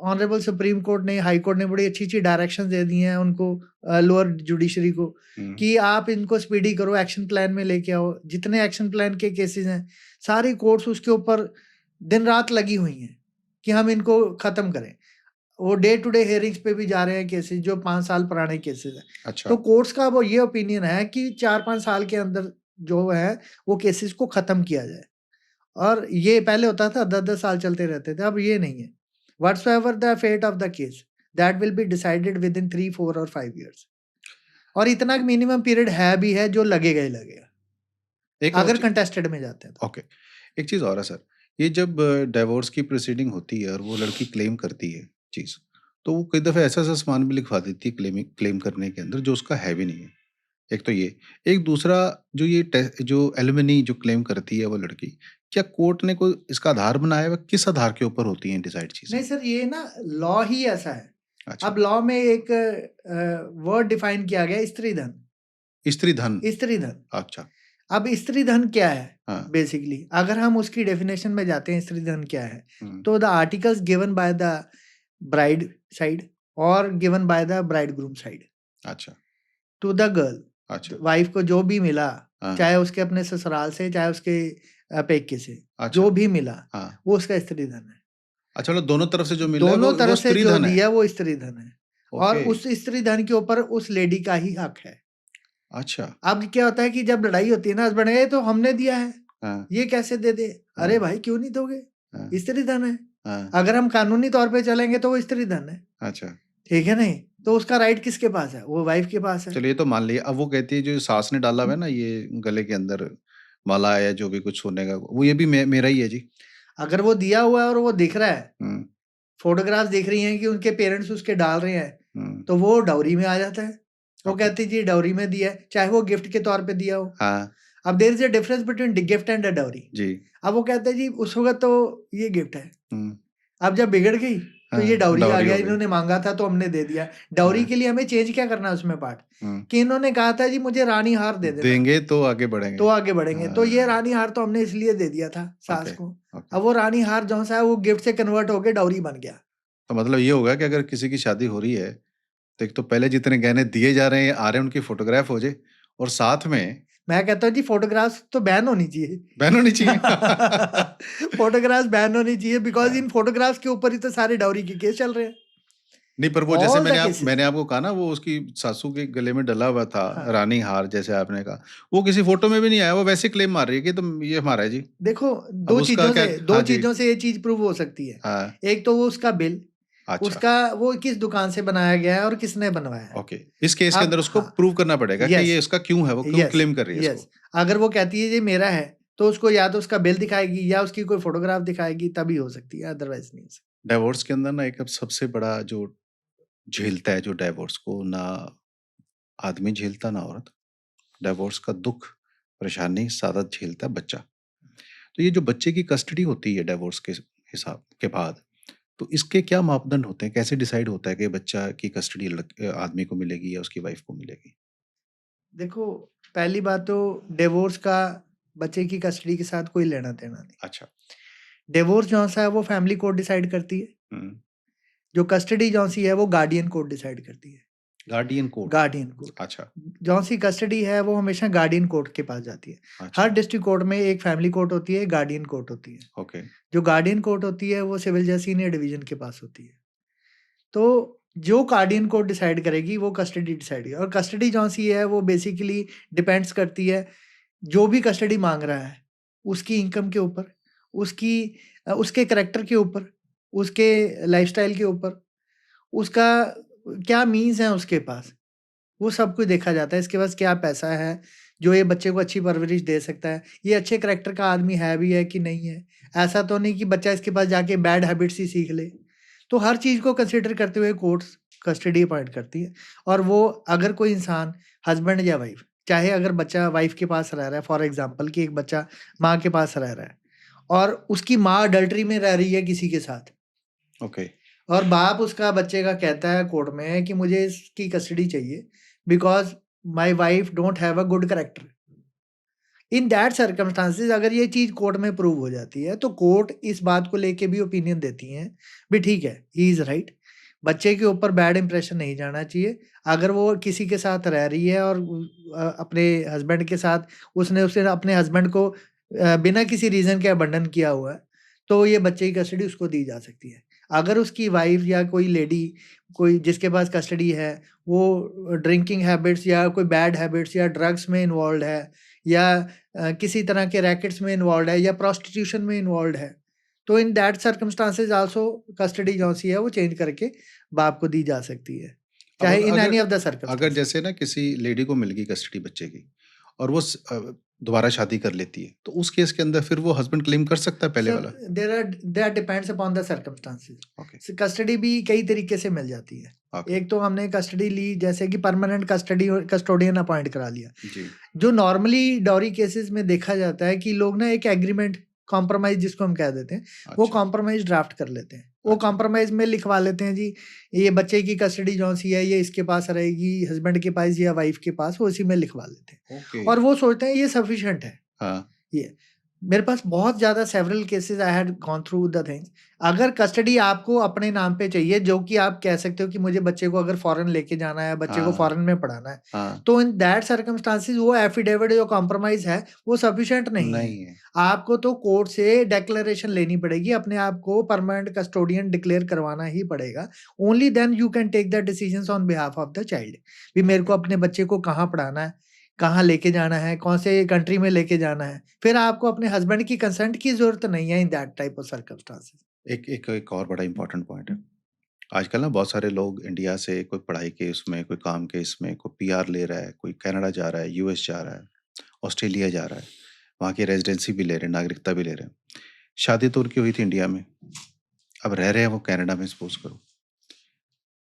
ऑनरेबल सुप्रीम कोर्ट ने, हाई कोर्ट ने बड़ी अच्छी डायरेक्शन दे दी हैं उनको, लोअर जुडिशरी को, कि आप इनको स्पीडी करो, एक्शन प्लान में लेके आओ। जितने एक्शन प्लान के केसेस हैं सारी कोर्ट्स उसके ऊपर दिन रात लगी हुई हैं कि हम इनको ख़त्म करें। वो डे टू डे हेयरिंग्स पे भी जा रहे हैं केसेस, जो 5 साल पुराने केसेस हैं। अच्छा। तो कोर्ट्स का वो ये ओपिनियन है कि 4-5 साल के अंदर जो है वो केसेस को ख़त्म किया जाए। और ये पहले होता था 10-10 साल चलते रहते थे, अब ये नहीं है। Whatsoever the fate of the case, that will be decided within 3, 4 और 5 ईयर्स। और इतना मिनिमम पीरियड है भी है जो लगेगा ही लगेगा, एक और अगर चीज़, कंटेस्टेड में जाते हैं तो। ओके, एक चीज़ और है सर, ये जब डिवोर्स की प्रोसीडिंग होती है और वो लड़की क्लेम करती है चीज़, तो वो कई दफ़े ऐसा-ऐसा सामान भी लिखवा देती है क्लेम करने के अंदर जो उसका है भी नहीं है। एक तो ये, एक दूसरा जो ये जो एलिमनी जो क्लेम करती है वो लड़की, क्या कोर्ट ने कोई इसका आधार बनाया है? किस आधार के ऊपर होती हैं डिसाइड चीज़ें? नहीं सर, ये ना लॉ ही ऐसा है। अच्छा, अब लॉ में एक वर्ड डिफाइन किया गया, स्त्री धन। स्त्री धन। स्त्री धन। अच्छा, अब स्त्री धन क्या है? हाँ, बेसिकली अगर हम उसकी डेफिनेशन में जाते हैं, स्त्री धन क्या है, हुँ, तो the articles given by the bride side और given by the bride groom side अच्छा, टू द गर्ल। अच्छा, वाइफ को जो भी मिला, हाँ, चाहे उसके अपने ससुराल से, चाहे उसके पेके से, अच्छा, जो भी मिला हाँ। वो उसका स्त्री धन है। अच्छा, मतलब दोनों तरफ से जो मिला है दोनों वो तरफ से स्त्री जो धन है? दिया वो स्त्री धन है। और ओके, उस स्त्री धन के ऊपर उस लेडी का ही हक है। अच्छा, अब क्या होता है कि जब लड़ाई होती है ना, हस्बैंड ये तो हमने दिया है, हाँ, ये कैसे दे दे? हाँ, अरे भाई क्यों नहीं दोगे? हाँ, स्त्री धन है। हाँ, अगर हम कानूनी तौर पे चलेंगे तो वो स्त्री धन है, अच्छा। ठीक है नहीं? तो उसका राइट किसके पास है? वो वाइफ के पास है। चलिए ये तो मान लिया, अब वो कहती है जो सास ने डाला हुआ है ना ये गले के अंदर माला या जो भी कुछ सोने का, वो ये भी मेरा ही है जी। अगर वो दिया हुआ है और वो दिख रहा है, हुँ, फोटोग्राफ्स दिख रही हैं कि उनके पेरेंट्स उसके डाल रहे हैं, हुँ, तो वो डाउरी में आ जाता है। वो ओके, कहती है जी डाउरी में दिया है, चाहे वो गिफ्ट के तौर पे दिया हो। हाँ, अब there is a difference between gift and a dowry. जी, अब वो कहते हैं जी उस वक़्त तो ये गिफ्ट है, हुँ, अब जब बिगड़ गई तो ये हाँ, डाउरी आ डाउरी गया, हो गई। इन्होंने माँगा था तो हमने दे दिया। डाउरी हाँ, के लिए हमें चेंज क्या करना है उसमें पार्ट, हुँ, कि इन्होंने कहा था जी मुझे रानी हार दे देना, देंगे तो आगे तो बढ़ेंगे। आगे बढ़ेंगे। तो ये हाँ, रानी हार तो हमने इसलिए दे दिया था सास ओके, को। ओके। अब वो रानी हार जौन-सा है वो गिफ्ट से कन्वर्ट होके डाउरी बन गया। तो मतलब ये होगा कि अगर किसी की शादी हो रही है, तो एक तो पहले जितने गहने दिए जा रहे हैं, आ रहे हैं, उनकी फ़ोटोग्राफ हो जाए और साथ में मैं कहता हूँ जी फ़ोटोग्राफ्स तो बैन होनी चाहिए। बैन होनी चाहिए। फ़ोटोग्राफ्स बैन होनी चाहिए, बिकॉज़ हाँ। इन फ़ोटोग्राफ्स के ऊपर ही तो सारे डाउरी के केस चल रहे हैं। नहीं, पर वो जैसे ऑल द केसेस। मैंने आपको कहा ना वो उसकी सासू के गले में डला हुआ था हाँ। रानी हार जैसे आपने कहा, वो किसी फ़ोटो में भी नहीं आया, वो वैसे क्लेम मार रही है कि तुम ये हमारा है जी। देखो अब 2 उसका चीज़ों क्या? से 2 हाँ जी। चीज़ों से ये चीज़ प्रूव हो सकती है। हाँ, एक तो वो उसका बिल, अच्छा, उसका वो किस दुकान से बनाया गया है और किसने बनवाया है। ओके। इस केस के अब अंदर उसको हाँ, प्रूव करना पड़ेगा कि ये यस, इसका क्यों है, वो क्यों यस, क्लेम कर रही है यस। इसको। अगर वो कहती है ये मेरा है, तो उसको या तो उसका बिल दिखाएगी या उसकी कोई फ़ोटोग्राफ दिखाएगी, तभी हो सकती है, अदरवाइज़ नहीं हो सकती। डिवोर्स के अंदर ना एक अब सबसे बड़ा जो झेलता है जो डिवोर्स को, ना आदमी झेलता ना औरत। डिवोर्स का दुःख, परेशानी सारा झेलता है बच्चा। तो ये जो बच्चे की कस्टडी होती है डिवोर्स के हिसाब के बाद, तो इसके क्या मापदंड होते हैं? कैसे डिसाइड होता है कि बच्चा की कस्टडी आदमी को मिलेगी या उसकी वाइफ को मिलेगी? देखो, पहली बात तो डिवोर्स का बच्चे की कस्टडी के साथ कोई लेना-देना नहीं। अच्छा। डिवोर्स जौन-सा है वो फैमिली कोर्ट डिसाइड करती है। हुँ। जो कस्टडी जौन-सी है वो गार्डियन कोर्ट डिसाइड करती है। Guardian court. Guardian court. अच्छा, जौन-सी कस्टडी है वो हमेशा गार्डियन कोर्ट के पास जाती है। अच्छा, हर डिस्ट्रिक्ट कोर्ट में एक फैमिली कोर्ट होती है, एक गार्डियन कोर्ट होती है। ओके। जो गार्डियन कोर्ट होती है वो सिविल जज सीनियर डिवीज़न के पास होती है। तो जो गार्डियन कोर्ट डिसाइड करेगी वो कस्टडी डिसाइड करेगी, और कस्टडी जौन-सी है वो बेसिकली डिपेंड्स करती है जो भी कस्टडी माँग रहा है, उसकी इनकम के ऊपर, उसकी उसके कैरेक्टर के ऊपर, उसके लाइफ़स्टाइल के ऊपर, उसका क्या मीन्स हैं उसके पास, वो सब कुछ देखा जाता है। इसके पास क्या पैसा है, जो ये बच्चे को अच्छी परवरिश दे सकता है, ये अच्छे कैरेक्टर का आदमी है भी है कि नहीं है। ऐसा तो नहीं कि बच्चा इसके पास जाके बैड हैबिट्स ही सीख ले। तो हर चीज़ को कंसिडर करते हुए कोर्ट्स कस्टडी अपॉइंट करती है, और वो अगर कोई इंसान हस्बैंड या वाइफ़, चाहे अगर बच्चा वाइफ़ के पास रह रहा है, फॉर एग्ज़ाम्पल कि एक बच्चा माँ के पास रह रहा है और उसकी माँ अडल्टरी में रह रही है किसी के साथ, ओके, और बाप उसका बच्चे का कहता है कोर्ट में कि मुझे इसकी कस्टडी चाहिए because my wife don't have a good character. In that circumstances अगर ये चीज़ कोर्ट में प्रूव हो जाती है, तो कोर्ट इस बात को लेके भी ओपिनियन देती हैं, भी ठीक है, ही इज़ राइट। बच्चे के ऊपर बैड इंप्रेशन नहीं जाना चाहिए। अगर वो किसी के साथ रह रही है और अपने हस्बैंड के साथ उसने अपने हस्बैंड को बिना किसी रीज़न के अबंडन किया हुआ है, तो ये बच्चे की कस्टडी उसको दी जा सकती है। अगर उसकी वाइफ़ या कोई लेडी, कोई जिसके पास कस्टडी है, वो ड्रिंकिंग हैबिट्स या कोई बैड हैबिट्स या ड्रग्स में इन्वॉल्व्ड है या किसी तरह के रैकेट्स में इन्वॉल्व्ड है या प्रोस्टिट्यूशन में इन्वॉल्व्ड है, तो in that circumstances also custody जो-सी है वो चेंज करके बाप को दी जा सकती है, अब चाहे इन अगर एनी ऑफ द अगर सर्कमस्टांसेस। जैसे ना किसी लेडी को मिल गई कस्टडी बच्चे की और वो दोबारा शादी कर लेती है, तो उस केस के अंदर फिर वो हस्बैंड क्लेम कर सकता है पहले सर, वाला? That depends upon the circumstances. Okay, custody भी कई तरीके से मिल जाती है। ओके, एक तो हमने कस्टडी ली, जैसे कि परमानेंट कस्टोडियन अपॉइंट करा लिया। जी, जो नॉर्मली डॉरी केसेस में देखा जाता है कि लोग ना एक एग्रीमेंट, कॉम्प्रोमाइज़ जिसको हम कह देते हैं, वो अच्छा, कॉम्प्रोमाइज़ ड्राफ्ट कर लेते हैं। वो अच्छा, कॉम्प्रोमाइज़ में लिखवा लेते हैं जी, ये बच्चे की कस्टडी जौन-सी है ये इसके पास रहेगी, हस्बैंड के पास या वाइफ़ के पास, वो उसी में लिखवा लेते हैं। ओके, और वो सोचते हैं ये सफिशिएंट है। हाँ, ये मेरे पास बहुत ज़्यादा several cases I had gone through the things. अगर कस्टडी आपको अपने नाम पे चाहिए, जो कि आप कह सकते हो कि मुझे बच्चे को अगर फॉरेन लेके जाना है, बच्चे को हाँ, फॉरेन में पढ़ाना है, हाँ, तो इन दैट सर्कमस्टांसेस वो एफिडेविट जो कॉम्प्रोमाइज़ है, वो सफिशिएंट नहीं है। नहीं है, आपको तो कोर्ट से डिक्लेरेशन लेनी पड़ेगी, अपने आप को परमानेंट कस्टोडियन डिक्लेयर करवाना ही पड़ेगा। Only then you can take the decisions on behalf of the child. भी मेरे ओके, को अपने बच्चे को कहाँ पढ़ाना है, कहाँ लेके जाना है, कौन से कंट्री में लेके जाना है। फिर आपको अपने हस्बैंड की कंसेंट की ज़रूरत नहीं है in that type of circumstances. एक और बड़ा इम्पोर्टेंट पॉइंट है। आजकल ना बहुत सारे लोग इंडिया से कोई पढ़ाई के उसमें, कोई काम के इसमें, कोई पीआर ले रहा है, कोई कनाडा जा रहा है, यूएस जा रहा है, ऑस्ट्रेलिया जा रहा है, वहाँ की रेज़िडेंसी भी ले रहे हैं, नागरिकता भी ले रहे हैं। शादी तो उनकी हुई थी इंडिया में, अब रह रहे हैं वो कनाडा में सपोज़ करो।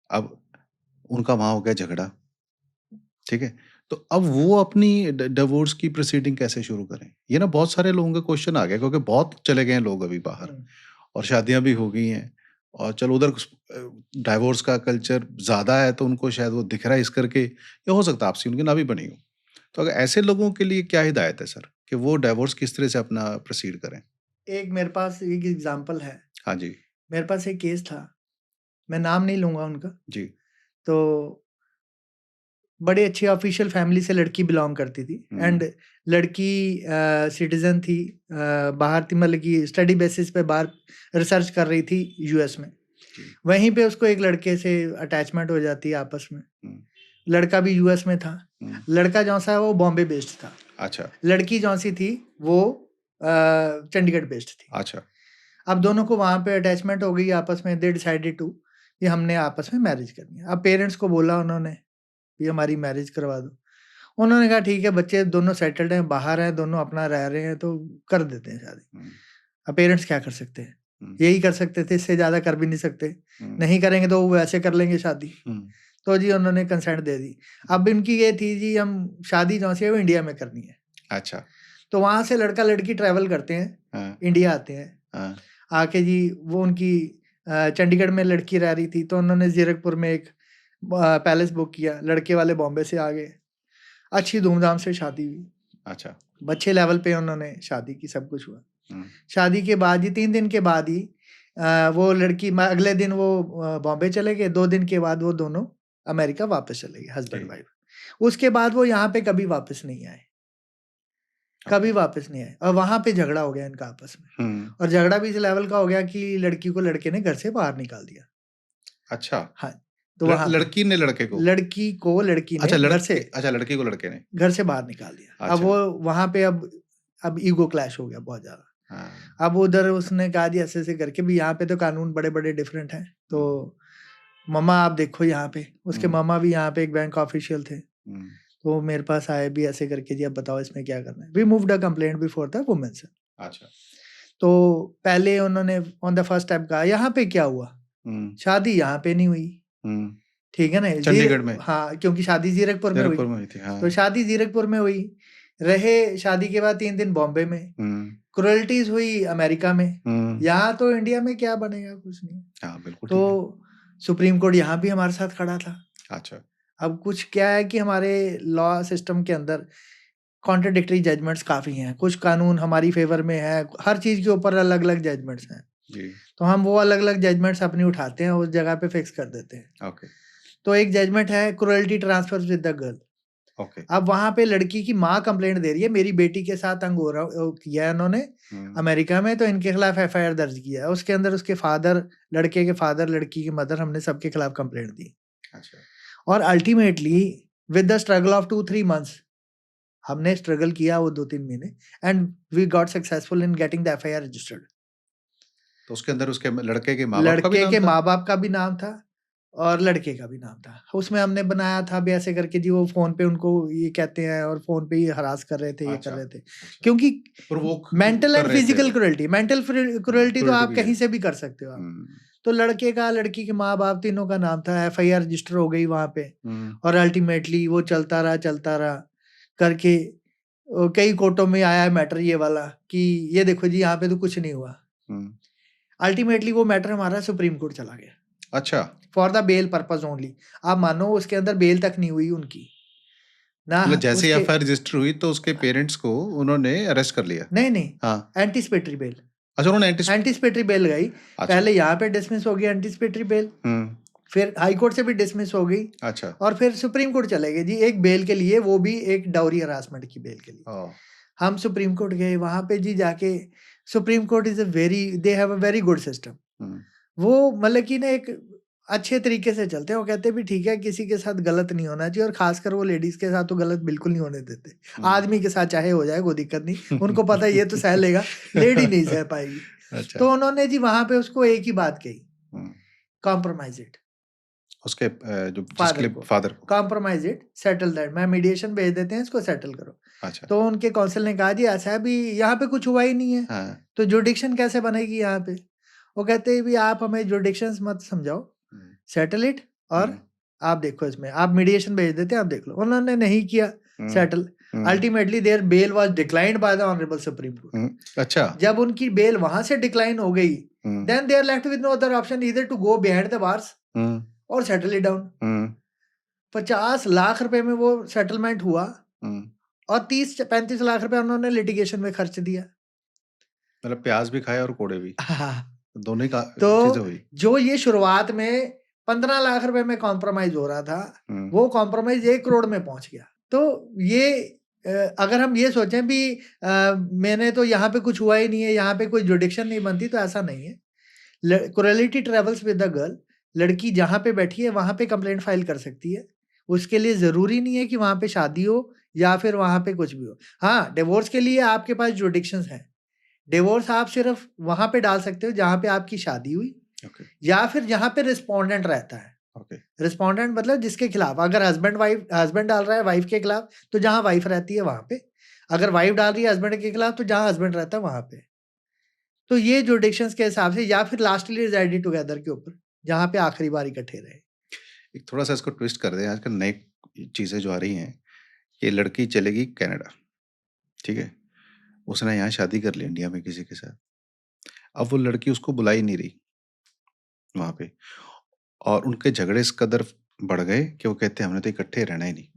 अब उनका वहाँ हो गया झगड़ा, ठीक है? तो अब वो अपनी डिवोर्स की प्रोसीडिंग कैसे शुरू करें? ये ना बहुत सारे लोगों का क्वेश्चन आ गया क्योंकि बहुत चले गए हैं लोग अभी बाहर हुँ। और शादियाँ भी हो गई हैं और चलो उधर डिवोर्स का कल्चर ज़्यादा है तो उनको शायद वो दिख रहा है इस करके या हो सकता है आपसी उनकी ना भी बनी हो। तो अगर ऐसे लोगों के लिए क्या हिदायत है सर कि वो डिवोर्स किस तरह से अपना प्रोसीड करें? एक मेरे पास एक एग्ज़ाम्पल है। हाँ जी, मेरे पास एक केस था, मैं नाम नहीं लूँगा उनका। जी। तो बड़ी अच्छी ऑफ़िशियल फ़ैमिली से लड़की बिलॉन्ग करती थी हुँ, एंड लड़की सिटिज़न थी, बाहर थी, मतलब कि स्टडी बेसिस पे बाहर रिसर्च कर रही थी यूएस में। जी। वहीं पे उसको एक लड़के से अटैचमेंट हो जाती है आपस में। हुँ, लड़का भी यूएस में था। हुँ। लड़का जौन-सा है वो बॉम्बे बेस्ड था। अच्छा, लड़की जौन-सी थी वो चंडीगढ़ बेस्ड थी। अच्छा। अब दोनों को वहाँ पे अटैचमेंट हो गई आपस में, दे डिसाइडेड टू कि हमने आपस में मैरिज करनी है। अब पेरेंट्स को बोला उन्होंने, कि हमारी मैरिज करवा दो। उन्होंने कहा ठीक है, बच्चे दोनों सेटल्ड हैं, बाहर हैं, दोनों अपना रह रहे हैं तो कर देते हैं शादी। हुँ, अब पेरेंट्स क्या कर सकते हैं? हुँ, यही कर सकते थे, इससे ज़्यादा कर भी नहीं सकते। हुँ, नहीं करेंगे तो वो वैसे कर लेंगे शादी। हुँ। तो जी उन्होंने कंसेंट दे दी। अब इनकी ये थी जी हम शादी जौन-सी है वो इंडिया में करनी है। अच्छा। तो वहाँ से लड़का-लड़की ट्रैवल करते हैं, हाँ, इंडिया आते हैं। हाँ। आके जी वो उनकी चंडीगढ़ में लड़की रह रही थी, तो उन्होंने ज़ीरकपुर में एक पैलेस बुक किया, लड़के वाले बॉम्बे से आ गए। अच्छी धूमधाम से शादी हुई। अच्छा। अच्छे लेवल पे उन्होंने शादी की, सब कुछ हुआ। हुँ, शादी के बाद ही 3 दिन के बाद ही वो लड़की म अगले दिन वो बॉम्बे चले गए, 2 दिन के बाद वो दोनों अमेरिका वापस चले गए, जी। हस्बैंड-वाइफ। उसके बाद वो यहाँ पे कभी वापस नहीं आए, ओके। कभी वापस नहीं आए और वहाँ पे झगड़ा हो गया इनका आपस में। हुँ, और झगड़ा भी इस लेवल का हो गया कि लड़की को लड़के ने घर से बाहर निकाल दिया। अच्छा। हाँ, तो वहाँ पे लड़की ने लड़के को? लड़की को लड़की ने अच्छा घर से लड़की को लड़के ने। घर से बाहर निकाल दिया। अब अच्छा। वो वहाँ पे अब ईगो क्लैश हो गया बहुत ज़्यादा। हाँ। अब उधर उसने कहा जी ऐसे-ऐसे करके भी यहाँ पे तो कानून बड़े-बड़े डिफरेंट हैं। तो हुँ, मम्मा आप देखो यहाँ पे, उसके हुँ, मम्मा भी यहाँ पे एक बैंक ऑफिशियल थे। हुँ। तो वो मेरे पास आए भी ऐसे करके जी अब बताओ इसमें क्या करना है? We moved a complaint before the women cell. अच्छा। तो पहले उन्होंने ऑन द फर्स्ट स्टेप कहा यहाँ पे क्या हुआ? हुँ, शादी यहाँ पे नहीं हुई, हुँ। ठीक है ना? चंडीगढ़ में? हाँ, क्योंकि शादी ज़ीरकपुर में हुई। ज़ीरकपुर में हुई थी। तो हाँ। शादी ज़ीरकपुर में हुई, रहे शादी के बाद 3 दिन बॉम्बे में, हुँ, क्रुएल्टीज़ हुई अमेरिका में। हुँ। यहाँ तो इंडिया में क्या बनेगा? कुछ नहीं। हाँ, बिल्कुल ठीक है। तो सुप्रीम कोर्ट यहाँ भी हमारे साथ खड़ा था। अच्छा। अब कुछ क्या है कि हमारे लॉ सिस्टम के अंदर कॉन्ट्रडिक्टरी जजमेंट्स काफ़ी हैं, कुछ कानून हमारी फेवर में है, हर चीज़ के ऊपर अलग अलग जजमेंट्स हैं। जी। तो हम वो अलग अलग जजमेंट्स अपनी उठाते हैं, उस जगह पे फिक्स कर देते हैं। ओके। तो एक जजमेंट है cruelty transfer with the girl. Okay. अब वहाँ पे लड़की की माँ कंप्लेंट दे रही है, मेरी बेटी के साथ अंग हो रहा किया है इन्होंने अमेरिका में, तो इनके खिलाफ एफआईआर दर्ज किया है। उसके अंदर उसके फादर, लड़के के फादर, लड़की की मदर, हमने सबके खिलाफ कंप्लेंट दी। अच्छा। और ultimately with the struggle of 2-3 months, हमने स्ट्रगल किया वो 2-3 महीने, and we got successful in getting the FIR registered. तो उसके अंदर उसके लड़के के माँ बाप का भी लड़के नाम के था? माँ बाप का भी नाम था और लड़के का भी नाम था। उसमें हमने बनाया था भी ऐसे करके जी, वो फ़ोन पे उनको ये कहते हैं और फ़ोन पे ही हरास कर रहे थे, ये कर अच्छा। रहे थे। अच्छा। क्योंकि प्रोवोक मेंटल कर एंड रहे थे फिजिकल वो। क्रुएल्टी, मेंटल क्रुएल्टी तो क्रुएल्टी आप भी कहीं है। से भी कर सकते हो आप। हम्म। तो लड़के का, लड़की के माँ बाप तीनों का नाम था, एफआईआर रजिस्टर हो गई वहाँ पे। और अल्टीमेटली वो चलता रहा करके कई कोर्टों में आया है मैटर ये वाला कि ये देखो जी, यहाँ पे तो कुछ नहीं हुआ। अल्टीमेटली वो मैटर हमारा सुप्रीम कोर्ट चला गया अच्छा। For the bail purpose only. आप मानो उसके अंदर बेल तक नहीं हुई उनकी ना, मतलब जैसे ही उसके एफआईआर रजिस्टर हुई तो उसके पेरेंट्स को उन्होंने अरेस्ट कर लिया? नहीं, हाँ। एंटीसिपेटरी बेल, अच्छा, उन्होंने एंटीसिपेटरी बेल गई। अच्छा। पहले यहाँ पे डिसमिस हो गई एंटीसिपेटरी बेल, फिर हाई कोर्ट से भी डिसमिस हो गई, अच्छा। और फिर सुप्रीम कोर्ट चले गए जी एक बेल के लिए, वो भी एक डाउरी हरासमेंट की बेल के लिए। हम सुप्रीम कोर्ट गए, वहां पे जी जाके supreme court is they have a very good system. वो मतलब कि ना एक अच्छे तरीके से चलते हैं। वो कहते हैं भी ठीक है, किसी के साथ गलत नहीं होना चाहिए, और खासकर वो लेडीज के साथ तो गलत बिल्कुल नहीं होने देते। आदमी के साथ चाहे हो जाए, कोई दिक्कत नहीं, उनको पता है ये तो सह लेगा, लेडी नहीं सह पाएगी। अच्छा। तो उन्होंने जी वहां पे उसको एक ही बात कही, कॉम्प्रोमाइज इट, उसके जो जिसके लिए फादर को कॉम्प्रोमाइज इट, सेटल दैट, मैं मीडिएशन भेज देते हैं, इसको सेटल करो। अच्छा। तो उनके काउंसिल ने कहा जी ऐसा है भी यहाँ पे कुछ हुआ ही नहीं है, हाँ। तो जुडिक्शन कैसे बनेगी यहाँ पे? वो कहते हैं भी आप हमें जुडिक्शन मत समझाओ, सेटल इट, और आप देखो इसमें, आप मीडिएशन भेज देते हैं, आप देख लो। उन्होंने नहीं किया settle. Ultimately there bail was declined by the honourable supreme court. अच्छा। जब उनकी बेल वहां से डिक्लाइन हो गई, then they are left with no other option either to go behind the bars और सेटल इट डाउन। 50 लाख रुपए में वो सेटलमेंट हुआ, और 30-35 लाख रुपए उन्होंने लिटिगेशन में खर्च दिया। मतलब प्याज भी खाए और कोड़े भी, दोनों ही तो चीजें हुई। जो ये शुरुआत में 15 लाख रुपए में कॉम्प्रोमाइज हो रहा था, वो कॉम्प्रोमाइज 1 करोड़ में पहुंच गया। तो ये अगर हम ये सोचें भी मैंने तो यहाँ पे कुछ हुआ ही नहीं है, यहाँ पे कोई जुडिक्शन नहीं बनती, तो ऐसा नहीं है। Cruelty travels with the girl, लड़की जहाँ पे बैठी है वहां पे कंप्लेंट फाइल कर सकती है। उसके लिए जरूरी नहीं है कि वहां पे शादी हो या फिर वहां पे कुछ भी हो। हाँ, डिवोर्स के लिए आपके पास जुडिक्शंस हैं। डिवोर्स आप सिर्फ वहां पे डाल सकते हो जहां पे आपकी शादी हुई, या फिर जहां पे रिस्पोंडेंट रहता है। रिस्पोंडेंट मतलब जिसके खिलाफ, अगर हस्बैंड डाल रहा है वाइफ के खिलाफ, तो जहां वाइफ रहती है वहां पे। अगर वाइफ डाल रही है हस्बैंड के खिलाफ, तो जहां हस्बैंड रहता है वहां पे। तो ये जुडिक्शंस के हिसाब से, या फिर लास्टली रिजाइडेड टुगेदर के ऊपर, जहां पे आखिरी बार इकट्ठे रहे। एक थोड़ा सा इसको ट्विस्ट कर दें, आजकल नई चीजें जो आ रही हैं कि लड़की चलेगी कनाडा, ठीक है, उसने यहाँ शादी कर ली इंडिया में किसी के साथ, अब वो लड़की उसको बुला ही नहीं रही वहां पे, और उनके झगड़े इस कदर बढ़ गए कि वो कहते हैं हमने तो इकट्ठे रहना ही नहीं।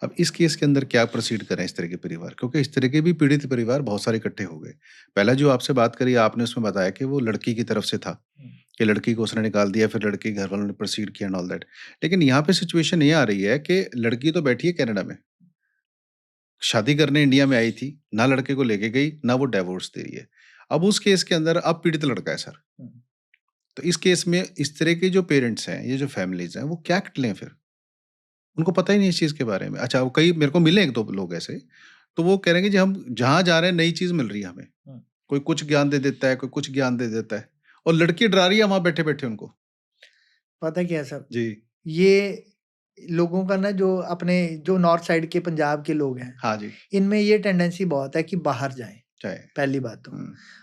अब इस केस के अंदर क्या प्रोसीड करें इस तरह के परिवार, क्योंकि इस तरह के भी पीड़ित परिवार बहुत सारे इकट्ठे हो गए। पहला जो आपसे बात करी आपने, उसमें बताया कि वो लड़की की तरफ से था कि लड़की को उसने निकाल दिया, फिर लड़की घर वालों ने प्रोसीड किया एंड ऑल दैट। लेकिन यहाँ पे सिचुएशन ये आ रही है कि लड़की तो बैठी है कनाडा में, शादी करने इंडिया में आई थी, ना लड़के को लेके गई, ना वो डिवोर्स दे रही है। अब उस केस के अंदर अब पीड़ित लड़का है सर, तो इस केस में इस तरह के जो पेरेंट्स हैं, ये जो फैमिलीज हैं, वो क्या लें फिर? उनको पता ही नहीं इस चीज़ के बारे में। अच्छा, वो कई मेरे को मिले 1-2 लोग ऐसे, तो वो कह रहे हैं कि जी हम जहाँ जा रहे हैं नई चीज़ मिल रही है हमें। कोई कुछ ज्ञान दे देता है, कोई कुछ ज्ञान दे देता है, और लड़की डरा रही है वहाँ बैठे-बैठे उनको। पता क्या है सर? जी। ये लोगों का ना, जो अपने जो नॉर्थ साइड के पंजाब के लोग हैं, हाँ जी। इनमें ये टेंडेंसी बहुत है कि बाहर जाएं। चाहे पहली बात तो,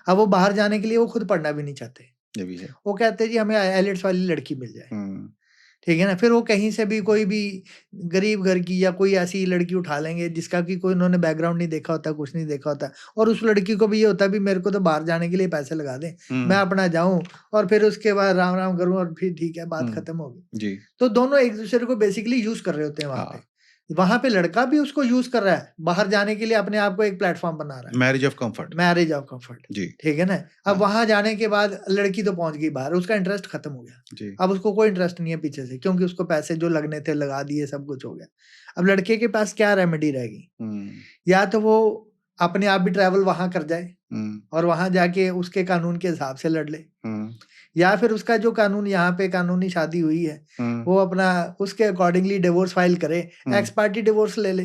अब वो बाहर जाने के लिए वो खुद पढ़ना भी नहीं चाहते। ये भी है। वो कहते हैं जी हमें आईएलटीएस वाली लड़की मिल जाए, ठीक है ना। फिर वो कहीं से भी कोई भी गरीब घर की या कोई ऐसी लड़की उठा लेंगे जिसका कि कोई उन्होंने बैकग्राउंड नहीं देखा होता, कुछ नहीं देखा होता, और उस लड़की को भी ये होता है भी मेरे को तो बाहर जाने के लिए पैसे लगा दें, मैं अपना जाऊं और फिर उसके बाद राम राम करूं और फिर ठीक है, बात खत्म होगी। जी। तो दोनों एक दूसरे को बेसिकली यूज कर रहे होते हैं वहां पे। वहां पे लड़का भी उसको यूज कर रहा है बाहर जाने के लिए, अपने आप को एक प्लेटफॉर्म बना रहा है, marriage of comfort. Marriage of comfort, जी ठीक है ना। अब हाँ वहां जाने के बाद लड़की तो पहुंच गई बाहर, उसका इंटरेस्ट खत्म हो गया। जी अब उसको कोई इंटरेस्ट नहीं है पीछे से, क्योंकि उसको पैसे जो लगने थे लगा दिए, सब कुछ हो गया। अब लड़के के पास क्या रेमेडी रहेगी? या तो वो अपने आप भी ट्रैवल वहां कर जाए और वहां जाके उसके कानून के हिसाब से लड़ ले, या फिर उसका जो कानून यहाँ पे कानूनी शादी हुई है वो अपना उसके अकॉर्डिंगली डिवोर्स फाइल करे, एक्स पार्टी डिवोर्स ले ले।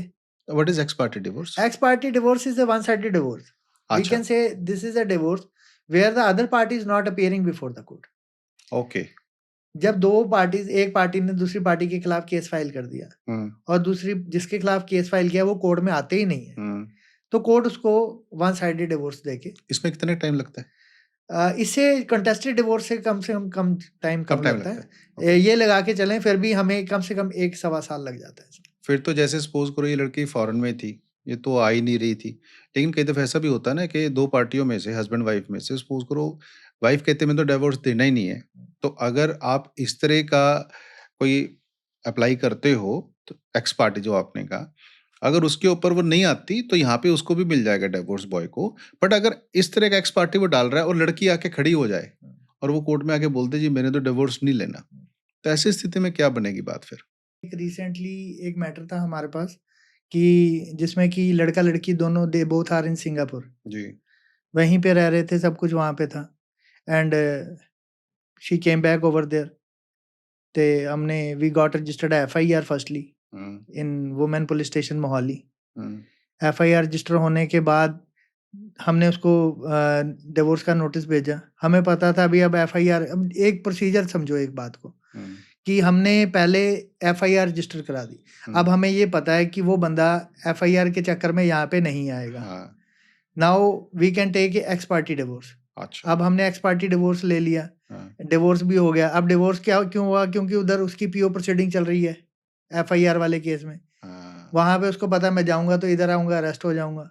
What is ex parte divorce? Ex parte divorce is a one sided divorce. We अच्छा can say this is a divorce where the other party is not appearing before the court. Okay जब दो parties, एक party ने दूसरी party के खिलाफ case file कर दिया और दूसरी जिसके खिलाफ केस फाइल किया वो कोर्ट में आते ही नहीं है, तो कोर्ट उसको वन साइडेड डिवोर्स देके। इसमें कितने टाइम लगता है? इससे कंटेस्टेड डिवोर्स से कम टाइम कम टाइम लगता लगता है। ये लगा के चलें फिर भी हमें कम से कम 1-1.25 साल लग जाता है। फिर तो जैसे सपोज करो ये लड़की फॉरेन में थी, ये तो आ ही नहीं रही थी, लेकिन कई दफ़ा ऐसा भी होता है ना कि दो पार्टियों में से, हस्बैंड वाइफ में से, सपोज करो वाइफ कहते मैं तो डिवोर्स देना ही नहीं है, तो अगर आप इस तरह का कोई अप्लाई करते हो तो एक्स पार्टी जो आपने कहा, अगर उसके ऊपर वो नहीं आती तो यहाँ पे उसको भी मिल जाएगा डिवोर्स बॉय को। बट अगर इस तरह का एक्स पार्टी वो डाल रहा है और लड़की आके खड़ी हो जाए और वो कोर्ट में आके बोलते जी मैंने तो डिवोर्स नहीं लेना, तो ऐसी स्थिति में क्या बनेगी बात फिर? एक रिसेंटली एक मैटर था हमारे पास कि जिसमें कि लड़का लड़की दोनों they both are in Singapore, जी वहीं पे रह रहे थे, सब कुछ वहाँ पे था, and she came back over there. ते हमने we got registered FIR firstly in women police station Mohali. FIR register होने के बाद हमने उसको डिवोर्स का नोटिस भेजा। हमें पता था अभी अब FIR, अब एक प्रोसीजर समझो एक बात को कि हमने पहले FIR रजिस्टर करा दी। अब हमें ये पता है कि वो बंदा FIR के चक्कर में यहाँ पे नहीं आएगा। Now we can take ex parte divorce. अच्छा अब हमने एक्स पार्टी डिवोर्स ले लिया, डिवोर्स भी हो गया। अब डिवोर्स क्यों हुआ? क्योंकि उधर उसकी PO प्रोसीडिंग चल रही है FIR वाले केस में। वहां पे उसको पता मैं जाऊंगा तो इधर आऊंगा अरेस्ट हो जाऊंगा,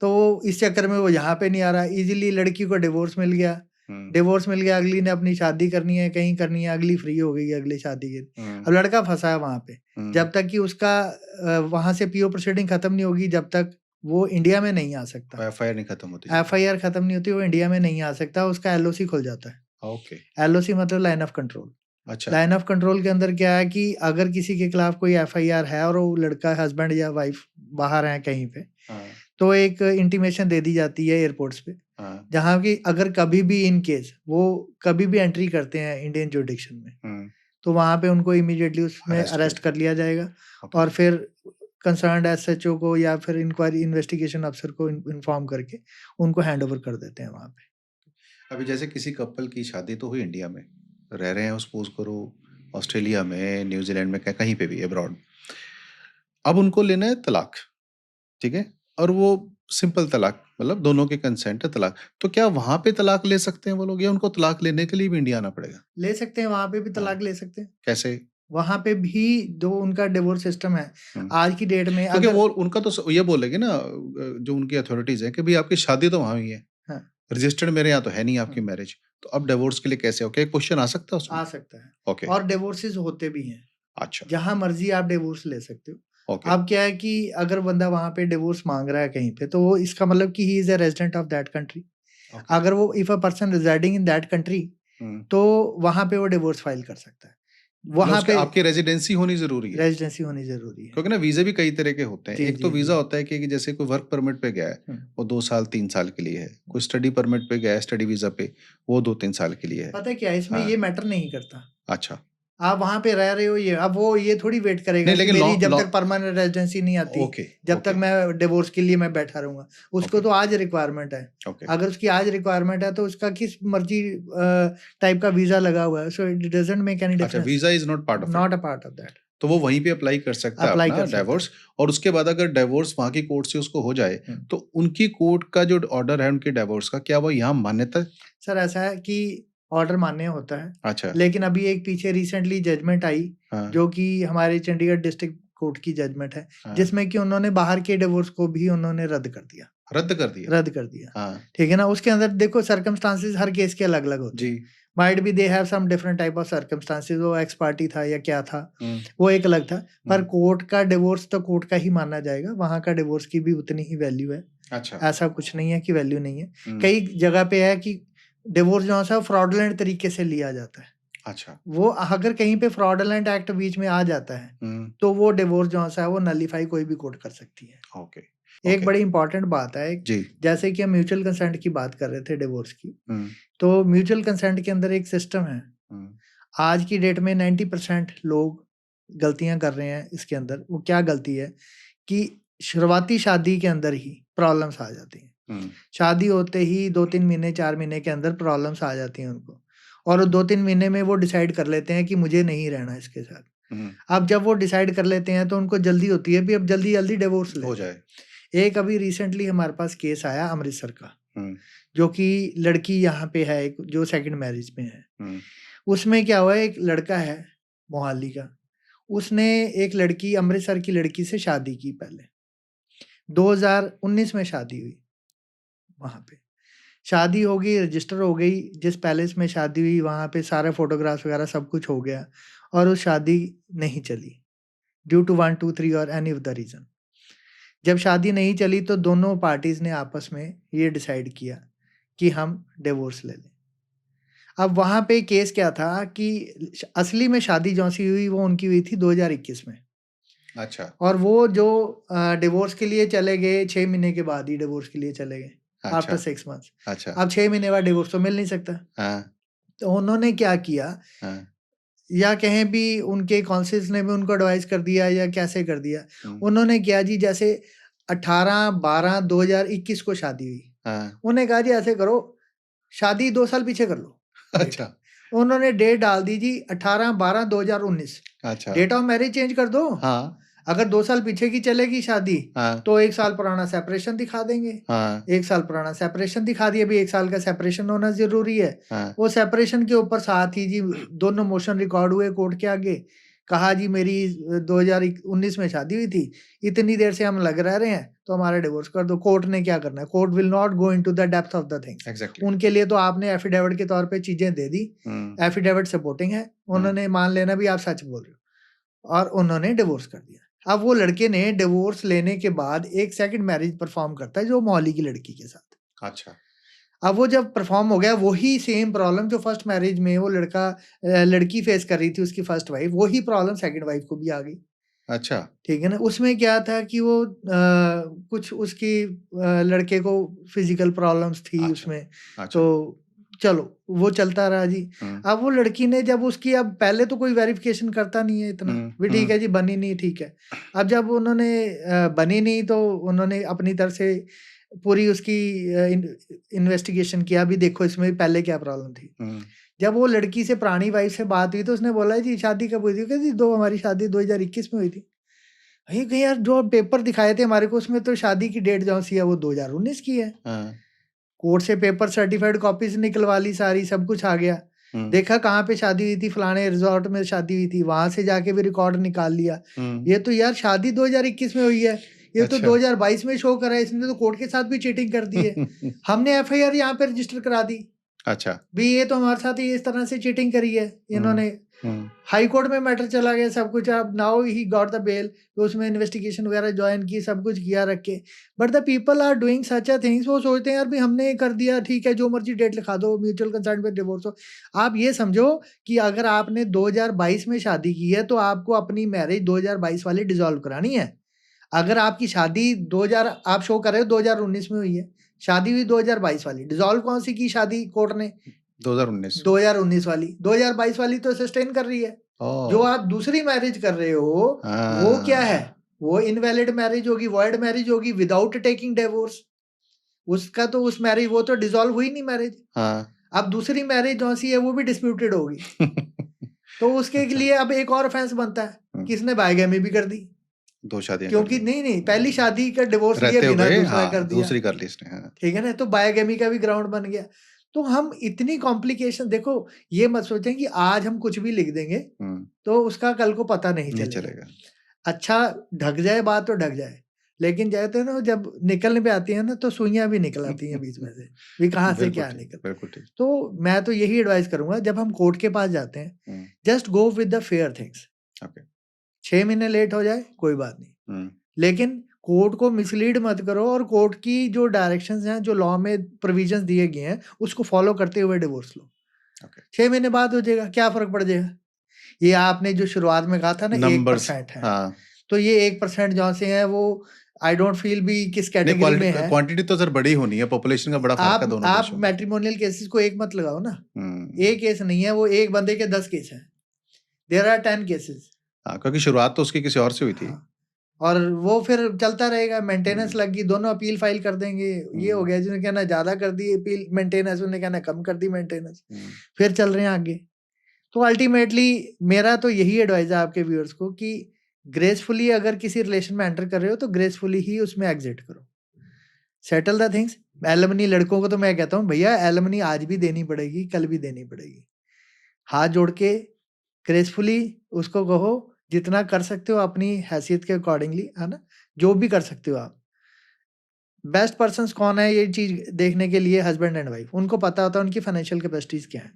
तो इस चक्कर में वो यहाँ पे नहीं आ रहा। इजीली लड़की को डिवोर्स मिल गया, अगली ने अपनी शादी करनी है, कहीं करनी है, अगली फ्री हो गई अगली शादी के। अब लड़का फंसा है वहां पे, जब तक कि उसका वहां से PO प्रोसीडिंग खत्म नहीं होगी, जब तक वो इंडिया में नहीं आ सकता। FIR नहीं खत्म होती, FIR खत्म नहीं होती, वो इंडिया में नहीं आ सकता, उसका LOC खुल जाता है। ओके LOC मतलब लाइन ऑफ कंट्रोल। अच्छा लाइन ऑफ कंट्रोल के अंदर क्या है कि अगर किसी के खिलाफ कोई FIR है और वो लड़का हस्बैंड या वाइफ बाहर है कहीं पे, तो एक इंटीमेशन दे दी जाती है एयरपोर्ट्स पे, जहाँ की अगर कभी भी इन केस वो कभी भी एंट्री करते हैं इंडियन जुरिडिक्शन में, तो वहाँ पे उनको इमीडिएटली उसमें अरेस्ट कर लिया जाएगा और फिर कंसर्न्ड SHO को या फिर इंक्वायरी इन्वेस्टिगेशन अफसर को इन्फॉर्म करके उनको हैंड ओवर कर देते हैं वहाँ पे। अभी जैसे किसी कपल की शादी तो हुई इंडिया में, रह रहे हैं सपोज करो ऑस्ट्रेलिया में, न्यूजीलैंड में, कहीं पे भी अब्रॉड, अब उनको लेना है तलाक, ठीक है, और वो सिंपल तलाक मतलब दोनों के कंसेंट है तलाक, तो क्या वहां पे तलाक ले सकते हैं वो लोग, या उनको तलाक लेने के लिए भी इंडिया आना पड़ेगा? ले सकते हैं, वहां पे भी तलाक ले सकते हैं। कैसे? वहां पे भी जो उनका डिवोर्स सिस्टम है आज की डेट में, क्योंकि वो उनका तो ये बोलेंगे ना जो उनकी अथॉरिटीज है कि भाई आपकी शादी तो वहां हुई है, रजिस्टर्ड मेरे यहाँ तो है नहीं आपकी मैरिज, तो अब डिवोर्स के लिए कैसे? ओके, क्वेश्चन आ सकता है उसमें? आ सकता है। ओके, और डिवोर्सेस होते भी हैं। अच्छा, जहां मर्जी आप डिवोर्स ले सकते हो। ओके, अब क्या है कि अगर बंदा वहां पे डिवोर्स मांग रहा है कहीं पे, तो वो इसका मतलब कि he is a resident of that country. अगर वो if a person residing in that country, तो वहां पे वो डिवोर्स फाइल कर सकता है। वहां पे आपकी रेजिडेंसी होनी जरूरी है। रेजिडेंसी होनी जरूरी है, क्योंकि ना वीजा भी कई तरह के होते हैं। एक तो वीजा होता है कि जैसे कोई वर्क परमिट पे गया है वो 2 साल 3 साल के लिए है, कोई स्टडी परमिट पे गया है स्टडी वीजा पे वो 2-3 साल के लिए है। पता है क्या है इसमें ये मैटर नहीं करता। अच्छा, आप वहां पे रह रहे हो, ये अब वो ये थोड़ी वेट करेगा कि मेरी जब तक परमानेंट रेजिडेंसी नहीं आती, जब तक मैं डिवोर्स के लिए मैं बैठा रहूंगा। उसको तो आज रिक्वायरमेंट है। अगर उसकी आज रिक्वायरमेंट है तो उसका किस मर्जी टाइप का वीजा लगा हुआ है, so it doesn't make any difference. Visa is not a part of that. तो वो वहीं पे अप्लाई कर सकता है अपना डिवोर्स, और उसके बाद अगर डिवोर्स वहां की कोर्ट से उसको हो जाए तो उनकी कोर्ट का जो ऑर्डर है उनके डिवोर्स का, क्या वो यहाँ मान्यता? सर ऐसा है कि ऑर्डर मान्य होता है। अच्छा, लेकिन अभी एक पीछे रिसेंटली जजमेंट आई, जो कि हमारे चंडीगढ़ डिस्ट्रिक्ट कोर्ट की जजमेंट है, जिसमें कि उन्होंने बाहर के डिवोर्स को भी उन्होंने रद्द कर दिया। ठीक है ना। उसके अंदर देखो सर्कमस्टांसेस हर केस के अलग अलग होते हैं। Might be they have some different type of circumstances, वो एक्स पार्टी था या क्या था, हम्म, वो एक अलग था। पर हम्म, कोर्ट का डिवोर्स तो कोर्ट का ही माना जाएगा, वहाँ का डिवोर्स की भी उतनी ही वैल्यू है, अच्छा। ऐसा कुछ नहीं है कि वैल्यू नहीं है। हम्म, कई जगह पे है कि डिवोर्स जो है फ्रॉडलेंट तरीके से लिया जाता है, अच्छा। वो अगर कहीं पे फ्रॉडलेंट एक्ट बीच में आ जाता है हम्म, तो वो डिवोर्स जो है वो नलीफाई कोई भी कोर्ट कर सकती है। ओके। एक ओके बड़ी इंपॉर्टेंट बात है, जी। जैसे कि हम म्यूचुअल कंसेंट की बात कर रहे थे डिवोर्स की, हम्म, तो म्यूचुअल कंसेंट के अंदर एक सिस्टम है। हम्म, आज की डेट में 90% लोग गलतियां कर रहे हैं इसके अंदर। वो क्या गलती है कि शुरुआती शादी के अंदर ही प्रॉब्लम्स आ जाती हैं। हम्म, शादी होते ही 2-3 महीने 4 महीने के अंदर प्रॉब्लम्स आ जाती हैं उनको, और 2-3 महीने में वो डिसाइड कर लेते हैं कि मुझे नहीं रहना इसके साथ। हम्म, अब जब वो डिसाइड कर लेते हैं तो उनको जल्दी होती है भी अब जल्दी जल्दी डिवोर्स ले हो लें। जाए। एक अभी रिसेंटली हमारे पास केस आया अमृतसर का, हम्म, जो कि लड़की यहाँ पे है एक जो सेकंड मैरिज में है। हम्म, उसमें क्या हुआ, एक लड़का है मोहाली का, उसने एक लड़की अमृतसर की लड़की से शादी की पहले। 2019 में शादी हुई, वहाँ पे शादी हो गई, रजिस्टर हो गई। जिस पैलेस में शादी हुई वहाँ पे सारे फोटोग्राफ्स वगैरह सब कुछ हो गया, और वो शादी नहीं चली ड्यू टू 1 2 3 और एनी ऑफ द रीजन। जब शादी नहीं चली तो दोनों पार्टीज ने आपस में ये डिसाइड किया कि हम डिवोर्स ले लें। अब वहाँ पे केस क्या था कि असली में शादी जो सी हुई वो उनकी हुई थी 2021 में, अच्छा। और वो जो डिवोर्स के लिए चले गए 6 महीने के बाद ही डिवोर्स के लिए चले गए, आफ्टर अच्छा। 6 मंथ्स। अच्छा। अब 6 महीने बाद डिवोर्स तो मिल नहीं सकता, हाँ, तो उन्होंने क्या किया, हाँ, या कहें भी उनके काउंसिल्स ने भी उनको एडवाइस कर दिया या कैसे कर दिया। हम्म, उन्होंने किया जी, जैसे 18/12/2021 को शादी हुई, हाँ, उन्होंने कहा जी ऐसे करो, शादी 2 साल पीछे कर लो डेट। अच्छा। उन्होंने डेट डाल दी जी 18/12/2019। अच्छा। डेट ऑफ मैरिज चेंज कर दो। हाँ, अगर 2 साल पीछे की चलेगी शादी, हाँ, तो 1 साल पुराना सेपरेशन दिखा देंगे। हाँ, 1 साल पुराना सेपरेशन दिखा दिया, अभी 1 साल का सेपरेशन होना ज़रूरी है। हाँ, वो सेपरेशन के ऊपर साथ ही जी दोनों मोशन रिकॉर्ड हुए कोर्ट के आगे। कहा जी मेरी 2019 में शादी हुई थी, इतनी देर से हम लग रहे हैं, तो हमारा डिवोर्स कर दो। कोर्ट ने क्या करना है, court will not go into the depth of the things. Exactly. उनके लिए तो आपने एफिडेविट के तौर पे चीज़ें दे दी, हम्म, एफिडेविट सपोर्टिंग है, उन्होंने मान लेना भी आप सच बोल रहे हो, और उन्होंने डिवोर्स कर दिया। अब वो लड़के ने डिवोर्स लेने के बाद एक सेकंड मैरिज परफॉर्म करता है जो मोहाली की लड़की के साथ। अच्छा। अब वो जब परफॉर्म हो गया, वही सेम प्रॉब्लम जो फर्स्ट मैरिज में वो लड़की फेस कर रही थी, उसकी फर्स्ट वाइफ, वही प्रॉब्लम सेकंड वाइफ को भी आ गई। अच्छा। ठीक है ना। उसमें क्या था कि वो कुछ उसकी लड़के को फिजिकल प्रॉब्लम्स थी अच्छा। उसमें, अच्छा। तो चलो वो चलता रहा जी। हम्म, अब वो लड़की ने जब उसकी, अब पहले तो कोई वेरिफिकेशन करता नहीं है इतना भी, ठीक है जी बनी नहीं, ठीक है। अब जब उन्होंने बनी नहीं तो उन्होंने अपनी तरफ से पूरी उसकी इन्वेस्टिगेशन किया भी, देखो इसमें पहले क्या प्रॉब्लम थी। हम्म, जब वो लड़की से पुरानी वाइफ से बात हुई तो उसने बोला जी शादी कब हुई थी, कहती जी दो हमारी शादी 2021 में हुई थी। अरे कहीं यार जो पेपर दिखाए थे हमारे को उसमें तो शादी की डेट जो सी है वो 2019 की है। हाँ, कोर्ट से पेपर सर्टिफाइड कॉपीज निकलवा ली सारी, सब कुछ आ गया। हम्म, देखा कहाँ पे शादी हुई थी, फलाने रिजॉर्ट में शादी हुई थी, वहां से जाके भी रिकॉर्ड निकाल लिया। ये तो यार शादी 2021 में हुई है, ये तो अच्छा। 2022 में शो करा है, इसने तो कोर्ट के साथ भी चीटिंग कर दी है। हमने एफआईआर यहाँ पे रजिस्टर करा दी अच्छा। भी, ये तो हमारे साथ ही इस तरह से चीटिंग करी है इन्होंने। हम्म, हाई कोर्ट में मैटर चला गया सब कुछ। अब now he got the bail, उसमें इन्वेस्टिगेशन वगैरह ज्वाइन की, सब कुछ किया रख के। But the people are doing such a things, वो सोचते हैं यार भी हमने ये कर दिया, ठीक है जो मर्जी डेट लिखा दो, म्यूचुअल कंसेंट पे डिवोर्स हो। आप ये समझो कि अगर आपने 2022 में शादी की है तो आपको अपनी मैरिज 2022 वाली डिसॉल्व करानी है। अगर आपकी शादी 2000 आप शो कर रहे हो 2019 में हुई है, शादी हुई 2022 वाली, डिसॉल्व कौन सी की शादी कोर्ट ने? 2019। 2019 वाली। 2022 वाली तो सस्टेन कर रही है। जो ओ, आप दूसरी मैरिज कर रहे हो वो क्या है, हाँ, वो इनवैलिड मैरिज होगी, वॉइड मैरिज होगी विदाउट टेकिंग डिवोर्स। उसका तो उस मैरिज, वो तो डिसॉल्व हुई नहीं मैरिज। हाँ। अब दूसरी मैरिज जो सी है वो भी डिस्प्यूटेड होगी, तो उसके अच्छा। लिए अब एक और ऑफेंस बनता है हम्म, कि इसने बायगैमी भी कर दी। 2 शादियां कर क्योंकि ली। नहीं नहीं, पहली शादी का डिवोर्स लिए रहते बिना हुए, दूसरा कर हाँ, दिया, दूसरी कर ली इसने, हाँ। ठीक है ना, तो बायोगेमी का भी ग्राउंड बन गया। तो हम इतनी कॉम्प्लिकेशन, देखो ये मत सोचें कि आज हम कुछ भी लिख देंगे हम्म, तो उसका कल को पता नहीं नहीं चलेगा। चलेगा। अच्छा ढक जाए बात तो ढक जाए, लेकिन कहते हैं ना जब निकलने पे आती है ना तो सुइयां भी निकल आती हैं बीच में से, भी कहाँ से बिल्कुल क्या ठीक, निकल। बिल्कुल ठीक। तो मैं तो यही एडवाइस करूंगा जब हम कोर्ट के पास जाते हैं, hmm, just go with the fair things. Okay. 6 महीने लेट हो जाए कोई बात नहीं, हम्म, लेकिन कोर्ट को मिसलीड मत करो और कोर्ट की जो डायरेक्शंस हैं, जो लॉ में प्रोविजंस दिए गए हैं, उसको फॉलो करते हुए डिवोर्स लो। ओके। 6 महीने बाद हो जाएगा, क्या फर्क पड़ जाएगा। ये आपने जो शुरुआत में कहा था ना नंबर्स, 1% है, हाँ। तो ये 1% जहाँ से है वो आई डोंट फील भी किस नहीं, कैटेगरी में है। क्वांटिटी तो सर बड़ी होनी है, पॉपुलेशन का बड़ा फर्क है दोनों आप देशों में। मैट्रिमोनियल केसेस को एक मत लगाओ ना, हम्म, एक केस नहीं है वो, एक बंदे के 10 केस हैं, देयर आर 10 केसेस। हाँ, क्योंकि शुरुआत तो उसकी किसी और से हुई थी। हाँ, और वो फिर चलता रहेगा, मेंटेनेंस हम्म, लगी, दोनों अपील फाइल कर देंगे। ये हो गया, जिन्होंने कहना ज्यादा कर दी अपील मेंटेनेंस, उन्होंने कहना कम कर दी मेंटेनेंस, हम्म, फिर चल रहे हैं आगे। तो अल्टीमेटली मेरा तो यही एडवाइस है आपके व्यूअर्स को कि ग्रेसफुली अगर किसी रिलेशन में एंटर कर रहे हो तो ग्रेसफुली ही उसमें एग्जिट करो, सेटल द थिंग्स। एलमनी लड़कों को तो मैं कहता हूँ भैया एलमनी आज भी देनी पड़ेगी, कल भी देनी पड़ेगी, हाथ जोड़ के ग्रेसफुली उसको कहो, जितना कर सकते हो अपनी हैसियत के अकॉर्डिंगली, है ना, जो भी कर सकते हो आप। बेस्ट पर्सन्स कौन है ये चीज देखने के लिए, हस्बैंड एंड वाइफ, उनको पता होता है उनकी फाइनेंशियल कैपेसिटीज क्या है।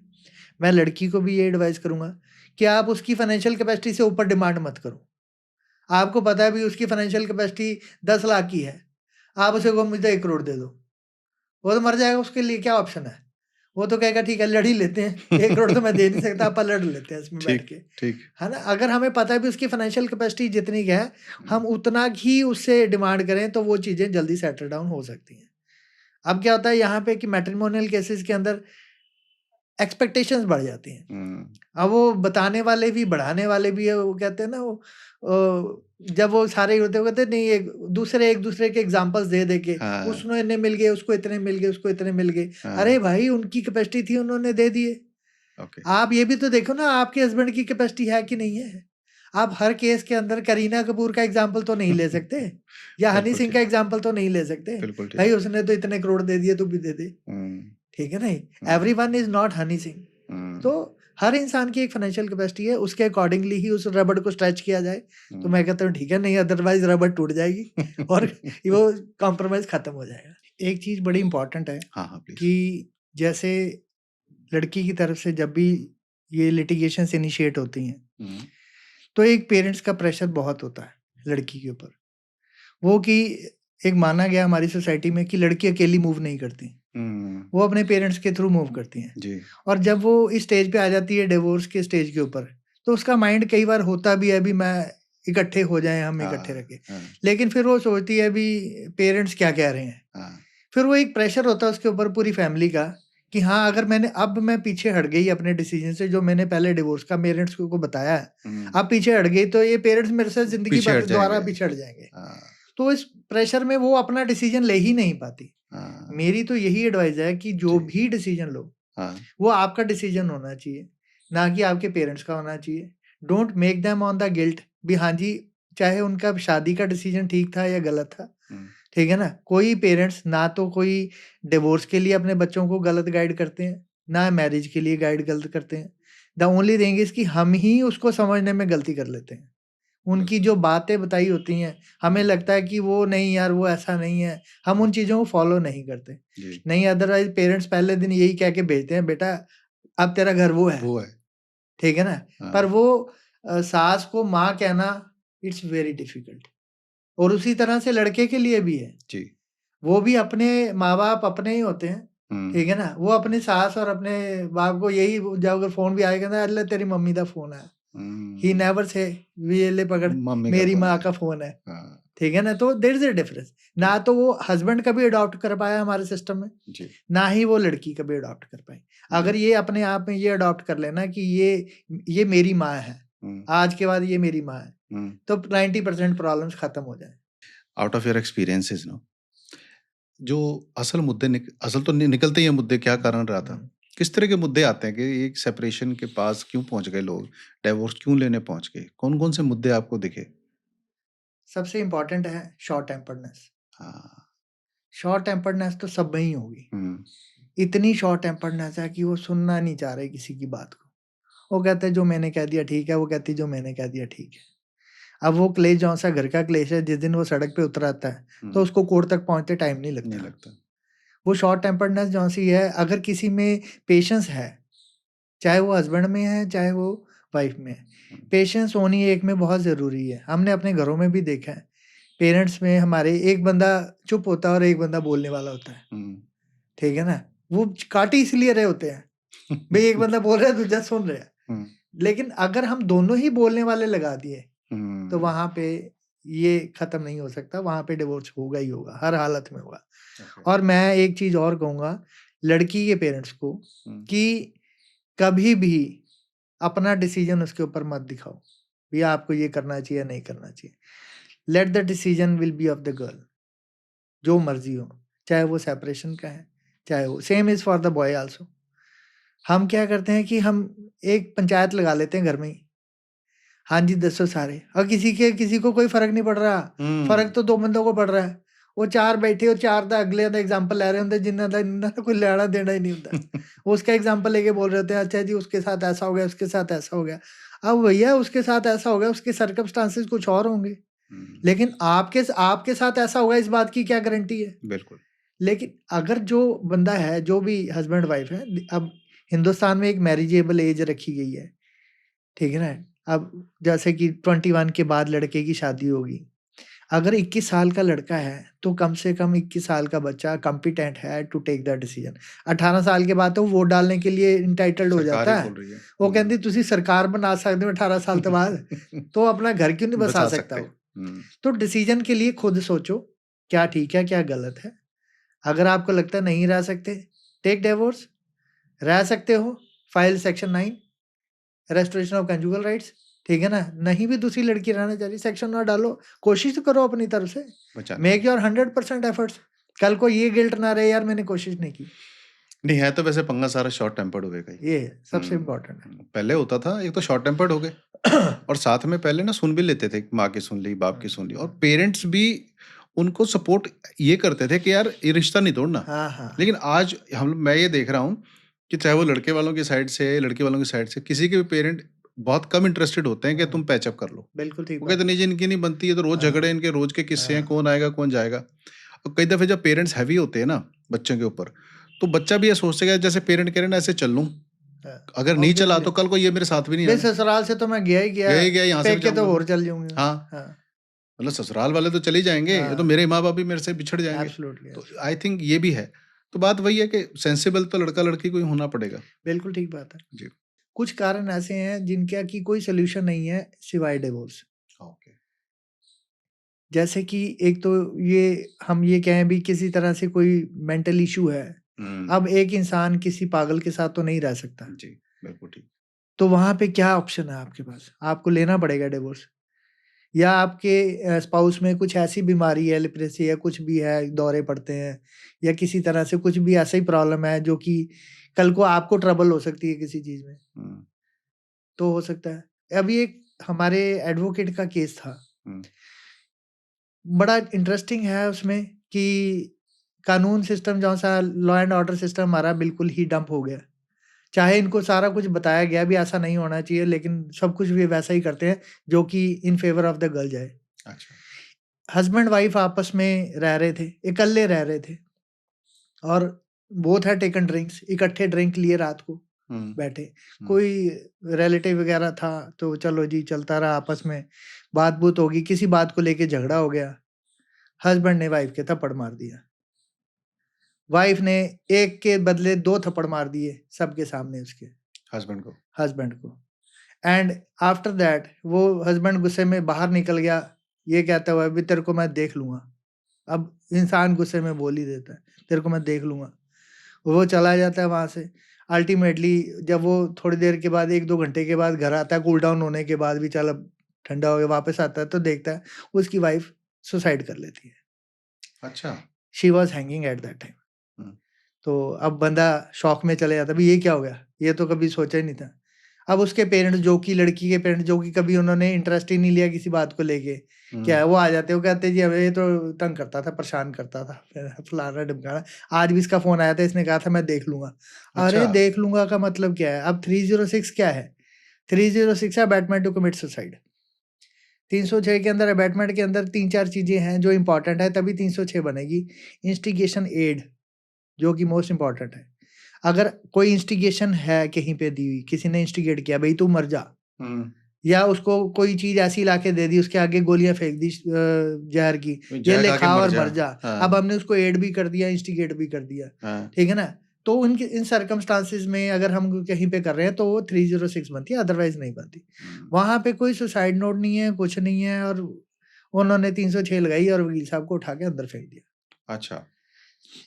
मैं लड़की को भी ये एडवाइस करूंगा कि आप उसकी फाइनेंशियल कैपेसिटी से ऊपर डिमांड मत करो। आपको पता है भी उसकी फाइनेंशियल कैपेसिटी 10 लाख की है, आप उसे कहो मुझे 1 करोड़ दे दो, वो तो मर जाएगा। उसके लिए क्या ऑप्शन है, वो तो कहेगा ठीक है लड़ ही लेते हैं, 1 करोड़ तो मैं दे नहीं सकता, आप लड़ लेते हैं इसमें बैठ ठीक के, ठीक। है ना। अगर हमें पता है भी उसकी फाइनेंशियल कैपेसिटी जितनी की है, हम उतना ही उससे डिमांड करें तो वो चीज़ें जल्दी सेटल डाउन हो सकती हैं। अब क्या होता है यहाँ पे कि मैट्रिमोनियल केसेस के अंदर एक्सपेक्टेशंस बढ़ जाती हैं। हम्म, अब वो बताने वाले भी बढ़ाने वाले भी है, वो कहते हैं ना वो जब वो सारे होते हैं, वो कहते हैं नहीं एक दूसरे के एग्जांपल्स दे के, हाँ, उसको इतने मिल गए, उसको इतने मिल गए, उसको इतने मिल गए। हाँ, अरे भाई उनकी कैपेसिटी थी, उन्होंने दे दिए। ओके। आप ये भी तो देखो ना आपके हस्बैंड की कैपेसिटी है कि नहीं है। आप हर केस के अंदर करीना कपूर का एग्जाम्पल तो नहीं ले सकते, या हनी बिल्कुल सिंह का ठीक, एग्जाम्पल तो नहीं ले सकते। बिल्कुल ठीक। भाई उसने तो इतने करोड़ दे दिए, तू भी दे दे, हम्म, ठीक है नहीं। Hmm, everyone is not Honey Singh. तो हम्म, हर इंसान की एक फाइनेंशियल कैपेसिटी है, उसके अकॉर्डिंगली ही उस रबड़ को स्ट्रेच किया जाए। तो मैं कहता हूँ ठीक है, नहीं अदरवाइज रबड़ टूट जाएगी और वो कॉम्प्रोमाइज खत्म हो जाएगा। एक चीज बड़ी इंपॉर्टेंट है हाँ हाँ प्लीज। कि जैसे लड़की की तरफ से जब भी ये लिटिगेशंस इनिशिएट होती हैं, हम्म, तो एक पेरेंट्स का प्रेशर बहुत होता है लड़की के ऊपर। वो कि एक माना गया हमारी सोसाइटी में कि लड़की अकेली मूव नहीं करती, हम्म, वो अपने पेरेंट्स के थ्रू मूव करती हैं। जी, और जब वो इस स्टेज पे आ जाती है डिवोर्स के स्टेज के ऊपर, तो उसका माइंड कई बार होता भी है अभी मैं इकट्ठे हो जाएं, हम इकट्ठे हाँ, रखे। हाँ, लेकिन फिर वो सोचती है अभी पेरेंट्स क्या कह रहे हैं। हाँ, फिर वो एक प्रेशर होता है उसके ऊपर पूरी फैमिली का कि हाँ अगर मैं पीछे हट गई अपने डिसीजन से, जो मैंने पहले डिवोर्स का पेरेंट्स को बताया है, हम्म, अब पीछे हट गई तो ये पेरेंट्स मेरे से जिंदगी पीछे भर हट दोबारा जाएंगे। पिछड़ जाएंगे। हाँ, तो इस प्रेशर में वो अपना डिसीजन ले ही नहीं पाती। हाँ, मेरी तो यही एडवाइस है कि जो जी, भी डिसीजन लो हाँ, वो आपका डिसीजन होना चाहिए, ना कि आपके पेरेंट्स का होना चाहिए। Don't make them on the guilt भी हाँ जी, चाहे उनका शादी का डिसीजन ठीक था या गलत था, हम्म, ठीक है ना। कोई पेरेंट्स ना तो कोई डिवोर्स के लिए अपने बच्चों को गलत गाइड करते हैं, ना मैरिज के लिए गाइड गलत करते हैं। द ओनली थिंग इज कि हम ही उसको समझने में गलती कर लेते हैं। उनकी बिल्कुल, जो बातें बताई होती हैं, हमें लगता है कि वो नहीं यार वो ऐसा नहीं है, हम उन चीज़ों को फॉलो नहीं करते। जी, नहीं, अदरवाइज़ पेरेंट्स पहले दिन यही कह के भेजते हैं, बेटा अब तेरा घर वो है, वो है, ठीक है ना? हाँ, पर वो सास को माँ कहना इट्स वेरी डिफिकल्ट। और उसी तरह से लड़के के लिए भी है। जी, वो भी अपने माँ-बाप अपने ही होते हैं, हम्म, ठीक है ना? वो अपनी सास और अपने बाप को यही जब अगर फ़ोन भी आएगा ना, "अल्ले तेरी मम्मी दा फ़ोन आया।" ही हम्म, नेवर से भी ये ले पकड़ मम्मी का मेरी फोन माँ है, का फ़ोन है। हाँ, ठीक है ना? तो देयर इज़ अ डिफरेंस। जी, ना तो वो हस्बैंड कभी अडॉप्ट कर पाया हमारे सिस्टम में, जी, ना ही वो लड़की कभी अडॉप्ट कर पाई। जी, अगर ये अपने आप में ये अडॉप्ट कर लेना कि ये मेरी माँ है, हम्म, आज के बाद ये मेरी माँ है, हम्म। तो 90% प्रॉब्लम्स खत्म हो जाएँ। Out of your experiences no, जो असल तो निकलते ही हैं मुद्दे, क्या कारण रहा था? हुँ। किस तरह के मुद्दे आते हैं कि एक सेपरेशन के पास क्यों पहुंच गए लोग, डिवोर्स क्यों लेने पहुंच गए, कौन कौन से मुद्दे आपको दिखे? सबसे इम्पोर्टेंट है शॉर्ट टेम्पर्डनेस। हाँ, शॉर्ट टेम्पर्डनेस तो सब में ही होगी। हम्म, इतनी शॉर्ट टेम्पर्डनेस है कि वो सुनना नहीं चाह रहे किसी की बात को। वो कहते हैं जो मैंने कह दिया ठीक है, वो कहती है जो मैंने कह दिया ठीक है। अब वो क्लेश जौन सा घर का क्लेश है, जिस दिन वो सड़क पे उतर आता है तो उसको कोर्ट तक पहुंचते टाइम नहीं नहीं लगता। लगता। वो शॉर्ट टेम्पर्डनेस जौन सी है, अगर किसी में पेशेंस है, चाहे वो हस्बैंड में है चाहे वो वाइफ में है, पेशेंस होनी एक में बहुत ज़रूरी है। हमने अपने घरों में भी देखा है, पेरेंट्स में हमारे एक बंदा चुप होता है और एक बंदा बोलने वाला होता है, ठीक है ना? वो काटे इसलिए रहे होते हैं, भाई एक बंदा बोल रहा है दूसरा सुन रहा है। लेकिन अगर हम दोनों ही बोलने वाले लगा दिए तो वहाँ पे ये खत्म नहीं हो सकता, वहाँ पे डिवोर्स होगा ही होगा, हर हालत में होगा। और मैं एक चीज़ और कहूँगा लड़की के पेरेंट्स को कि कभी भी अपना डिसीजन उसके ऊपर मत दिखाओ, भैया आपको ये करना चाहिए नहीं करना चाहिए। Let the decision will be of the girl, जो मर्जी हो, चाहे वो सेपरेशन का है, चाहे वो same is for the boy also. हम क्या करते हैं कि हम एक पंचायत लगा लेते हैं घर में ही, हाँ जी दसो सारे, और किसी को कोई फर्क नहीं पड़ रहा। फर्क तो दो बंदों को पड़ रहा है, वो चार बैठे और चार ਦਾ अगले ਦਾ एग्जांपल ले रहे होंगे जिन्हों का कोई लेना देना ही नहीं होता। वो उसका एग्जांपल लेके बोल रहे होते हैं, अच्छा जी उसके साथ ऐसा हो गया, उसके साथ ऐसा हो गया। अब भैया उसके साथ ऐसा हो गया, उसके सर्कमस्टांसेस कुछ और होंगे, लेकिन आपके साथ ऐसा होगा इस बात की क्या गारंटी है? बिल्कुल। लेकिन अगर जो बंदा है, जो भी हस्बैंड वाइफ है, अब हिंदुस्तान में एक मैरिजेबल एज रखी गई है, ठीक है ना? अब जैसे कि 21 के बाद लड़के की शादी होगी। अगर 21 साल का लड़का है तो कम से कम 21 साल का बच्चा कॉम्पिटेंट है टू टेक द डिसीजन। 18 साल के बाद तो वोट डालने के लिए इंटाइटल्ड हो सरकार जाता ही है। बोल रही है। वो कहती तुसी सरकार बना सकते हो 18 साल के बाद, तो अपना घर क्यों नहीं बसा बसा सकता सकते। वो? तो डिसीजन के लिए खुद सोचो क्या ठीक है क्या गलत है। अगर आपको लगता है नहीं रह सकते, टेक डिवोर्स। रह सकते हो, file section 9 restoration of conjugal rights, ठीक है ना? नहीं भी दूसरी लड़की रहना चाह रही, सेक्शन 9 डालो, कोशिश तो करो अपनी तरफ से, बचाने मेक योर 100% एफर्ट्स। कल को ये गिल्ट ना रहे यार मैंने कोशिश नहीं की। नहीं है तो वैसे पंगा सारा शॉर्ट टेम्पर्ड हो गया ही। ये है सबसे इम्पोर्टेंट है। पहले होता था एक तो शॉर्ट टेम्पर्ड हो गए और साथ में पहले ना सुन भी लेते थे, माँ की सुन ली, बाप की सुन ली, और पेरेंट्स भी उनको सपोर्ट ये करते थे कि यार ये रिश्ता नहीं तोड़ना। हाँ हाँ लेकिन आज मैं ये देख रहा हूँ कि चाहे वो लड़के वालों की साइड से, लड़की वालों की साइड से, किसी के भी पेरेंट बहुत कम इंटरेस्टेड होते हैं कि तुम पैचअप कर लो। बिल्कुल ठीक वो बात कहते नहीं जी इनकी नहीं बनती है, तो रोज हाँ, झगड़े, इनके रोज के किस्से हैं, हाँ। कौन आएगा कौन जाएगा। और कई दफे जब पेरेंट्स हैवी होते हैं ना बच्चों के ऊपर, तो बच्चा भी ये सोचते है जैसे पेरेंट कह रहे हैं ना ऐसे चल लूं, हाँ, अगर नहीं चला obviously। तो कल को ये मेरे साथ भी नहीं बे आना। ससुराल से तो मैं गया ही गया, गया यहाँ से भी पेके तो जाऊंगा। और चल जाऊंगा। हाँ हाँ मतलब ससुराल वाले तो चले जाएंगे, ये तो हाँ, मेरे माँ बाप भी मेरे से बिछड़ जाएंगे। एब्सोल्युटली तो आई थिंक ये भी है। तो बात वही है कि सेंसिबल तो लड़का लड़की को ही होना पड़ेगा। बिल्कुल ठीक बात है जी। कुछ कारण ऐसे हैं जिनका की कोई सोल्यूशन नहीं है सिवाय डिवोर्स। ओके। जैसे कि एक तो ये हम ये कहें भी किसी तरह से कोई मेंटल इशू है, अब एक इंसान किसी पागल के साथ तो नहीं रह सकता। जी बिल्कुल ठीक। तो वहाँ पे क्या ऑप्शन है आपके पास? आपको लेना पड़ेगा डिवोर्स, या आपके स्पाउस में कुछ ऐसी बीमारी है, लिप्रेसी है, कुछ भी है, दौरे पड़ते हैं, या किसी तरह से कुछ भी ऐसा ही प्रॉब्लम है जो कि कल को आपको ट्रबल हो सकती है किसी चीज़ में, तो हो सकता है। अभी एक हमारे एडवोकेट का केस था, बड़ा इंटरेस्टिंग है उसमें कि कानून सिस्टम जौन-सा लॉ एंड ऑर्डर सिस्टम हमारा बिल्कुल ही डंप हो गया। चाहे इनको सारा कुछ बताया गया भी ऐसा नहीं होना चाहिए, लेकिन सब कुछ भी वैसा ही करते हैं जो कि in favour of the girl जाए। अच्छा। हस्बैंड वाइफ आपस में रह रहे थे, इकल्ले रह रहे थे, और बोथ हैड टेकन ड्रिंक्स, इकट्ठे ड्रिंक लिए रात को बैठे। कोई रिलेटिव वगैरह था तो चलो जी चलता रहा, आपस में बात-बूत होगी, किसी बात को लेके झगड़ा हो गया, हस्बैंड ने वाइफ के थप्पड़ मार दिया। वाइफ ने एक के बदले 2 थप्पड़ मार दिए सबके सामने उसके हस्बैंड को। एंड आफ्टर दैट वो हस्बैंड गुस्से में बाहर निकल गया, ये कहता हुआ अभी तेरे को मैं देख लूँगा। अब इंसान गुस्से में बोल ही देता है, तेरे को मैं देख लूँगा। वो चला जाता है वहाँ से। अल्टीमेटली जब वो थोड़ी देर के बाद 1-2 घंटे के बाद घर आता है, कूल डाउन होने के बाद भी, चल अब ठंडा हो गया, वापस आता है तो देखता है उसकी वाइफ सुसाइड कर लेती है। अच्छा। She was hanging at that time. तो अब बंदा शॉक में चले जाता है, भई ये क्या हो गया? ये तो कभी सोचा ही नहीं था। अब उसके पेरेंट्स, जो कि लड़की के पेरेंट्स, जो कि कभी उन्होंने इंटरेस्ट ही नहीं लिया किसी बात को लेके, क्या है, वो आ जाते हैं, वो कहते हैं जी हमें ये तो तंग करता था, परेशान करता था, फलाना-ढिमकाना। आज भी इसका फ़ोन आया था, इसने कहा था मैं देख लूँगा। अरे अच्छा। देख लूँगा का मतलब क्या है? अब 306 क्या है? 306 है अबैटमेंट टू कमिट सुसाइड। 306 के अंदर अबैटमेंट के अंदर 3-4 चीज़ें हैं जो इम्पोर्टेंट है, तभी 306 बनेगी। इंस्टिगेशन एड जो कि मोस्ट इम्पोर्टेंट है। अगर कोई इंस्टिगेशन है कहीं पे दी हुई, किसी ने इंस्टिगेट किया, भाई तू मर जा, या उसको कोई चीज़ ऐसी ला के दे दी, उसके आगे गोलियां फेंक दी जहर की, ये ले खा और मर जा। अब हमने उसको एड भी कर दिया, इंस्टिगेट भी कर दिया, ठीक है ना। तो इन सर्कमस्टांसिस में अगर हम कहीं पे कर रहे हैं तो वो 306 बनती है, अदरवाइज नहीं बनती। वहां पे कोई सुसाइड नोट नहीं है, कुछ नहीं है, और उन्होंने 306 लगाई और वकील साहब को उठा के अंदर फेंक दिया। अच्छा,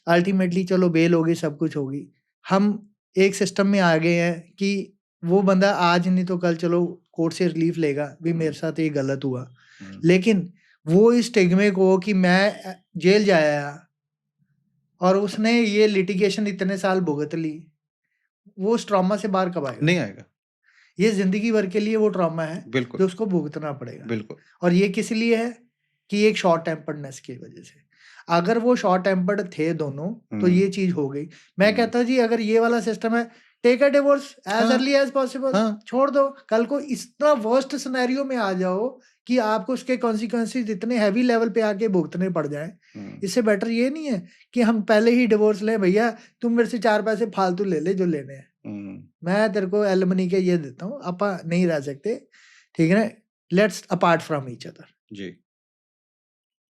अल्टीमेटली चलो बेल होगी, सब कुछ होगी। हम एक सिस्टम में आ गए हैं कि वो बंदा आज नहीं तो कल चलो कोर्ट से रिलीफ लेगा, भी मेरे साथ ये गलत हुआ, लेकिन वो इस स्टिग्मे को कि मैं जेल जाया और उसने ये लिटिगेशन इतने साल भुगत ली, वो उस ट्रॉमा से बाहर कब आएगा? नहीं आएगा। ये जिंदगी भर के लिए वो ट्रॉमा है बिल्कुल, जो उसको भुगतना पड़ेगा। बिल्कुल। और ये किस लिए है कि एक शॉर्ट टेम्पर्डनेस की वजह से। अगर वो शॉर्ट टेम्पर्ड थे दोनों तो ये चीज हो गई। मैं कहता जी अगर ये वाला सिस्टम है, take a divorce as early as possible, छोड़ दो। कल को इतना वर्स्ट सिनेरियो में आ जाओ कि आपको उसके कॉन्सिक्वेंसेस इतने हैवी लेवल पे आके भुगतने पड़ जाएं, इससे बेटर ये नहीं है कि हम पहले ही डिवोर्स लें, भैया तुम मेरे से 4 पैसे फालतू ले ले जो लेने हैं, मैं तेरे को एलिमनी के ये देता हूँ, अपा नहीं रह सकते, ठीक है ना, let's apart from each other जी।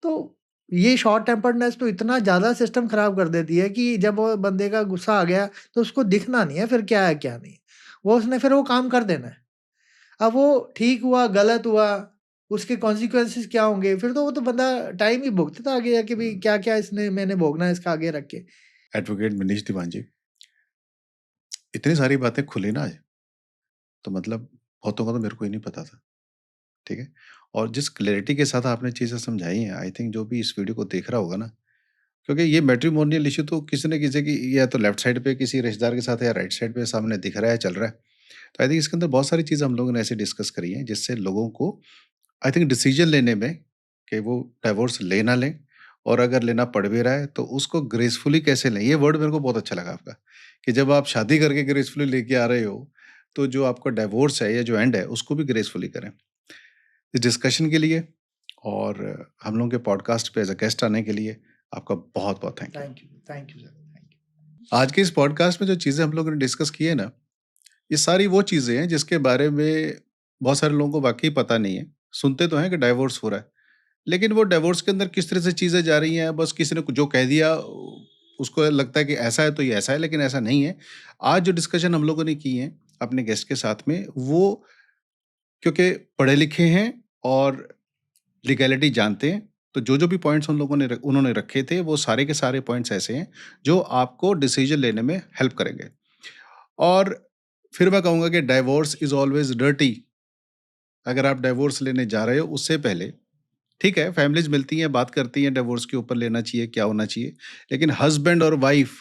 तो ये शॉर्ट टेम्पर्डनेस तो इतना ज्यादा सिस्टम खराब कर देती है कि जब वो बंदे का गुस्सा आ गया तो उसको दिखना नहीं है फिर क्या है क्या नहीं, वो उसने फिर वो काम कर देना है। अब वो ठीक हुआ गलत हुआ, उसके कॉन्सिक्वेंसेस क्या होंगे, फिर तो वो तो बंदा टाइम ही भुगतता आ गया कि भाई क्या क्या इसने मैंने भोगना है इसका आगे रख के। एडवोकेट मनीष दीवान जी, इतनी सारी बातें खुली ना आज, तो मतलब बहुतों का तो मेरे को ही नहीं पता था, ठीक है। और जिस क्लैरिटी के साथ आपने चीज़ें समझाई हैं, आई थिंक जो भी इस वीडियो को देख रहा होगा ना, क्योंकि ये मैट्रिमोनियल इश्यू तो किसी न किसी की या तो लेफ्ट साइड पे किसी रिश्तेदार के साथ या राइट साइड पे सामने दिख रहा है, चल रहा है। तो आई थिंक इसके अंदर बहुत सारी चीज़ें हम लोगों ने ऐसे डिस्कस करी हैं जिससे लोगों को आई थिंक डिसीजन लेने में कि वो डाइवोर्स ले ना लें, और अगर लेना पड़ भी रहा है तो उसको ग्रेसफुली कैसे लें। ये वर्ड मेरे को बहुत अच्छा लगा आपका, कि जब आप शादी करके ग्रेसफुली लेके आ रहे हो तो जो आपका डाइवोर्स है या जो एंड है उसको भी ग्रेसफुली करें। इस डिस्कशन के लिए और हम लोगों के पॉडकास्ट पे एज अ गेस्ट आने के लिए आपका बहुत बहुत thank you. Thank you sir, thank you. आज के इस पॉडकास्ट में जो चीज़ें हम लोगों ने डिस्कस की है ना, ये सारी वो चीज़ें हैं जिसके बारे में बहुत सारे लोगों को वाकई पता नहीं है। सुनते तो हैं कि डाइवोर्स हो रहा है, लेकिन वो डाइवोर्स के अंदर किस तरह से चीज़ें जा रही हैं, बस किसी ने जो कह दिया उसको लगता है कि ऐसा है तो ये ऐसा है, लेकिन ऐसा नहीं है। आज जो डिस्कशन हम लोगों ने की है अपने गेस्ट के साथ में, वो क्योंकि पढ़े लिखे हैं और लीगैलिटी जानते हैं, तो जो भी पॉइंट्स उन लोगों ने उन्होंने रखे थे वो सारे के सारे पॉइंट्स ऐसे हैं जो आपको डिसीजन लेने में हेल्प करेंगे। और फिर मैं कहूँगा कि डाइवोर्स इज ऑलवेज डर्टी। अगर आप डाइवोर्स लेने जा रहे हो उससे पहले, ठीक है, फैमिलीज मिलती हैं, बात करती हैं डाइवोर्स के ऊपर लेना चाहिए क्या होना चाहिए, लेकिन हस्बैंड और वाइफ,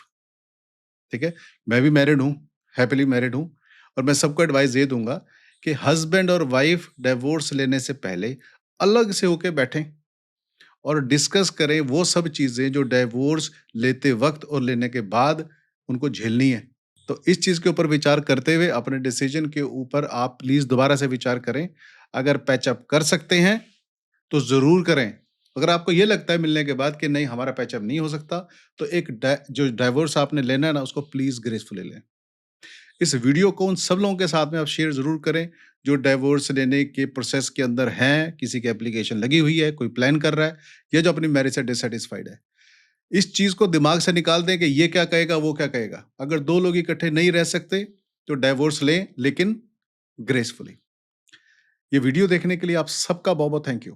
ठीक है, मैं भी मैरिड हूँ, हैप्पीली मैरिड हूँ, और मैं सबको एडवाइस ये दूंगा कि हस्बैंड और वाइफ डाइवोर्स लेने से पहले अलग से होके बैठें और डिस्कस करें वो सब चीज़ें जो डाइवोर्स लेते वक्त और लेने के बाद उनको झेलनी है। तो इस चीज़ के ऊपर विचार करते हुए अपने डिसीजन के ऊपर आप प्लीज़ दोबारा से विचार करें। अगर पैचअप कर सकते हैं तो ज़रूर करें। अगर आपको ये लगता है मिलने के बाद कि नहीं हमारा पैचअप नहीं हो सकता, तो एक जो डाइवोर्स आपने लेना है ना, उसको प्लीज़ ग्रेसफुली लें। इस वीडियो को उन सब लोगों के साथ में आप शेयर ज़रूर करें जो डाइवोर्स लेने के प्रोसेस के अंदर हैं, किसी की एप्लीकेशन लगी हुई है, कोई प्लान कर रहा है, या जो अपनी मैरिज से डिससेटिस्फाइड है। इस चीज़ को दिमाग से निकाल दें कि ये क्या कहेगा वो क्या कहेगा। अगर 2 लोग इकट्ठे नहीं रह सकते तो डाइवोर्स लें, लेकिन ग्रेसफुली। ये वीडियो देखने के लिए आप सबका बहुत बहुत थैंक यू।